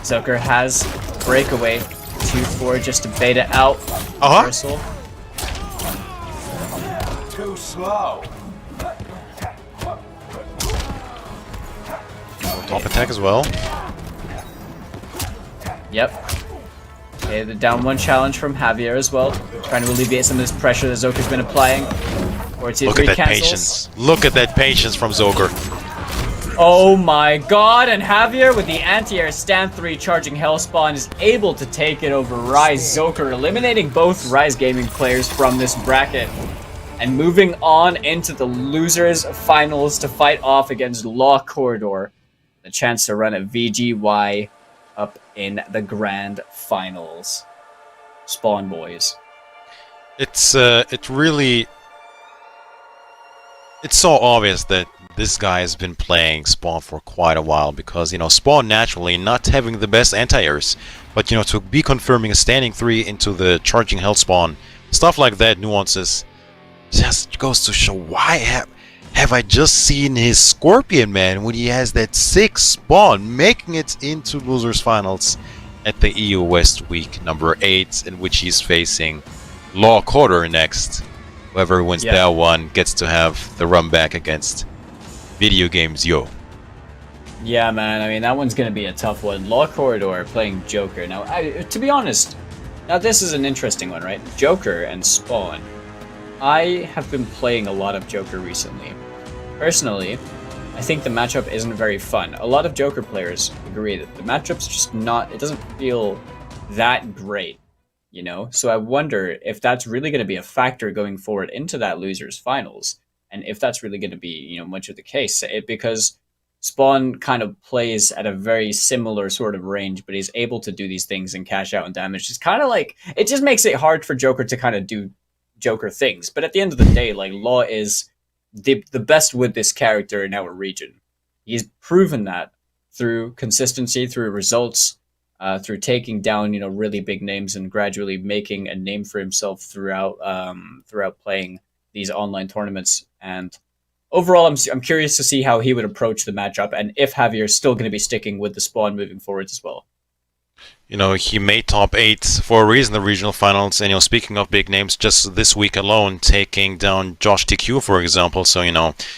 Zoker has breakaway. 2-4 just to bait it out. Reversal. Too slow. Top attack as well. Yep. Okay, the down one challenge from Javier as well. Trying to alleviate some of this pressure that Zoker's been applying. 4-2-3 Look at that cancels. patience. Look at that patience from Zoker. Oh my god, and Javier with the anti-air stand 3 charging Hellspawn is able to take it over Rise Zoker, eliminating both Rise Gaming players from this bracket. And moving on into the losers finals to fight off against Law Corridor. The chance to run a VGY up in the grand finals. Spawn boys. It's so obvious that this guy has been playing Spawn for quite a while because, Spawn naturally not having the best anti-airs, but, to be confirming a standing 3 into the charging health spawn, stuff like that, nuances, just goes to show why have I just seen his Scorpion Man when he has that 6 spawn, making it into losers finals at the EU West week number 8, in which he's facing Law Quarter next. Whoever wins that one gets to have the run back against Video Games Yo. Yeah, man. I mean, that one's gonna be a tough one. Law Corridor playing Joker. Now, to be honest, now this is an interesting one, right? Joker and Spawn. I have been playing a lot of Joker recently. Personally, I think the matchup isn't very fun. A lot of Joker players agree that the matchup's just not. It doesn't feel that great, So I wonder if that's really going to be a factor going forward into that losers finals, and if that's really going to be, much of the case. Because Spawn kind of plays at a very similar sort of range, but he's able to do these things and cash out and damage. It's kind of like it just makes it hard for Joker to kind of do Joker things. But at the end of the day, like Law is the best with this character in our region. He's proven that through consistency, through results, through taking down really big names and gradually making a name for himself throughout playing these online tournaments. And overall, I'm curious to see how he would approach the matchup and if Javier is still going to be sticking with the Spawn moving forwards as well. He made top 8 for a reason, the regional finals, and speaking of big names, just this week alone, taking down Josh TQ, for example, so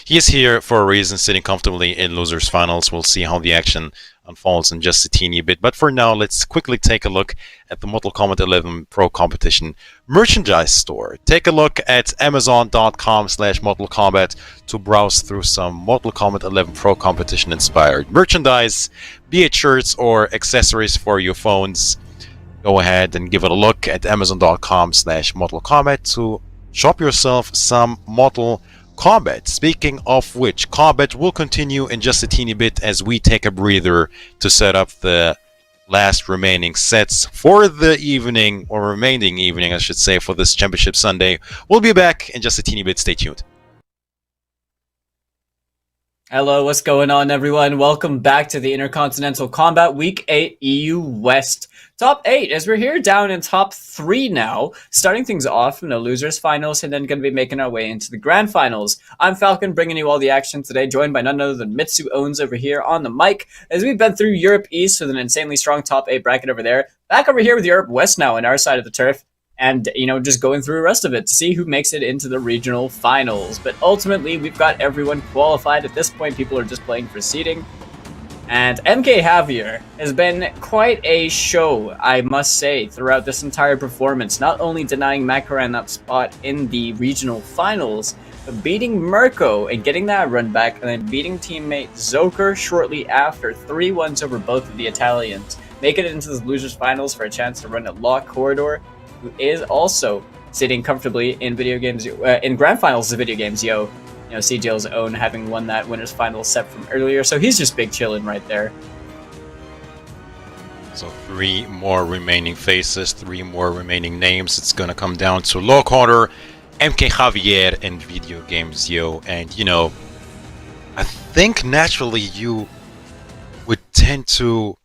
he's here for a reason, sitting comfortably in losers finals. We'll see how the action unfolds in just a teeny bit, but for now, let's quickly take a look at the Mortal Kombat 11 Pro Competition merchandise store. Take a look at Amazon.com/Mortal Kombat to browse through some Mortal Kombat 11 Pro Competition inspired merchandise, be it shirts or accessories for your phones. Go ahead and give it a look at Amazon.com/Mortal Kombat to shop yourself some Mortal Kombat. Speaking of which, Kombat will continue in just a teeny bit as we take a breather to set up the last remaining sets for the evening, or remaining evening, I should say, for this Championship Sunday. We'll be back in just a teeny bit. Stay tuned. Hello, what's going on, everyone? Welcome back to the Intercontinental Combat Week 8 EU West Top 8, as we're here down in Top 3 now, starting things off in the losers finals and then going to be making our way into the grand finals. I'm Falcon, bringing you all the action today, joined by none other than Mitsu Owens over here on the mic, as we've been through Europe East with an insanely strong Top 8 bracket over there. Back over here with Europe West now on our side of the turf. And, just going through the rest of it to see who makes it into the regional finals. But ultimately, we've got everyone qualified. At this point, people are just playing for seeding. And Mk Javier has been quite a show, I must say, throughout this entire performance. Not only denying Makaran that spot in the regional finals, but beating Merco and getting that run back, and then beating teammate Zoker shortly after. 3-1s over both of the Italians. Making it into the losers finals for a chance to run a Law Corridor, who is also sitting comfortably in video games, in grand finals of video games, CGL's own, having won that winners final set from earlier, so he's just big chillin' right there. So 3 more remaining faces, 3 more remaining names. It's gonna come down to Law Corner, Mk Javier, and Video Games Yo. And I think naturally you would tend to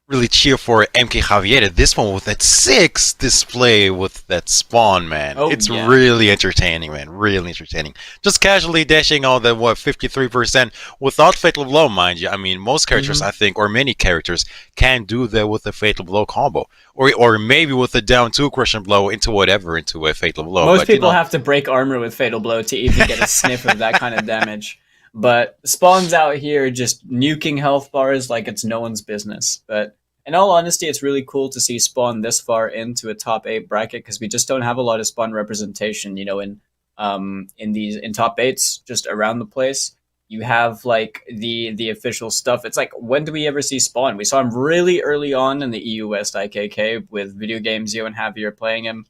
really cheer for Mk Javier at this one with that 6 display with that spawn, man. It's really entertaining, man. Really entertaining. Just casually dashing all the 53% without Fatal Blow, mind you. I mean, most characters, I think, or many characters, can do that with a Fatal Blow combo, or maybe with a down 2 Crushing Blow into a Fatal Blow. Most people have to break armor with Fatal Blow to even get a sniff of that kind of damage. But Spawn's out here just nuking health bars like it's no one's business. But in all honesty, it's really cool to see Spawn this far into a top 8 bracket, because we just don't have a lot of Spawn representation, in top 8s just around the place. You have like the official stuff. It's like, when do we ever see Spawn? We saw him really early on in the EU West IKK with Video Games Yo and Javier playing him.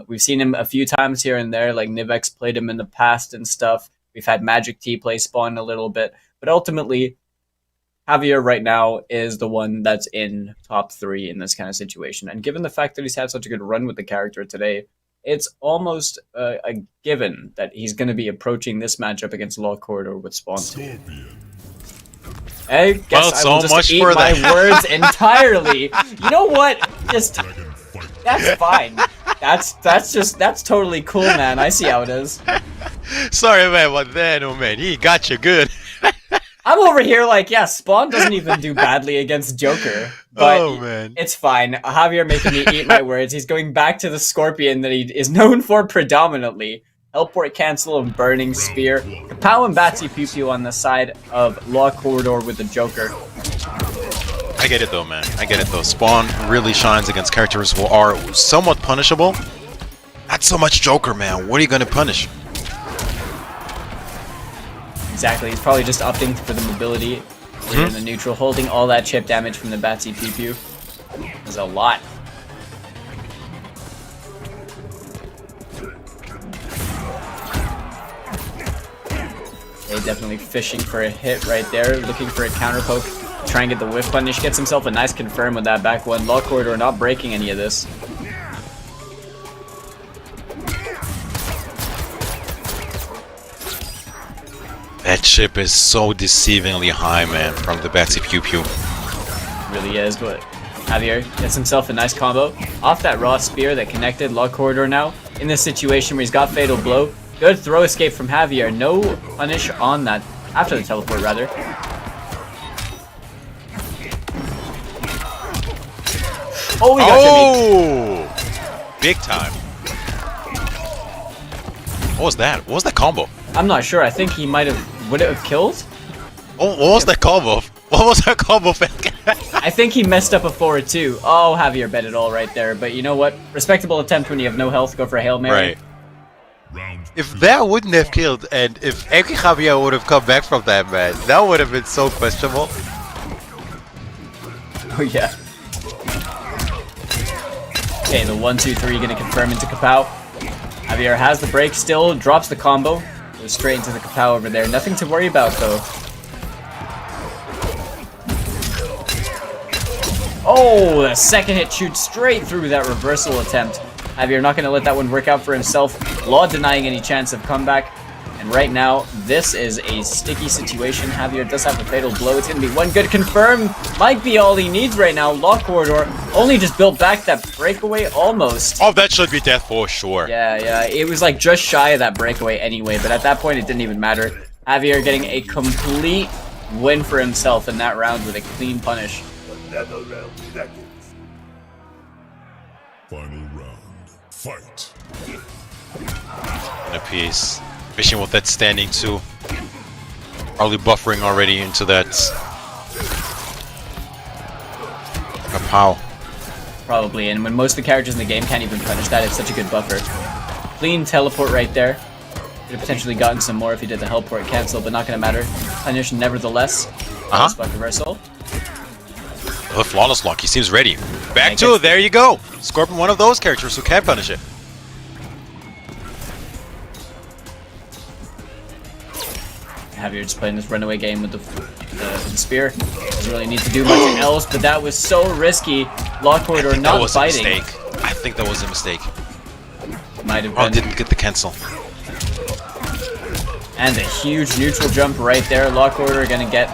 We've seen him a few times here and there, like Nivex played him in the past and stuff. We've had Magic T play Spawn a little bit, but ultimately, Javier right now is the one that's in top 3 in this kind of situation. And given the fact that he's had such a good run with the character today, it's almost a given that he's going to be approaching this matchup against Law Corridor with Spawn. Scorpion. I guess Well, I so will just much eat for my that. words entirely. You know what? Just Dragon fight. that's fine. That's totally cool, man. I see how it is. Sorry, man, but then, oh man, he got you good. I'm over here like, yeah, Spawn doesn't even do badly against Joker, but Oh, man. it's fine. Javier making me eat my words. He's going back to the Scorpion that he is known for predominantly. Helport cancel and Burning Spear. Kapow and Batsy Pew Pew on the side of Law Corridor with the Joker. I get it though, man. I get it though. Spawn really shines against characters who are somewhat punishable. Not so much Joker, man. What are you gonna punish? Exactly, he's probably just opting for the mobility here in the neutral, holding all that chip damage from the Batsy Pew Pew. There's a lot. Okay, definitely fishing for a hit right there, looking for a counter poke. Try and get the whiff punish, gets himself a nice confirm with that back one. Law Corridor not breaking any of this. That chip is so deceivingly high, man, from the Batsy Pew Pew. Really is, but Javier gets himself a nice combo off that raw spear that connected Law Corridor now. In this situation where he's got Fatal Blow. Good throw escape from Javier. No punish on that. After the teleport, rather. Oh, he got Jimmy. Oh! Big time. What was that? What was that combo? I'm not sure. I think he might have... Would it have killed? Oh, what was that combo? What was that combo, Falcon? I think he messed up a forward too. Oh, Javier bet it all right there. But you know what? Respectable attempt when you have no health. Go for a Hail Mary. Right. Round If that wouldn't have killed, and if Mk Javier would have come back from that, man, that would have been so questionable. Oh, yeah. Okay, the 1-2-3 gonna confirm into Kapow. Javier has the break still, drops the combo. Goes straight into the Kapow over there. Nothing to worry about, though. Oh, the second hit shoots straight through that reversal attempt. Javier not going to let that one work out for himself. Law denying any chance of comeback. And right now, this is a sticky situation. Javier does have a fatal blow. It's going to be one good confirm. Might be all he needs right now. Law Corridor only just built back that breakaway almost. Oh, that should be death for sure. Yeah, it was like just shy of that breakaway anyway, but at that point it didn't even matter. Javier getting a complete win for himself in that round with a clean punish. Another round seconds. Final round. Fight. In a piece. Fishing with that standing too. Probably buffering already into that. Kapow. Probably, and when most of the characters in the game can't even punish that, it's such a good buffer. Clean teleport right there. Could have potentially gotten some more if he did the helport cancel, but not gonna matter. Punish nevertheless. Spot reversal. The flawless lock, he seems ready. Back Yeah, to it, there you go. Scorpion, one of those characters who can punish it. Javier just playing this runaway game with the spear. Doesn't really need to do much else, but that was so risky. Law Corridor That not was fighting. a mistake. I think that was a mistake. Might have Oh, been. didn't get the cancel. And a huge neutral jump right there. Law Corridor gonna get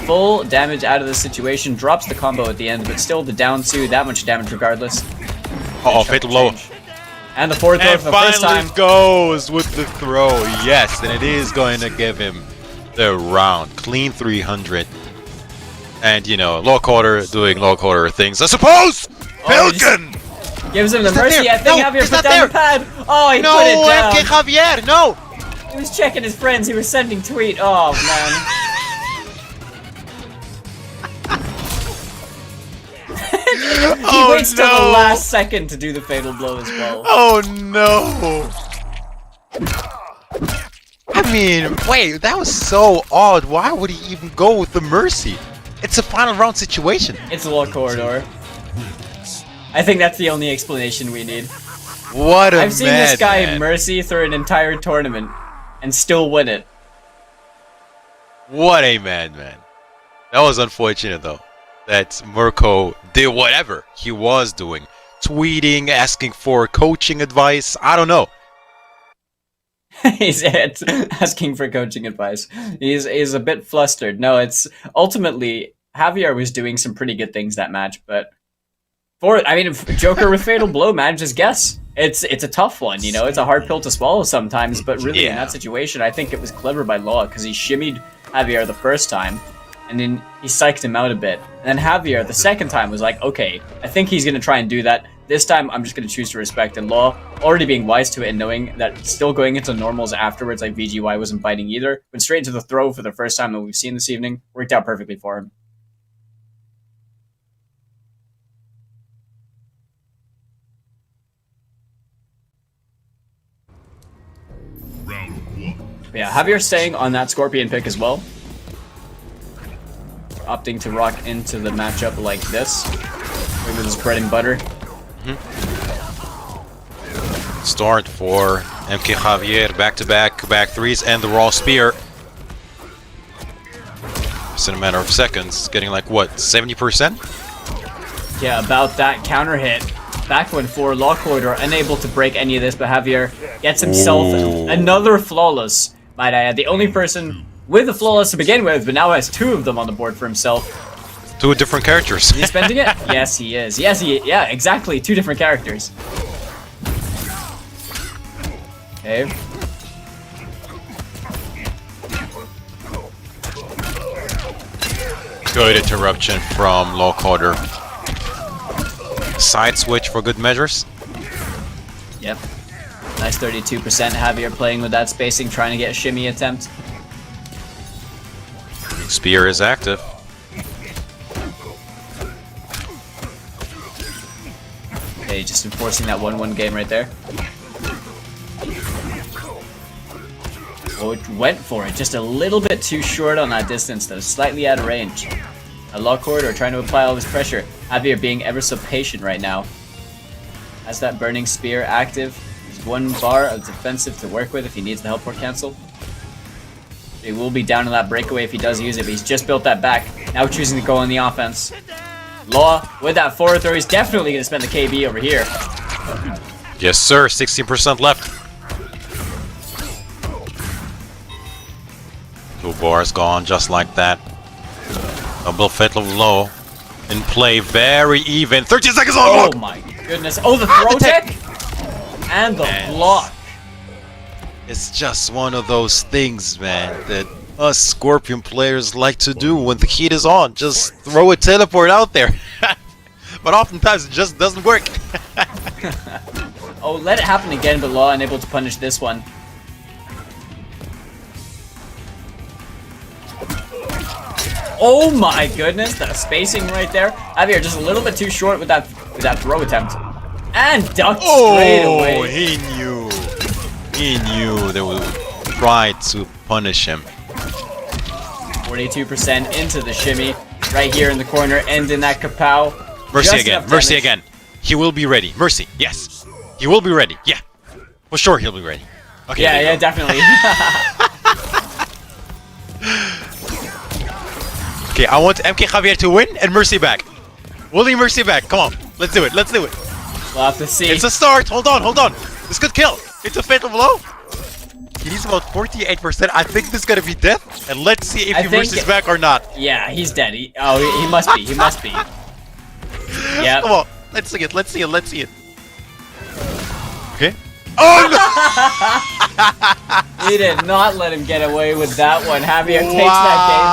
full damage out of the situation. Drops the combo at the end, but still the down two, that much damage regardless. Oh, fatal blow. And the forward throw And for the first finally time. goes with the throw. Yes, and it is going to give him the round. Clean 300. And, you know, Law Corridor doing Law Corridor things. I suppose! Oh, he Falcon! Gives him the He's not mercy. there. I think No, Javier he's put not down there. the pad. Oh, he No, put it down. Mk Javier, no! He was checking his friends. He was sending tweet. Oh, man. He waits till the last second to do the fatal blow as well. Oh no! I mean, wait, that was so odd. Why would he even go with the mercy? It's a final round situation. It's a Law Corridor. I think that's the only explanation we need. What a I've seen this guy madman. mercy through an entire tournament and still win it. What a madman. That was unfortunate though. That Merco did whatever he was doing tweeting, asking for coaching advice. I don't know. He's asking for coaching advice. He's a bit flustered. No, it's ultimately Javier was doing some pretty good things that match, but if Joker with Fatal Blow, man, just guess. It's a tough one, you know. It's a hard pill to swallow sometimes, but really in that situation, I think it was clever by Law because he shimmied Javier the first time, and then he psyched him out a bit. And then Javier the second time was like, okay, I think he's gonna try and do that. This time, I'm just gonna choose to respect. And Law, already being wise to it and knowing that still going into normals afterwards, like VGY wasn't biting either, went straight into the throw for the first time that we've seen this evening. Worked out perfectly for him. Round 1. But yeah, Javier staying on that Scorpion pick as well. Opting to rock into the matchup like this. With his bread and butter. Start for Mk Javier, back threes, and the raw spear. Just in a matter of seconds, getting like what, 70%? Yeah, about that counter hit. Back one for Law Corridor, unable to break any of this, but Javier gets himself another flawless. Might I add, the only person with a flawless to begin with, but now has two of them on the board for himself. Two different characters. Is he spending it? Yes, he is. Yeah, exactly. Two different characters. Okay. Good interruption from Law Corridor. Side switch for good measures. Yep. Nice 32%. Javier playing with that spacing, trying to get a shimmy attempt. Spear is active. Okay, just enforcing that 1-1 game right there. Oh, it went for it. Just a little bit too short on that distance, though. Slightly out of range. A Law Corridor trying to apply all this pressure. Javier being ever so patient right now. Has that Burning Spear active. There's one bar of defensive to work with if he needs the help or cancel. He will be down on that breakaway if he does use it, but he's just built that back. Now choosing to go on the offense. Law, with that forward throw, he's definitely going to spend the KB over here. Yes, sir. 16% left. Two bars gone just like that. Double Fatal Blow in play, very even. 13 seconds on Oh block! my goodness. Oh, the throw tech! And the block. It's just one of those things, man, that us Scorpion players like to do when the heat is on. Just throw a teleport out there. But oftentimes it just doesn't work. Oh, let it happen again, but Law unable to punish this one. Oh my goodness, the spacing right there. Javier just a little bit too short with that throw attempt. And ducked straight away. He knew. He knew they would try to punish him. 42% into the shimmy. Right here in the corner, ending that kapow. Mercy Just again, enough Mercy damage. again. He will be ready. Mercy, yes. He will be ready, yeah. For sure he'll be ready. Okay, Yeah, there you yeah, go. definitely. Okay, I want Mk Javier to win and Mercy back. We'll need Mercy back. Come on, let's do it. Let's do it. We'll have to see. It's a start. Hold on, hold on. This could kill. It's a Fatal Blow. He needs about 48%. I think this is gonna be death. And let's see if I he think Mercy's back or not. Yeah, he's dead. He must be. He must be. Yeah. Come on, let's see it. Let's see it. Let's see it. Okay. Oh no! He did not let him get away with that one. Javier takes Wow. that game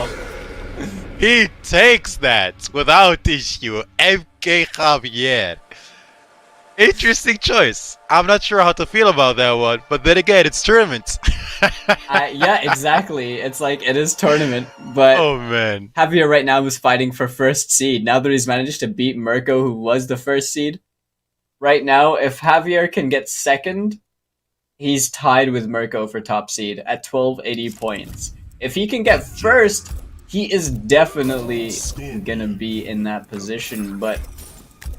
for himself. He takes that without issue. Mk Javier. Interesting choice. I'm not sure how to feel about that one, but then again, it's tournament. Yeah, exactly. It's like, it is tournament, but Oh man. Javier right now is fighting for first seed. Now that he's managed to beat Merco, who was the first seed, right now, if Javier can get second, he's tied with Merco for top seed at 1280 points. If he can get first, he is definitely gonna be in that position, but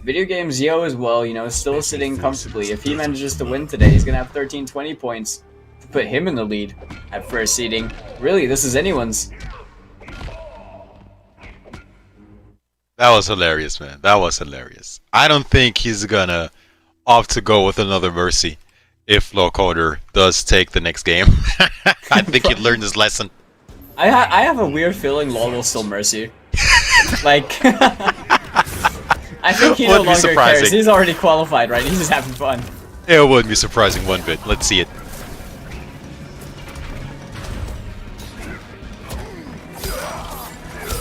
Video Games Yo as well, you know, is still sitting comfortably. If he manages to win today, he's gonna have 1320 points to put him in the lead at first seeding. Really, this is anyone's. That was hilarious, man. That was hilarious. I don't think he's gonna opt to go with another Mercy if Locoder does take the next game. I think he learned his lesson. I have a weird feeling Law will still Mercy. Like, I think he no Wouldn't be longer surprising. cares. He's already qualified, right? He's just having fun. It wouldn't be surprising one bit. Let's see it.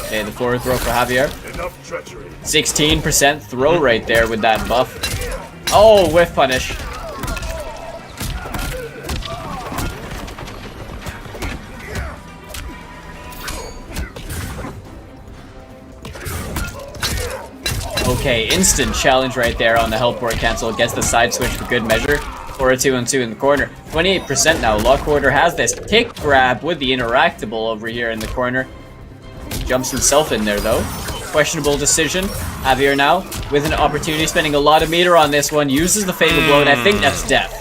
Okay, the forward throw for Javier. Enough treachery. 16% throw right there with that buff. Oh, whiff punish. Okay, instant challenge right there on the health board cancel. Gets the side switch for good measure. Or a 2-on-2 in the corner. 28% now. Lockwarder has this kick grab with the interactable over here in the corner. Jumps himself in there though. Questionable decision. Javier now with an opportunity, spending a lot of meter on this one. Uses the fatal blow, and I think that's death.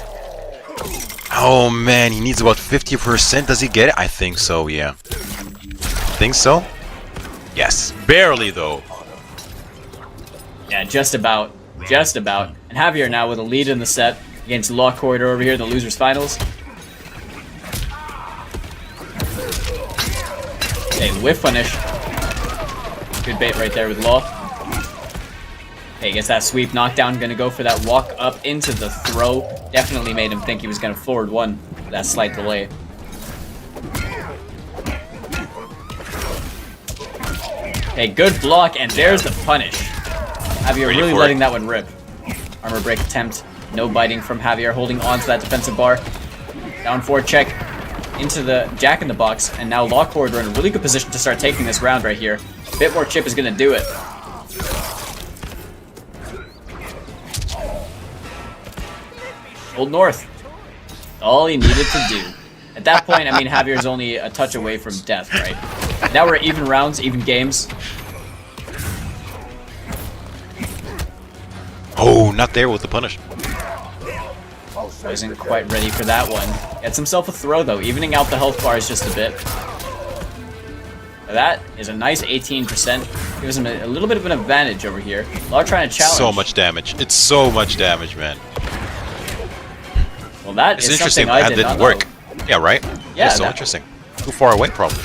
Oh man, he needs about 50%. Does he get it? I think so, yeah. Think so? Yes. Barely though. Yeah, just about. Just about. And Javier now with a lead in the set against Lockwarder over here in the losers finals. Okay, whiff punish. Good bait right there with Law. Okay, gets that sweep knockdown. Gonna go for that walk up into the throw. Definitely made him think he was gonna forward one. That slight delay. Okay, good block, and there's the punish. Javier Ready really for letting it. that one rip. Armor break attempt. No biting from Javier, holding on to that defensive bar. Down 4 check into the Jack in the Box, and now Lockwarder in a really good position to start taking this round right here. A bit more chip is gonna do it. Old North. All he needed to do. At that point, I mean, Javier's only a touch away from death, right? Now we're even rounds, even games. Oh, not there with the punish. Wasn't quite ready for that one. Gets himself a throw, though, evening out the health bars just a bit. That is a nice 18%. Gives him a little bit of an advantage over here. Law trying to challenge. So much damage. It's so much damage, man. Well, that It's is interesting something I that did didn't not work. know. Yeah, right? Yeah, so that- interesting. Too far away, probably.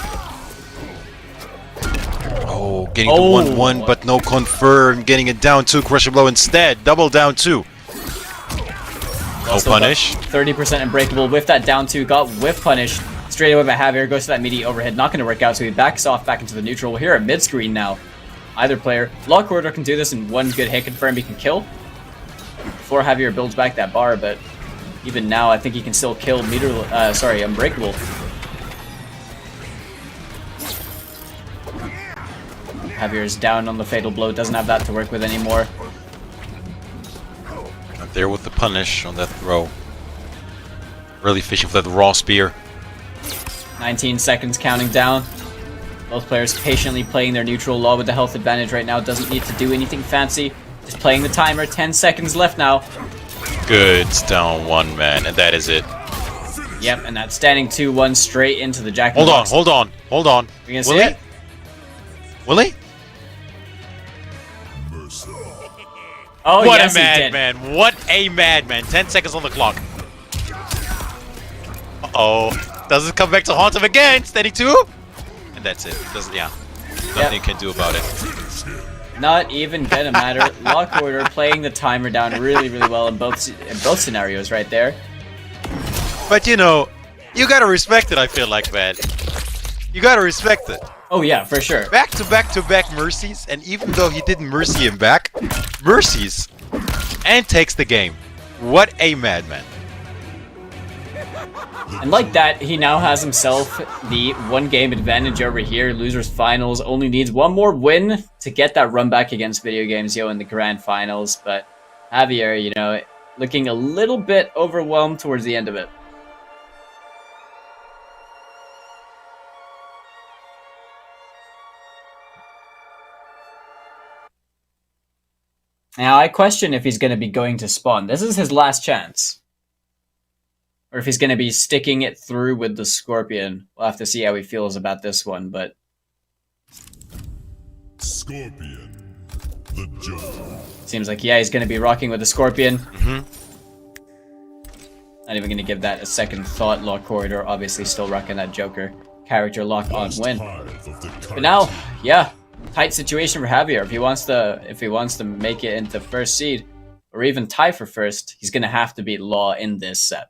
Oh, getting Oh. the 1-1, but no confirm. Getting it down 2. Crush blow instead. Double down 2. No Also punish. got 30% unbreakable with that down 2. Got whiff punish. Straight away by Javier. Goes to that meaty overhead. Not going to work out, so he backs off back into the neutral. We're here at mid-screen now. Either player. Lockwarder can do this in one good hit confirm. He can kill. Before Javier builds back that bar, but even now, I think he can still kill Unbreakable. Javier's down on the fatal blow. Doesn't have that to work with anymore. Not there with the punish on that throw. Really fishing for that raw spear. 19 seconds counting down. Both players patiently playing their neutral. Law with the health advantage right now. Doesn't need to do anything fancy. Just playing the timer. 10 seconds left now. Good. It's down 1, man, and that is it. Yep, and that standing 2-1 straight into the Jack in Hold the on, Box. hold on, hold on. We gonna Will see he? it? Will he? Oh, What yes, a he did. madman! What a madman! 10 seconds on the clock. Uh-oh. Does it come back to haunt him again? Steady 2? And that's it. Doesn't, yeah. Nothing you can do about it. Not even gonna matter. Lockwarder playing the timer down really, really well in both scenarios right there. But you know, you gotta respect it, I feel like, man. You gotta respect it. Oh yeah, for sure. Back to back to back mercies, and even though he didn't mercy him back, mercies and takes the game. What a madman. And like that, he now has himself the 1-game advantage over here. Losers finals only needs one more win to get that run back against Video Games Yo in the grand finals. But Javier, you know, looking a little bit overwhelmed towards the end of it. Now, I question if he's going to be going to spawn. This is his last chance. Or if he's going to be sticking it through with the Scorpion. We'll have to see how he feels about this one, but... Scorpion. The Joker. Seems like, yeah, he's going to be rocking with the Scorpion. Mm-hmm. Not even going to give that a second thought. Law Corridor obviously still rocking that Joker character lock on win. But now, yeah, tight situation for Javier. If he wants to make it into first seed or even tie for first, he's going to have to beat Law in this set.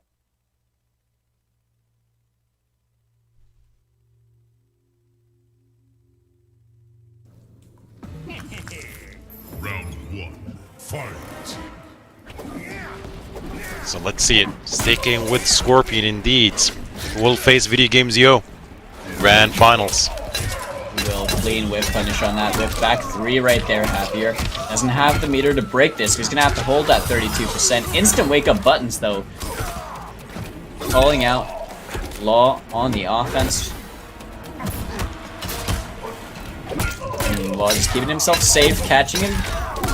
Round 1. Fight. So let's see it. Sticking with Scorpion indeed. We'll face Video Games Yo. Grand Finals. Will clean whip punish on that whip back 3 right there. Javier doesn't have the meter to break this. He's gonna have to hold that 32%. Instant wake up buttons though. Calling out Law on the offense. And Law just keeping himself safe, catching him,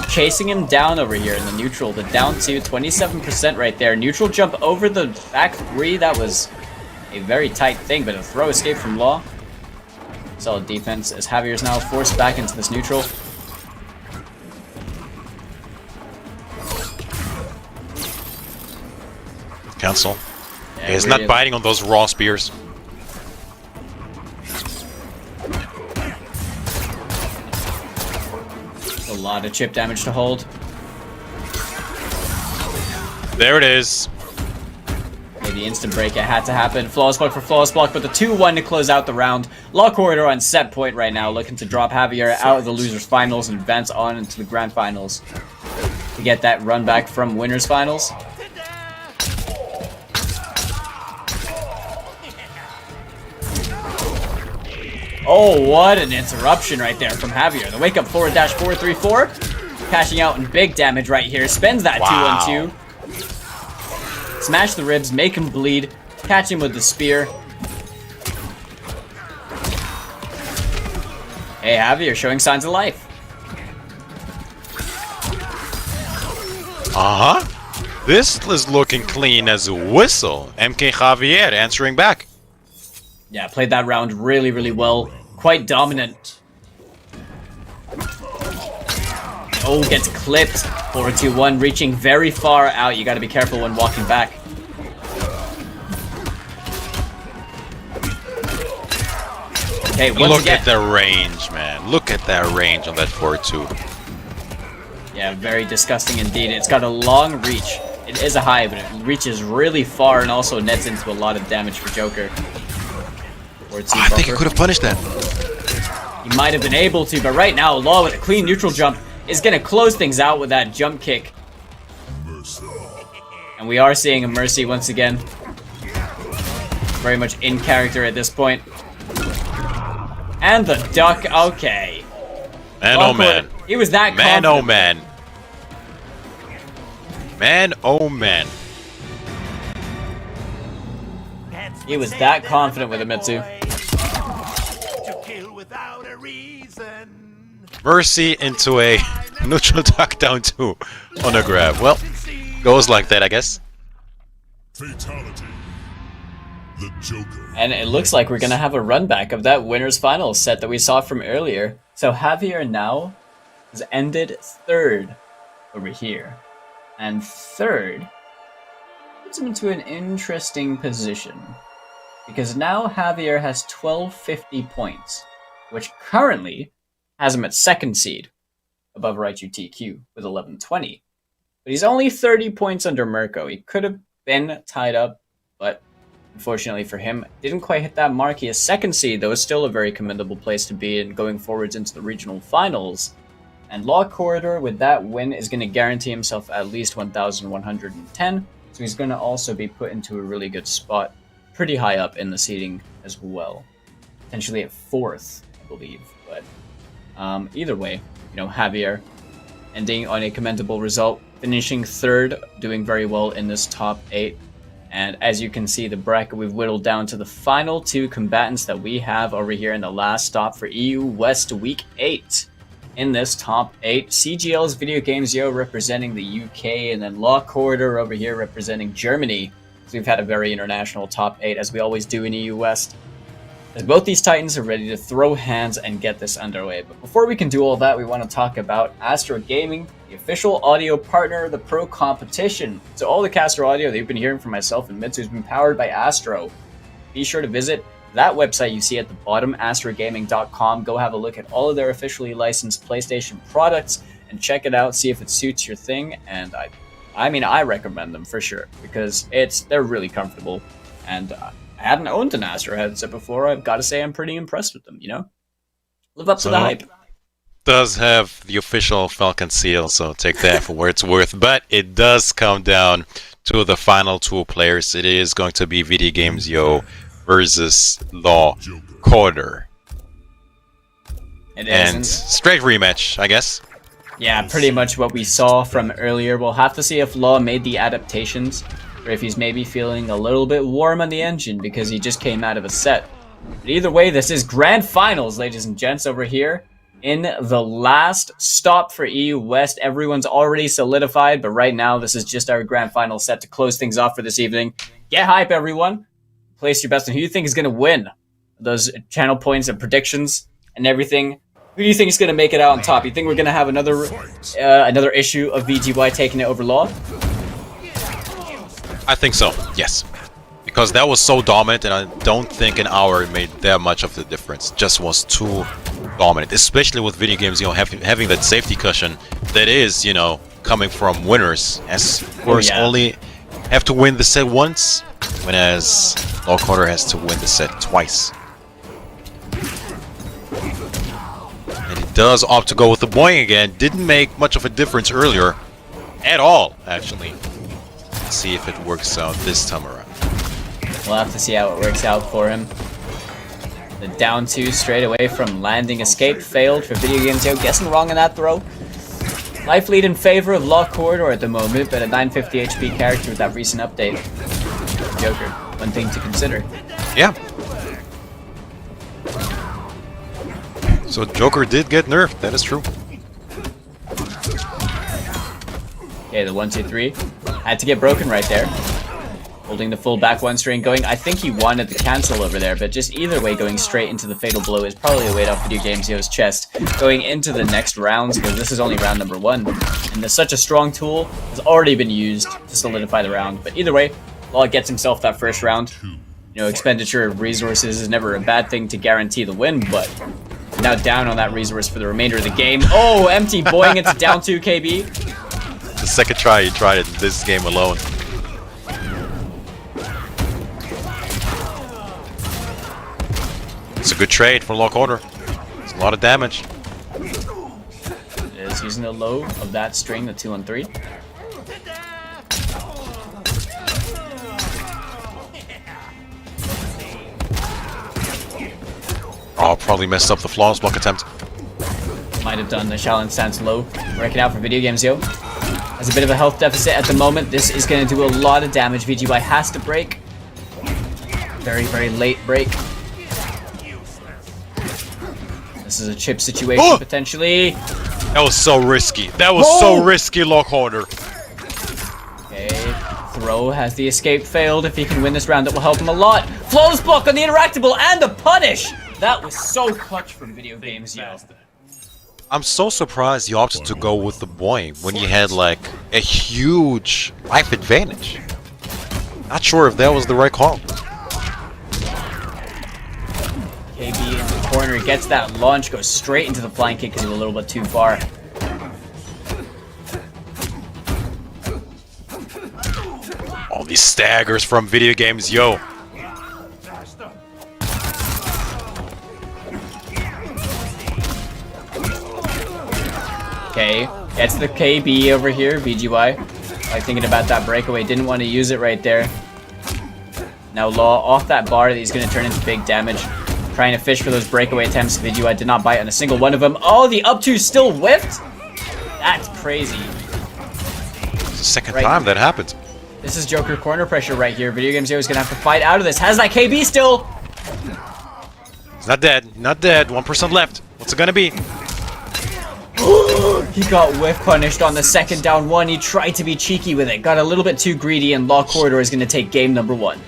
chasing him down over here in the neutral. The down 2, 27% right there. Neutral jump over the back 3. That was a very tight thing, but a throw escape from Law. Solid defense as Javier is now forced back into this neutral. Cancel. Yeah, He's really not biting on those raw spears. a lot of chip damage to hold. There it is. Okay, the instant break, it had to happen. Flawless block for flawless block, but the 2-1 to close out the round. Law Corridor on set point right now, looking to drop Javier out of the losers finals and advance on into the grand finals to get that run back from winners finals. Oh, what an interruption right there from Javier. The wake up forward dash 434, cashing out in big damage right here. Spends that 2-1-2. Smash the ribs, make him bleed, catch him with the spear. Hey, Javier showing signs of life. Uh-huh. This is looking clean as a whistle. Mk Javier answering back. Yeah, played that round really, really well. Quite dominant. Oh, gets clipped. 4-2-1, reaching very far out. You gotta be careful when walking back. Okay, once Look again. at the range, man. Look at that range on that 4-2. Yeah, very disgusting indeed. It's got a long reach. It is a high, but it reaches really far and also nets into a lot of damage for Joker. I think he could have punished that. He might have been able to, but right now, Law with a clean neutral jump is going to close things out with that jump kick. And we are seeing a Mercy once again. Very much in character at this point. And the duck, okay. Man, oh man. He was that man, confident. oh man. Man, oh man. He was that confident with a Mitsu. Mercy into a neutral duck down 2 on a grab. Well, goes like that, I guess. Fatality. The Joker. And it looks like we're going to have a run back of that winners finals set that we saw from earlier. So Javier now has ended 3rd over here. And 3rd puts him into an interesting position. Because now Javier has 1250 points, which currently has him at 2nd seed, above Raichu TQ with 1120. But he's only 30 points under Merco. He could have been tied up, but unfortunately for him, didn't quite hit that mark. He is 2nd seed, though it's still a very commendable place to be in going forwards into the regional finals. And Law Corridor, with that win, is going to guarantee himself at least 1,110, so he's going to also be put into a really good spot, pretty high up in the seeding as well. Potentially at 4th, I believe, but either way, you know, Javier ending on a commendable result, finishing 3rd, doing very well in this top 8. And as you can see, the bracket we've whittled down to the final 2 combatants that we have over here in the last stop for EU West Week 8. In this top 8, CGL's Video Games Yo representing the UK, and then Law Corridor over here representing Germany. So we've had a very international top 8, as we always do in EU West. as both these titans are ready to throw hands and get this underway. But before we can do all that, we want to talk about Astro Gaming, the official audio partner of the Pro Competition. So all the caster audio that you've been hearing from myself and Mitsu has been powered by Astro. Be sure to visit that website you see at the bottom, astrogaming.com. Go have a look at all of their officially licensed PlayStation products and check it out, see if it suits your thing. And I recommend them for sure because they're really comfortable. And I hadn't owned an Astro headset before. I've got to say I'm pretty impressed with them, you know? Live up to the hype. Does have the official Falcon seal, so take that for what it's worth. But it does come down to the final two players. It is going to be Video Games Yo versus Law Quarter. It and isn't. Straight rematch, I guess. Yeah, pretty much what we saw from earlier. We'll have to see if Law made the adaptations, or if he's maybe feeling a little bit warm on the engine because he just came out of a set. But either way, this is Grand Finals, ladies and gents, over here in the last stop for EU West. Everyone's already solidified, but right now this is just our Grand Final set to close things off for this evening. Get hype, everyone. Place your bets on who you think is going to win. Those channel points and predictions and everything. Who do you think is going to make it out on top? You think we're going to have another issue of VGY taking it over Law? I think so, yes. Because that was so dominant, and I don't think an hour made that much of the difference. Just was too dominant, especially with Video Games, having that safety cushion that is, coming from winners. As, of course, only have to win the set once, whereas Law Quarter has to win the set twice. And he does opt to go with the Boing again. Didn't make much of a difference earlier. At all, actually. Let's see if it works out this time around. We'll have to see how it works out for him. The down two straight away from landing escape failed for Video Games Yo. Guessing wrong on that throw. Life lead in favor of Law Corridor at the moment, but a 950 HP character with that recent update. Joker, one thing to consider. Yeah. So Joker did get nerfed, that is true. Okay, the 1-2-3 had to get broken right there. Holding the full back one string going. I think he wanted the cancel over there, but just either way, going straight into the fatal blow is probably a weight off Video Games Yo's chest. Going into the next rounds, because this is only round number 1. And such a strong tool has already been used to solidify the round. But either way, Law gets himself that first round. Expenditure of resources is never a bad thing to guarantee the win, but now down on that resource for the remainder of the game. Oh, empty Boing into down 2 KB. The second try he tried it in this game alone. It's a good trade for Law Quarter. It's a lot of damage. It is using the low of that string, the 2-on-3. Oh, probably messed up the flawless block attempt. Might have done the challenge stance low. Working out for Video Games Yo. Has a bit of a health deficit at the moment. This is going to do a lot of damage. VGY has to break. Very, very late break. This is a chip situation, potentially. That was so risky. That was so risky, Law Quarter. Okay, throw has the escape failed. If he can win this round, that will help him a lot. Flawless block on the interactable and the punish. That was so clutch from Video Games Yo. I'm so surprised you opted to go with the Boing when you had like a huge life advantage. Not sure if that was the right call. KB in the corner, he gets that launch, goes straight into the flying kick because he was a little bit too far. All these staggers from Video Games Yo. Okay, gets the KB over here, VGY. Like thinking about that breakaway, didn't want to use it right there. Now Law off that bar that he's going to turn into big damage. Trying to fish for those breakaway attempts. VGY did not bite on a single one of them. Oh, the up two still whipped? That's crazy. It's the second time that happened. This is Joker corner pressure right here. Video Games Yo is going to have to fight out of this. Has that KB still? He's not dead. Not dead. 1% left. What's it going to be? He got whiff punished on the second down one. He tried to be cheeky with it. Got a little bit too greedy, and Law Corridor is going to take game number 1.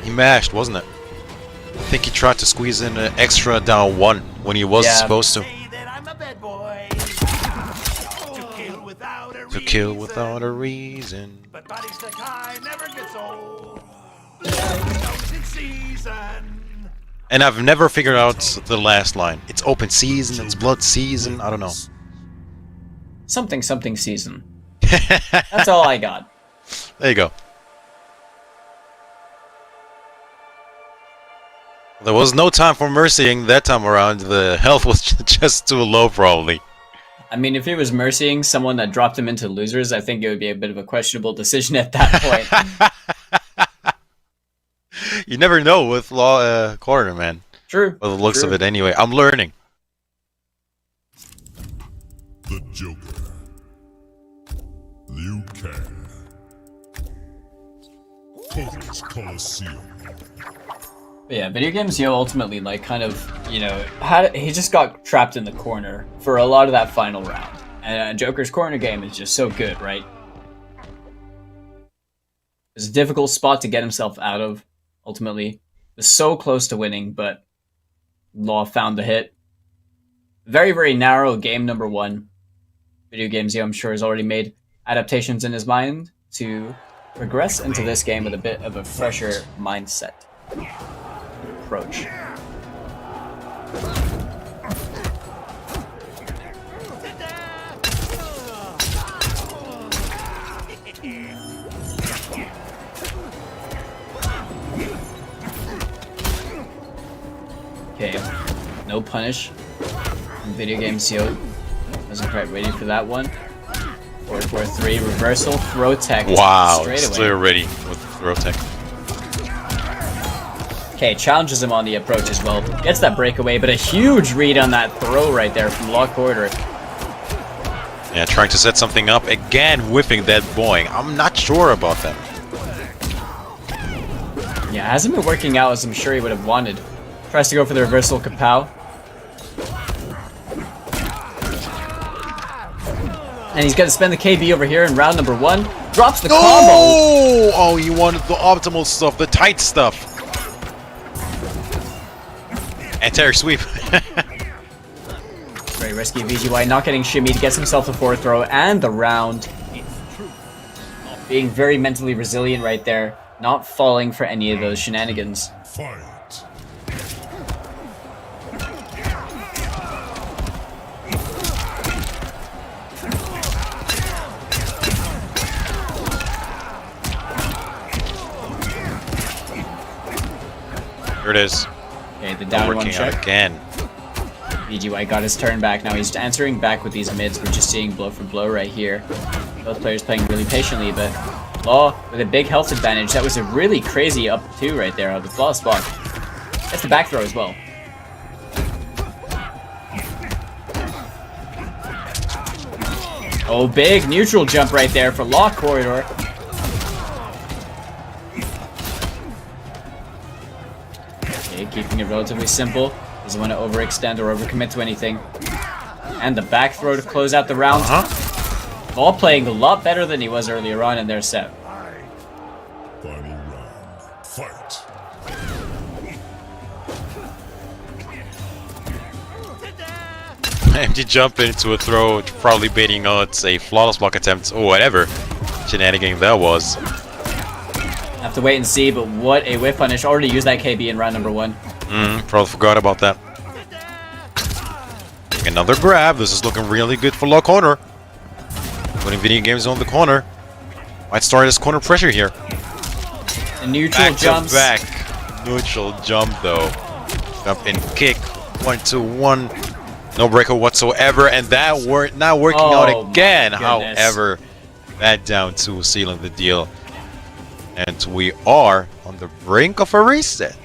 He mashed, wasn't it? I think he tried to squeeze in an extra down 1 when he wasn't supposed to. Say that I'm a bad boy. To kill without a reason. But Body Stick High never gets old. Blows in season. And I've never figured out the last line. It's open season, it's blood season, I don't know. Something season. That's all I got. There you go. There was no time for mercying that time around. The health was just too low, probably. I mean, if he was mercying someone that dropped him into losers, I think it would be a bit of a questionable decision at that point. You never know with Law Corner, man. True. By the looks True. of it, anyway. I'm learning. The Joker. Liu Kang. Kotal's Coliseum. But yeah, video games, ultimately, like, kind of, he just got trapped in the corner for a lot of that final round. And Joker's corner game is just so good, right? It's a difficult spot to get himself out of, ultimately. Was so close to winning, but Law found the hit. Very, very narrow game number 1. Video games, I'm sure, has already made adaptations in his mind to progress into this game with a bit of a fresher mindset. Approach. Okay, no punish. In video game CO wasn't quite ready for that one. 4-4-3 reversal throw tech. Wow, straight away. still ready with throw tech. Okay, challenges him on the approach as well. Gets that breakaway, but a huge read on that throw right there from Law Corridor. Yeah, trying to set something up. Again, whipping that Boeing. I'm not sure about that. Yeah, hasn't been working out as I'm sure he would have wanted. Tries to go for the reversal kapow. And he's going to spend the KB over here in round number 1. Drops the combo! Oh, he wanted the optimal stuff, the tight stuff. Anti-air sweep. Very risky. VGY not getting shimmied. Gets himself the 4th throw and the round. Being very mentally resilient right there. Not falling for any of those shenanigans. Fight. Here it is. Okay, the down one Working check. out again. VGY got his turn back. Now he's answering back with these mids. We're just seeing blow for blow right here. Both players playing really patiently, but Law with a big health advantage. That was a really crazy up 2 right there on the flaw spot. That's the back throw as well. Oh, big neutral jump right there for Law Corridor. Okay, keeping it relatively simple. Doesn't want to overextend or overcommit to anything. And the back throw to close out the round. Law playing a lot better than he was earlier on in their set. Final round. Fight. Empty jump into a throw, probably baiting out a flawless block attempt or whatever shenanigan that was. Have to wait and see, but what a whip punish. Already used that KB in round number 1. Probably forgot about that. Another grab. This is looking really good for Law Corner. Putting video games on the corner. Might start his corner pressure here. The neutral Back jumps. to back. Neutral jump though. Jump and kick. 1-2-1. No breaker whatsoever. And that not working out again. However, that down 2 sealing the deal. And we are on the brink of a reset.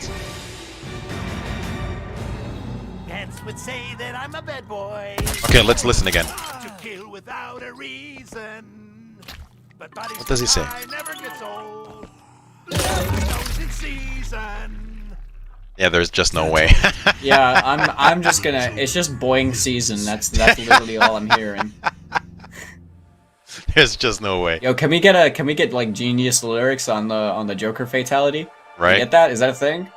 Ants would say that I'm a bad boy. Okay, let's listen again. To kill without a reason. But What does he say? never gets old. Blows in season. Yeah, there's just no way. Yeah, I'm just gonna. It's just boing season. That's literally all I'm hearing. There's just no way. Yo, can we get like genius lyrics on the Joker fatality? Can we Right? get that? Is that a thing?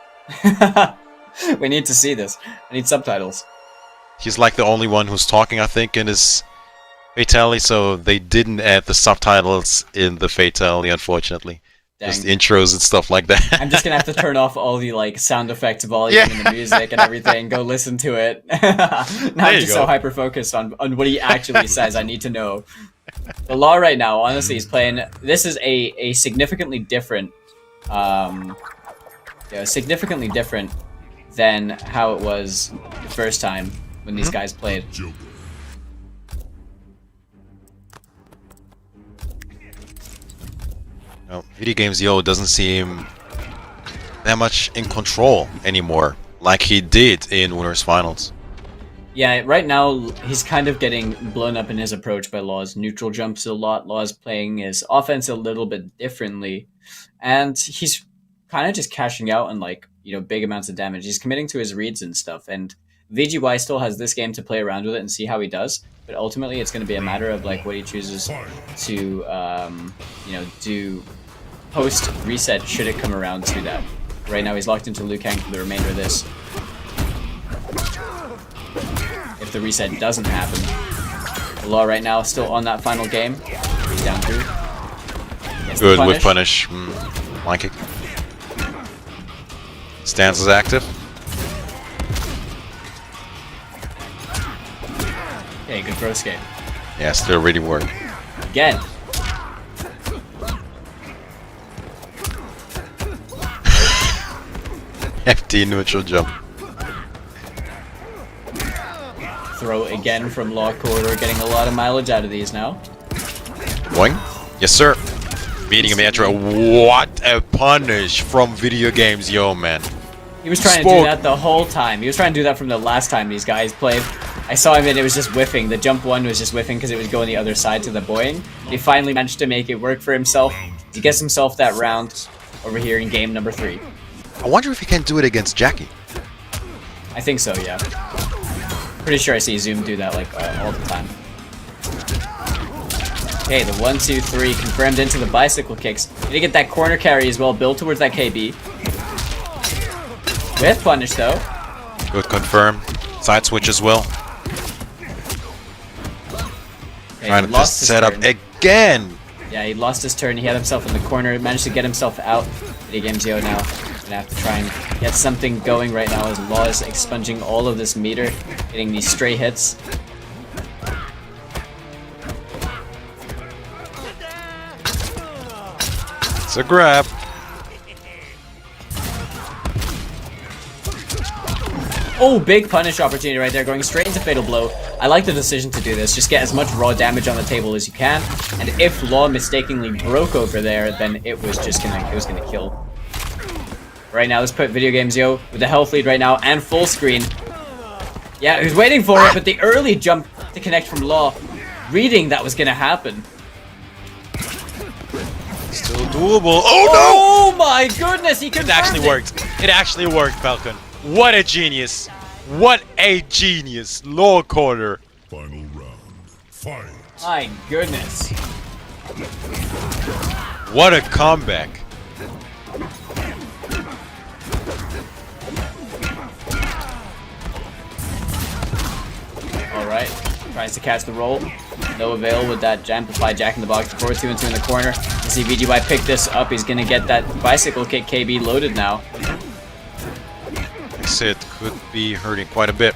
We need to see this. I need subtitles. He's like the only one who's talking, I think, in his fatality, so they didn't add the subtitles in the fatality, unfortunately. Dang. Just intros and stuff like that. I'm just gonna have to turn off all the like sound effects volume and the music and everything. Go listen to it. Now I'm just so hyper focused on what he actually says. I need to know. The Law right now, honestly, is playing. This is a significantly different, significantly different than how it was the first time when these guys played. Joker. No, Video Games Yo doesn't seem that much in control anymore, like he did in Winners Finals. Yeah, right now he's kind of getting blown up in his approach by Law's neutral jumps a lot. Law's playing his offense a little bit differently, and he's kind of just cashing out on like big amounts of damage. He's committing to his reads and stuff, and VGY still has this game to play around with it and see how he does. But ultimately, it's going to be a matter of like what he chooses to do post reset should it come around to that. Right now, he's locked into Liu Kang for the remainder of this. If the reset doesn't happen, the Law right now is still on that final game. He's down 2. Good with punish. Like it. Stance is active. Okay, good throw escape. Yeah, still really work. Again. FT neutral jump. Throw again from Law Corridor, getting a lot of mileage out of these now. Boing. Yes, sir. Beating him after what a punish from Video Games Yo, man. He was trying to do that the whole time. He was trying to do that from the last time these guys played. I saw him and it was just whiffing. The jump one was just whiffing because it was going the other side to the Boeing. He finally managed to make it work for himself. He gets himself that round over here in game number 3. I wonder if he can do it against Jackie. I think so, yeah. Pretty sure I see Zoom do that like all the time. Okay, the 1, 2, 3 confirmed into the bicycle kicks. Need to get that corner carry as well, build towards that KB. With punish though. Good confirm. Side switch as well. Okay, Trying to just set up again. Yeah, he lost his turn. He had himself in the corner. Managed to get himself out. Video Games Yo now gonna have to try and get something going right now as Law is expunging all of this meter, getting these stray hits. It's a grab. Oh, big punish opportunity right there, going straight into Fatal Blow. I like the decision to do this. Just get as much raw damage on the table as you can. And if Law mistakenly broke over there, then it was gonna kill. Right now, let's put Video Games Yo with the health lead right now and full screen. Yeah, he was waiting for it, but the early jump to connect from Law, reading that was gonna happen. Still doable. Oh Oh my goodness, he confirmed no! It actually worked. It actually worked, Falcon. What a genius. What a genius. Law Corner. Final round. Fight. My goodness. What a comeback. Alright, tries to catch the roll. No avail with that amplified Jack in the Box. 4-2-2 in the corner. You see VGY pick this up. He's gonna get that bicycle kick KB loaded now. It could be hurting quite a bit.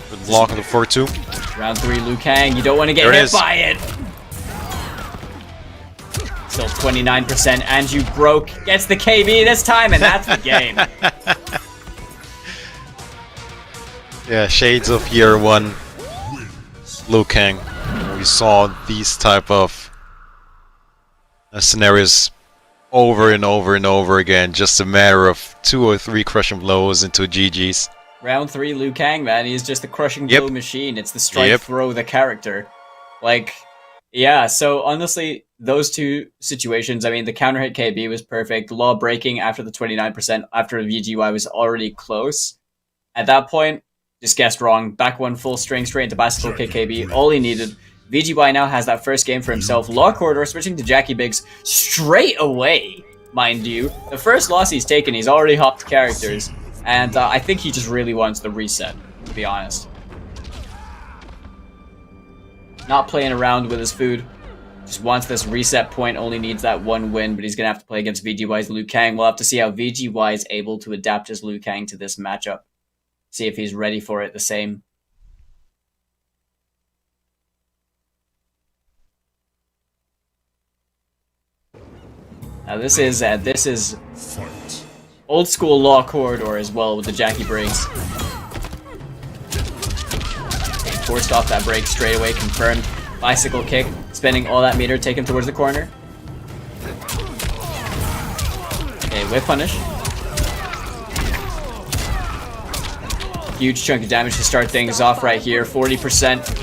Good block on the 4-2. Round 3, Liu Kang. You don't want to get hit by it. Still 29%, and you broke. Gets the KB this time, and that's the game. Yeah, shades of year 1 Liu Kang. We saw these type of scenarios over and over and over again. Just a matter of 2 or 3 crushing blows into GG's. Round 3, Liu Kang, man. He's just a crushing blow machine. It's the strike throw, the character. Like, yeah, so honestly, those 2 situations, I mean, the counter hit KB was perfect. Law breaking after the 29%, after the VGY was already close. At that point, just guessed wrong. Back 1 full string straight into bicycle kick KB. All he needed. VGY now has that first game for himself. Law Corridor switching to Jackie Biggs straight away, mind you. The first loss he's taken, he's already hopped characters. And I think he just really wants the reset, to be honest. Not playing around with his food. Just wants this reset point, only needs that one win, but he's going to have to play against VGY's Liu Kang. We'll have to see how VGY is able to adapt his Liu Kang to this matchup. See if he's ready for it the same. Now this is Fight. old school Law Corridor as well with the Jackie breaks. Okay, forced off that break straight away, confirmed. Bicycle kick, spending all that meter, take him towards the corner. Okay, whip punish. Huge chunk of damage to start things off right here, 40%.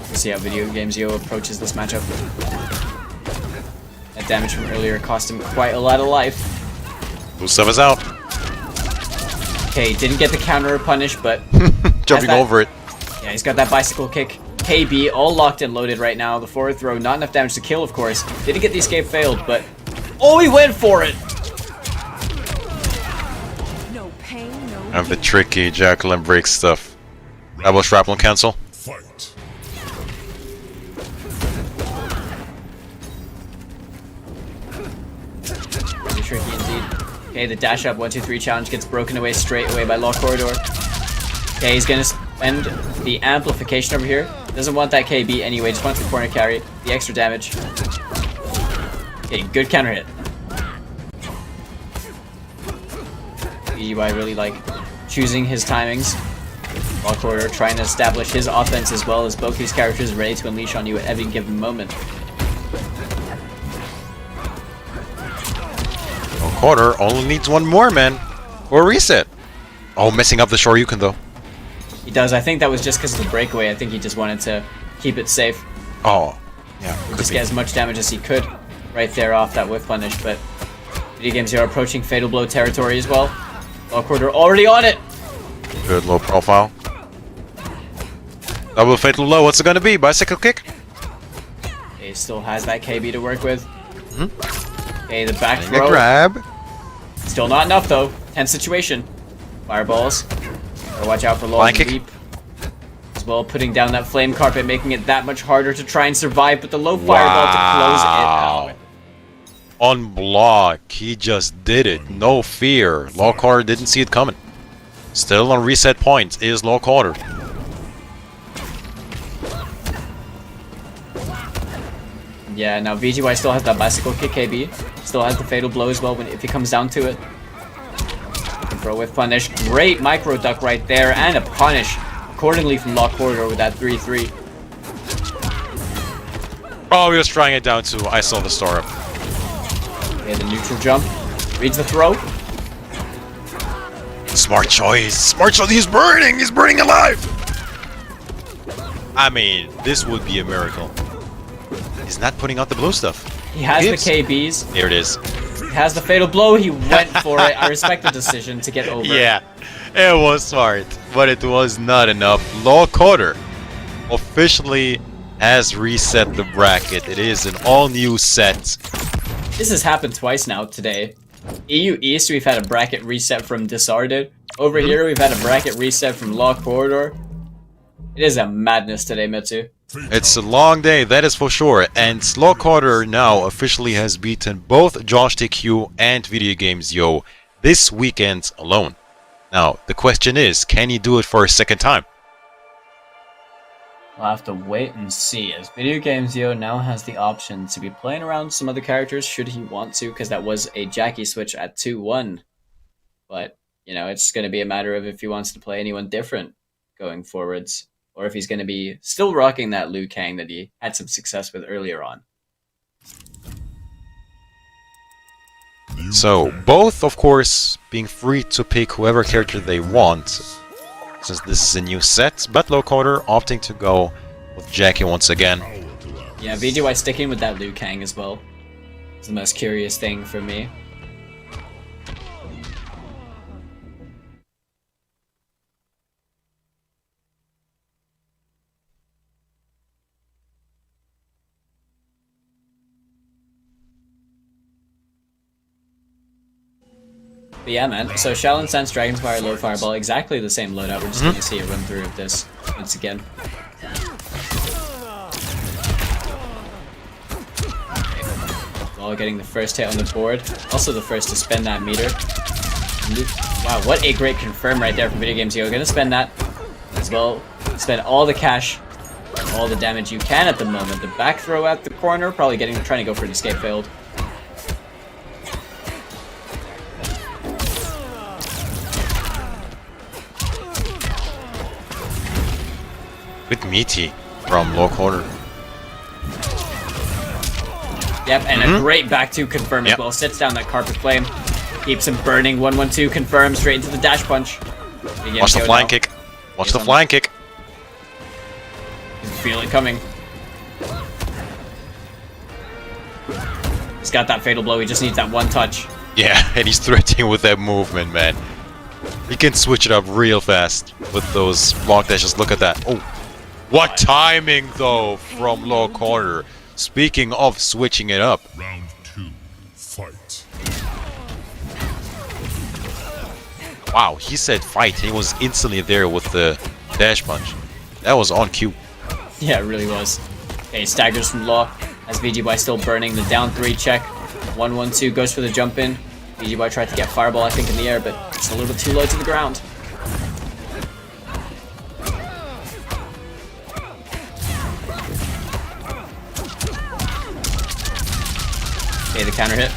Let's see how Video Games Yo approaches this matchup. That damage from earlier cost him quite a lot of life. Gustav is out. Okay, didn't get the counter punish, but Jumping that- over it. yeah, he's got that bicycle kick. KB all locked and loaded right now. The forward throw, not enough damage to kill, of course. Didn't get the escape, failed, but oh, he went for it. No pain, no And the tricky Jacqueline break stuff. Double shrapnel cancel. Fight. Pretty tricky indeed. Okay, the dash up 1-2-3 challenge gets broken away straight away by Law Corridor. Okay, he's gonna spend the amplification over here. Doesn't want that KB anyway, just wants the corner carry, the extra damage. Okay, good counter hit. BGY really like choosing his timings. Law Corridor trying to establish his offense as well as both these characters ready to unleash on you at every given moment. Quarter only needs one more, man. Or a reset. Oh, messing up the Shoryuken though. He does. I think that was just because of the breakaway. I think he just wanted to keep it safe. Oh, yeah. Could Just be. get as much damage as he could right there off that whiff punish, but Video Games are approaching Fatal Blow territory as well. Law Corridor already on it! Good low profile. Double fatal low. What's it gonna be? Bicycle kick? He still has that KB to work with. Okay, the back Getting a throw. grab. Still not enough though. Tense situation. Fireballs. Gotta watch out for Law Flying kick. Leap. As well, putting down that flame carpet, making it that much harder to try and survive, but the low fireball to close it out. On block, he just did it. No fear. Lockhart didn't see it coming. Still on reset points is Lockhart. Yeah, now VGY still has that bicycle kick KB. Still has the fatal blow as well if he comes down to it. Looking for a whiff punish. Great micro duck right there, and a punish accordingly from Law Corridor with that 3-3. Oh, he was trying it down too. I saw the star up. Okay, the neutral jump. Reads the throw. Smart choice. Smart choice. He's burning. He's burning alive. I mean, this would be a miracle. He's not putting out the blue stuff. He has Gibbs. the KBs. Here it is. He has the fatal blow. He went for it. I respect the decision to get over. Yeah, it was smart, but it was not enough. Law Quarter officially has reset the bracket. It is an all-new set. This has happened twice now today. EU East, we've had a bracket reset from Disarded. Over here, we've had a bracket reset from Law Corridor. It is a madness today, Mitsu. It's a long day, that is for sure, and Law Quarter now officially has beaten both Josh TQ and Video Games Yo this weekend alone. Now, the question is, can he do it for a second time? We'll have to wait and see, as Video Games Yo now has the option to be playing around some other characters should he want to, because that was a Jackie switch at 2-1. But, you know, it's going to be a matter of if he wants to play anyone different going forwards, or if he's going to be still rocking that Liu Kang that he had some success with earlier on. So, both, of course, being free to pick whoever character they want, since this is a new set, but Law Quarter opting to go with Jackie once again. Yeah, VGY sticking with that Liu Kang as well. It's the most curious thing for me. But yeah, man. So Shaolin Sense, Dragon's Fire, Low Fireball, exactly the same loadout. We're just going to see a run through of this once again. All getting the first hit on the board. Also the first to spend that meter. Wow, what a great confirm right there from Video Games. You're gonna spend that as well. Spend all the cash, all the damage you can at the moment. The back throw at the corner, probably trying to go for an escape failed. Bit meaty from low corner. Yep, and a great back two confirm as well. Sits down that Carpet Flame. Keeps him burning. 1-1-2 confirm straight into the dash punch. Watch the flying kick. Watch the flying kick. You can feel it coming. He's got that fatal blow. He just needs that one touch. Yeah, and he's threatening with that movement, man. He can switch it up real fast with those block dashes. Look at that. Oh, what timing though from low corner. Speaking of switching it up. Round 2. Fight. Wow, he said fight. He was instantly there with the dash punch. That was on cue. Yeah, it really was. Okay, staggers from Law as VGY still burning. The down 3 check. 1-1-2 goes for the jump in. VGY tried to get Fireball, I think, in the air, but it's a little bit too low to the ground. Okay, the counter hit.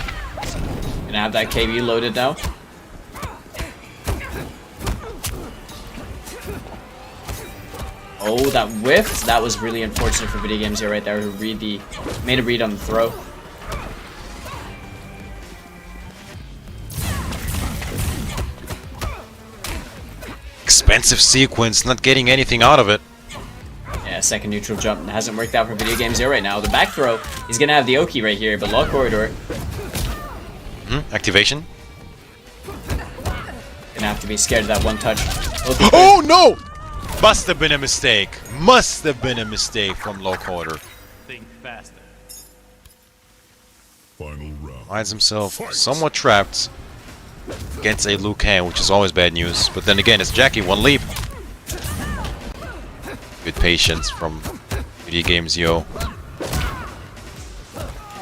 Gonna have that KB loaded now. Oh, that whiff! That was really unfortunate for Video Games here right there, who made a read on the throw. Expensive sequence, not getting anything out of it. Yeah, second neutral jump hasn't worked out for Video Games here right now. The back throw, he's gonna have the Oki right here, but Law Corridor. Activation. Gonna have to be scared of that one touch. Oh no! Must have been a mistake. Must have been a mistake from low corner. Think faster. Final round. Finds himself somewhat trapped against a Liu Kang, which is always bad news. But then again, it's Jackie, one leap. Good patience from Video Games Yo.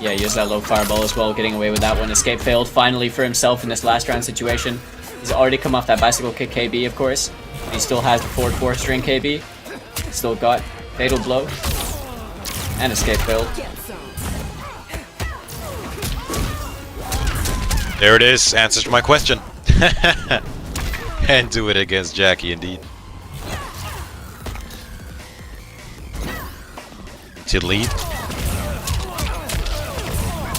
Yeah, use that low fireball as well, getting away with that one. Escape failed finally for himself in this last round situation. He's already come off that bicycle kick KB, of course. He still has the forward 4-string KB. Still got fatal blow. And escape failed. There it is, answers to my question. And do it against Jackie, indeed. To lead.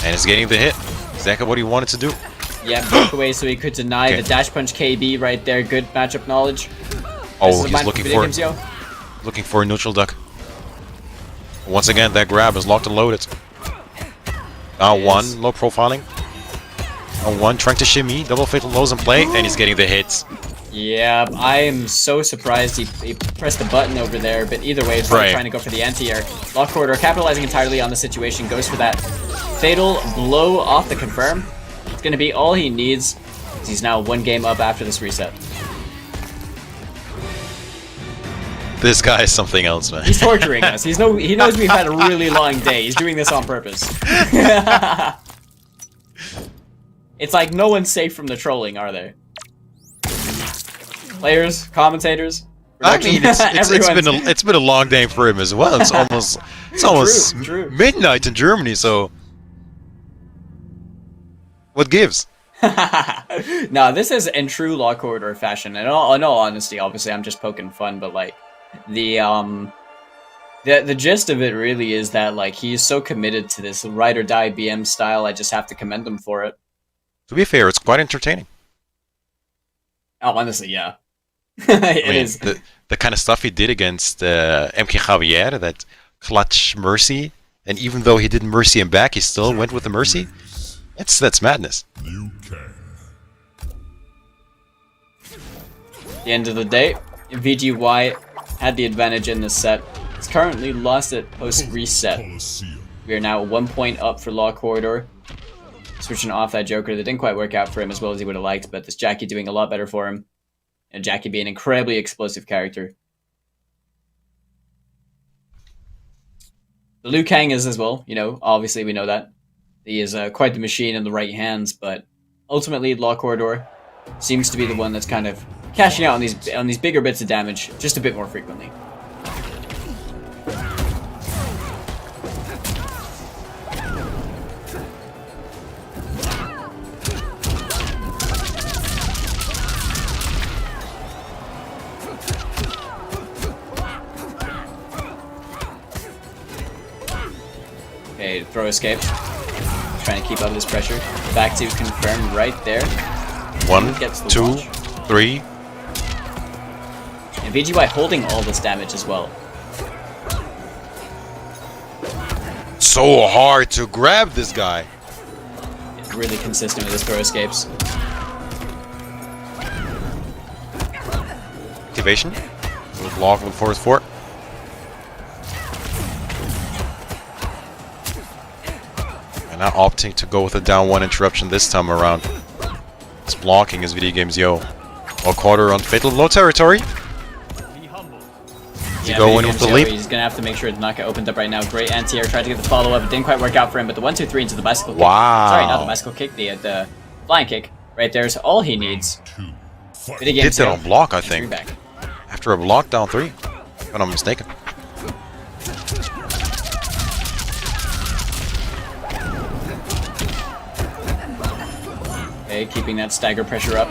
And it's getting the hit. Exactly what he wanted to do. Yeah, broke away so he could deny the dash punch KB right there. Good matchup knowledge. Oh, he's looking for a neutral duck. Once again, that grab is locked and loaded. Now one, low profiling. Now one, trying to shimmy, double fatal lows in play, and he's getting the hits. Yeah, I am so surprised he pressed the button over there, but either way, it's trying to go for the anti-air. Lock Corridor capitalizing entirely on the situation, goes for that fatal blow off the confirm. It's going to be all he needs. He's now one game up after this reset. This guy is something else, man. He's torturing us. He knows we've had a really long day. He's doing this on purpose. It's like no one's safe from the trolling, are they? Players, commentators. I mean, it's been a long day for him as well. It's almost True. midnight in Germany, so what gives? No, this is in true Law Corridor fashion. In all honesty, obviously, I'm just poking fun, but like the gist of it really is that like he's so committed to this ride or die BM style. I just have to commend him for it. To be fair, it's quite entertaining. Oh, honestly, yeah. It is. The kind of stuff he did against Mk Javier, that clutch mercy, and even though he didn't mercy him back, he still went with the mercy. That's madness. Liu Kang. At the end of the day, VGY had the advantage in this set. It's currently lost at post reset. Colosseum. We are now 1 point up for Law Corridor. switching off that Joker. That didn't quite work out for him as well as he would have liked, but this Jackie doing a lot better for him. And Jackie being an incredibly explosive character. The Liu Kang is as well, you know, obviously we know that. He is quite the machine in the right hands, but ultimately Law Corridor seems to be the one that's kind of cashing out on these bigger bits of damage just a bit more frequently. Okay, throw escape. Trying to keep up this pressure. Back to confirm right there. 1, Gets the 2, watch. 3. And VGY holding all this damage as well. So hard to grab this guy. Really consistent with his throw escapes. Activation. Block with forward 4. And now opting to go with a down 1 interruption this time around. It's blocking his video games yo. While quarter on fatal low territory. Yeah, go in with the leap. He's gonna have to make sure to not get opened up right now. Great anti-air, tried to get the follow-up. It didn't quite work out for him, but the 1-2-3 into the bicycle kick. Wow. Sorry, not the bicycle kick, the flying kick. Right there's all he needs. Video Did games that yo. on block, I Three think. back. After a block down 3. If I'm not mistaken. Okay, keeping that stagger pressure up.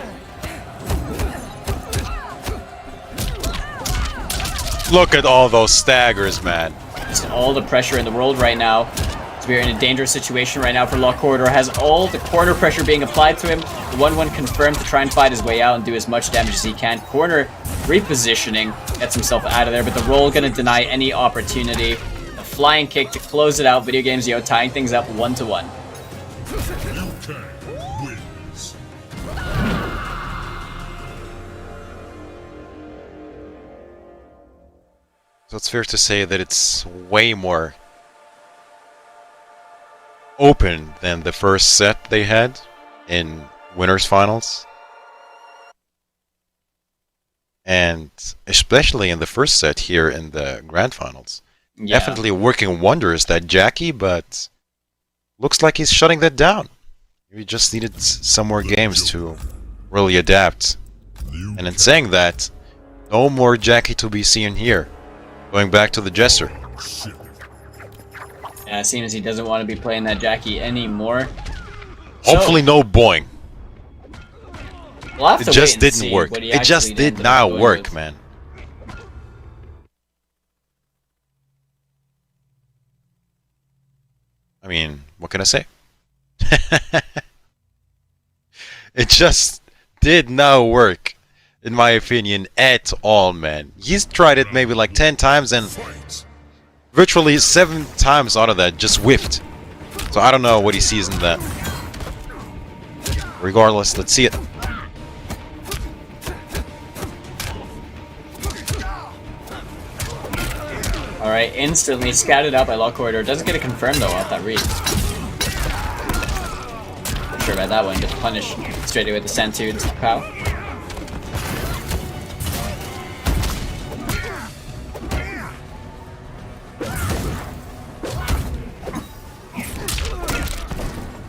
Look at all those staggers, man. Just all the pressure in the world right now. So we're in a dangerous situation right now for Law Corridor. Has all the corner pressure being applied to him. The 1-1 confirmed to try and fight his way out and do as much damage as he can. Corner repositioning, gets himself out of there, but the roll gonna deny any opportunity. A flying kick to close it out. Video games yo tying things up 1-1. Wins. So it's fair to say that it's way more open than the first set they had in winners finals. And especially in the first set here in the grand finals. Yeah. Definitely working wonders, that Jackie, but looks like he's shutting that down. He just needed some more games to really adapt. And in saying that, no more Jackie to be seen here. Going back to the Jester. Yeah, it seems he doesn't want to be playing that Jackie anymore. Hopefully no boing. We'll have It to just wait and didn't see work. what he It just actually did ended up not going work, with. man. I mean, what can I say? It just did not work, in my opinion, at all, man. He's tried it maybe like 10 times and virtually 7 times out of that just whiffed. So I don't know what he sees in that. Regardless, let's see it. Alright, instantly scouted out by Law Corridor. Doesn't get it confirmed though off that read. Not sure about that one. Gets punished straight away with the Santude pow.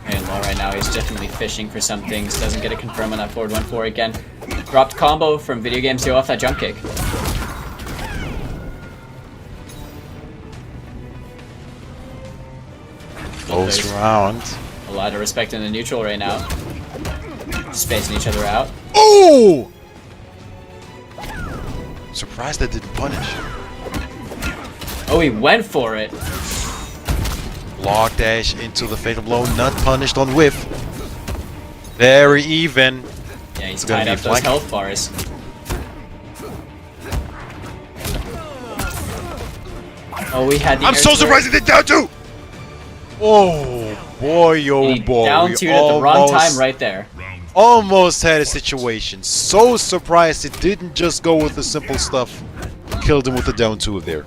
And Law right now, he's definitely fishing for some things. Doesn't get it confirmed on that forward 1-4 again. Dropped combo from Video Games 2 off that jump kick. Close round. A lot of respect in the neutral right now. Spacing each other out. Oh! Surprised that didn't punish. Oh, he went for it. Block dash into the fatal blow, not punished on whiff. Very even. Yeah, he's gonna tied be up those flank. health bars. Oh, we had the I'm air so turret. surprised he did down two! Oh boy, oh He boy. down We two at the wrong time right there. almost had a situation. So surprised it didn't just go with the simple stuff. Killed him with the down two there.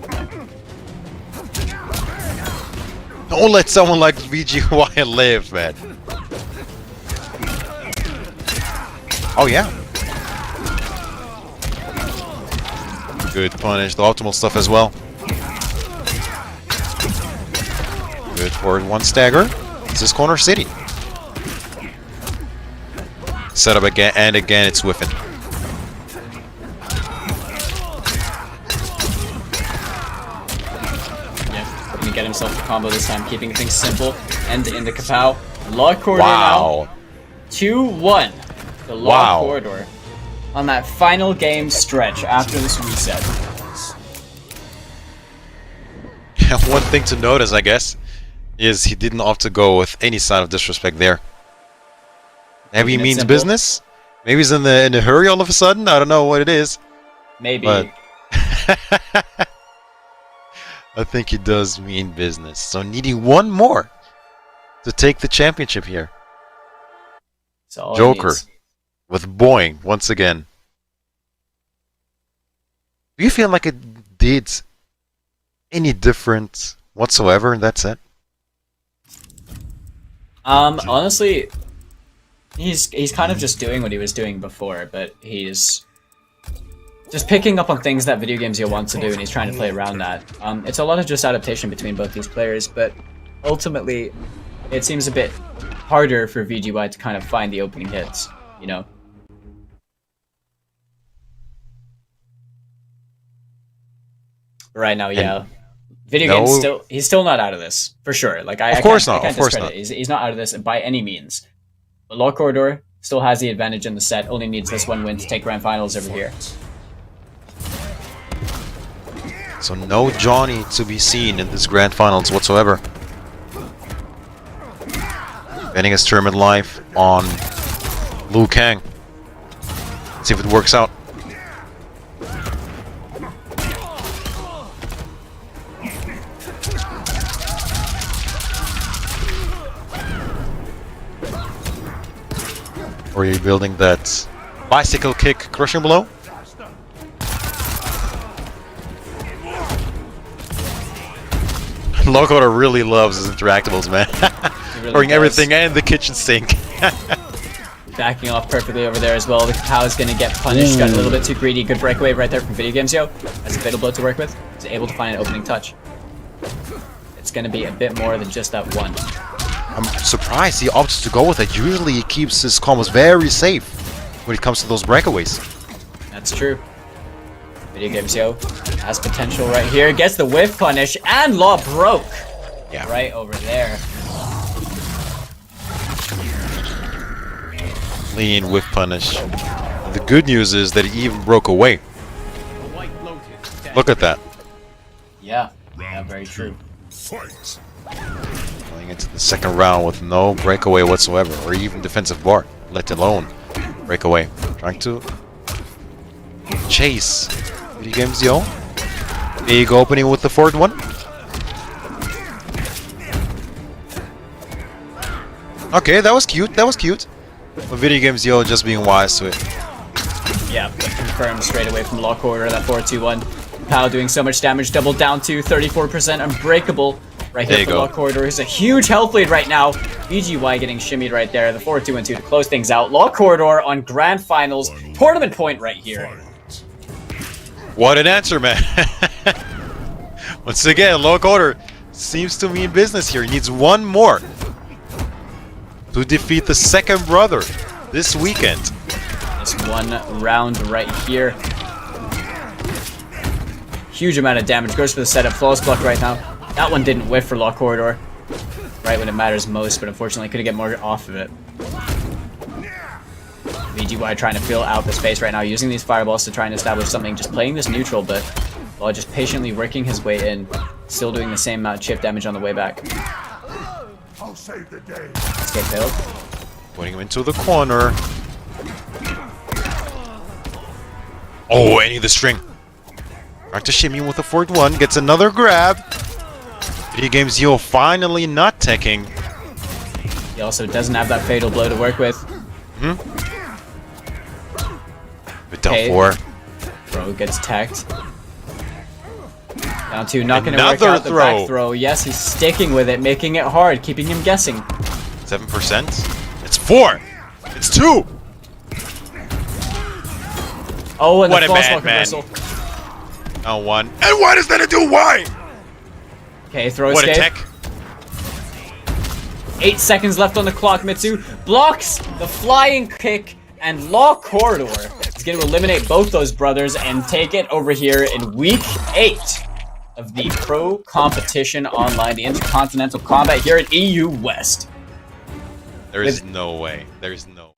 Don't let someone like VGY live, man. Oh yeah. Good punish. The optimal stuff as well. Good forward one stagger. This is corner city. Set up again and again. It's whiffing. Yeah, gonna get himself the combo this time, keeping things simple. And in the kapow. Law corridor Wow. now. 2-1. The law corridor on that final game stretch after this reset. One thing to notice, I guess, is he didn't opt to go with any sign of disrespect there. Maybe he means simple. business. Maybe he's in a hurry all of a sudden. I don't know what it is. Maybe. But I think he does mean business. So needing one more to take the championship here. That's all he Joker needs. with Boing once again. Do you feel like it did any different whatsoever in that set? Honestly, he's kind of just doing what he was doing before, but he's just picking up on things that Video Games Yo wants to do, and he's trying to play around that. It's a lot of just adaptation between both these players, but ultimately, it seems a bit harder for VGY to kind of find the opening hits, you know? Right now, yeah. Video Games he's still not out of this, for sure. Like I can't discredit it. He's not out of this by any means. But Law Corridor still has the advantage in the set, only needs this one win to take grand finals over here. So no Johnny to be seen in this grand finals whatsoever. Ending his tournament life on Liu Kang. Let's see if it works out. Or are you building that bicycle kick crushing blow? Loco really loves his interactables, man. Really Throwing does. everything and the kitchen sink. Backing off perfectly over there as well. The Kapow is going to get punished. Got a little bit too greedy. Good breakaway right there from Video Games Yo. Has a fatal blow to work with. He's able to find an opening touch. It's going to be a bit more than just that one. I'm surprised he opts to go with it. Usually he keeps his combos very safe when it comes to those breakaways. That's true. Video Games Yo has potential right here. Gets the whiff punish and Law broke. Yeah. Right over there. Clean whiff punish. The good news is that he even broke away. Look at that. Yeah. Yeah, very true. Fight. Going into the second round with no breakaway whatsoever, or even defensive bar, let alone breakaway. Trying to chase Video Games Yo. Big opening with the forward one. Okay, that was cute. That was cute. But Video Games Yo just being wise to it. Yeah, confirmed straight away from Law Corridor, that 4-2-1. Pow doing so much damage, doubled down to 34% unbreakable. Right There here you for go. Law Corridor. He's a huge health lead right now. BGY getting shimmied right there. The 4-2-2 to close things out. Law Corridor on Grand Finals. Tournament point right here. What an answer, man. Once again, Law Corridor seems to mean business here. He needs one more to defeat the second brother this weekend. Just one round right here. Huge amount of damage. Goes for the setup. Flawless block right now. That one didn't whiff for Law Corridor. Right when it matters most, but unfortunately couldn't get more off of it. VGY trying to fill out the space right now, using these fireballs to try and establish something, just playing this neutral, but while just patiently working his way in, still doing the same amount of chip damage on the way back. I'll save the day. Escape failed. Putting him into the corner. Oh, ending the string. Trying to shimmy with the forward one, gets another grab. Video Games Yo finally not teching. He also doesn't have that fatal blow to work with. But down Okay. 4. Bro gets tagged. Down 2, not going to work Another out the back throw. Yes, he's sticking with it, making it hard, keeping him guessing. 7%. It's 4. It's 2. Oh, and What the a false wall madman. reversal. Oh, one. And why does that do? Why? Okay, throw What a escape. tech. 8 seconds left on the clock. Mitsu blocks the flying kick and Law Corridor is going to eliminate both those brothers and take it over here in week 8 of the Pro Competition Online, the Intercontinental Combat here in EU West. There is no way. There is no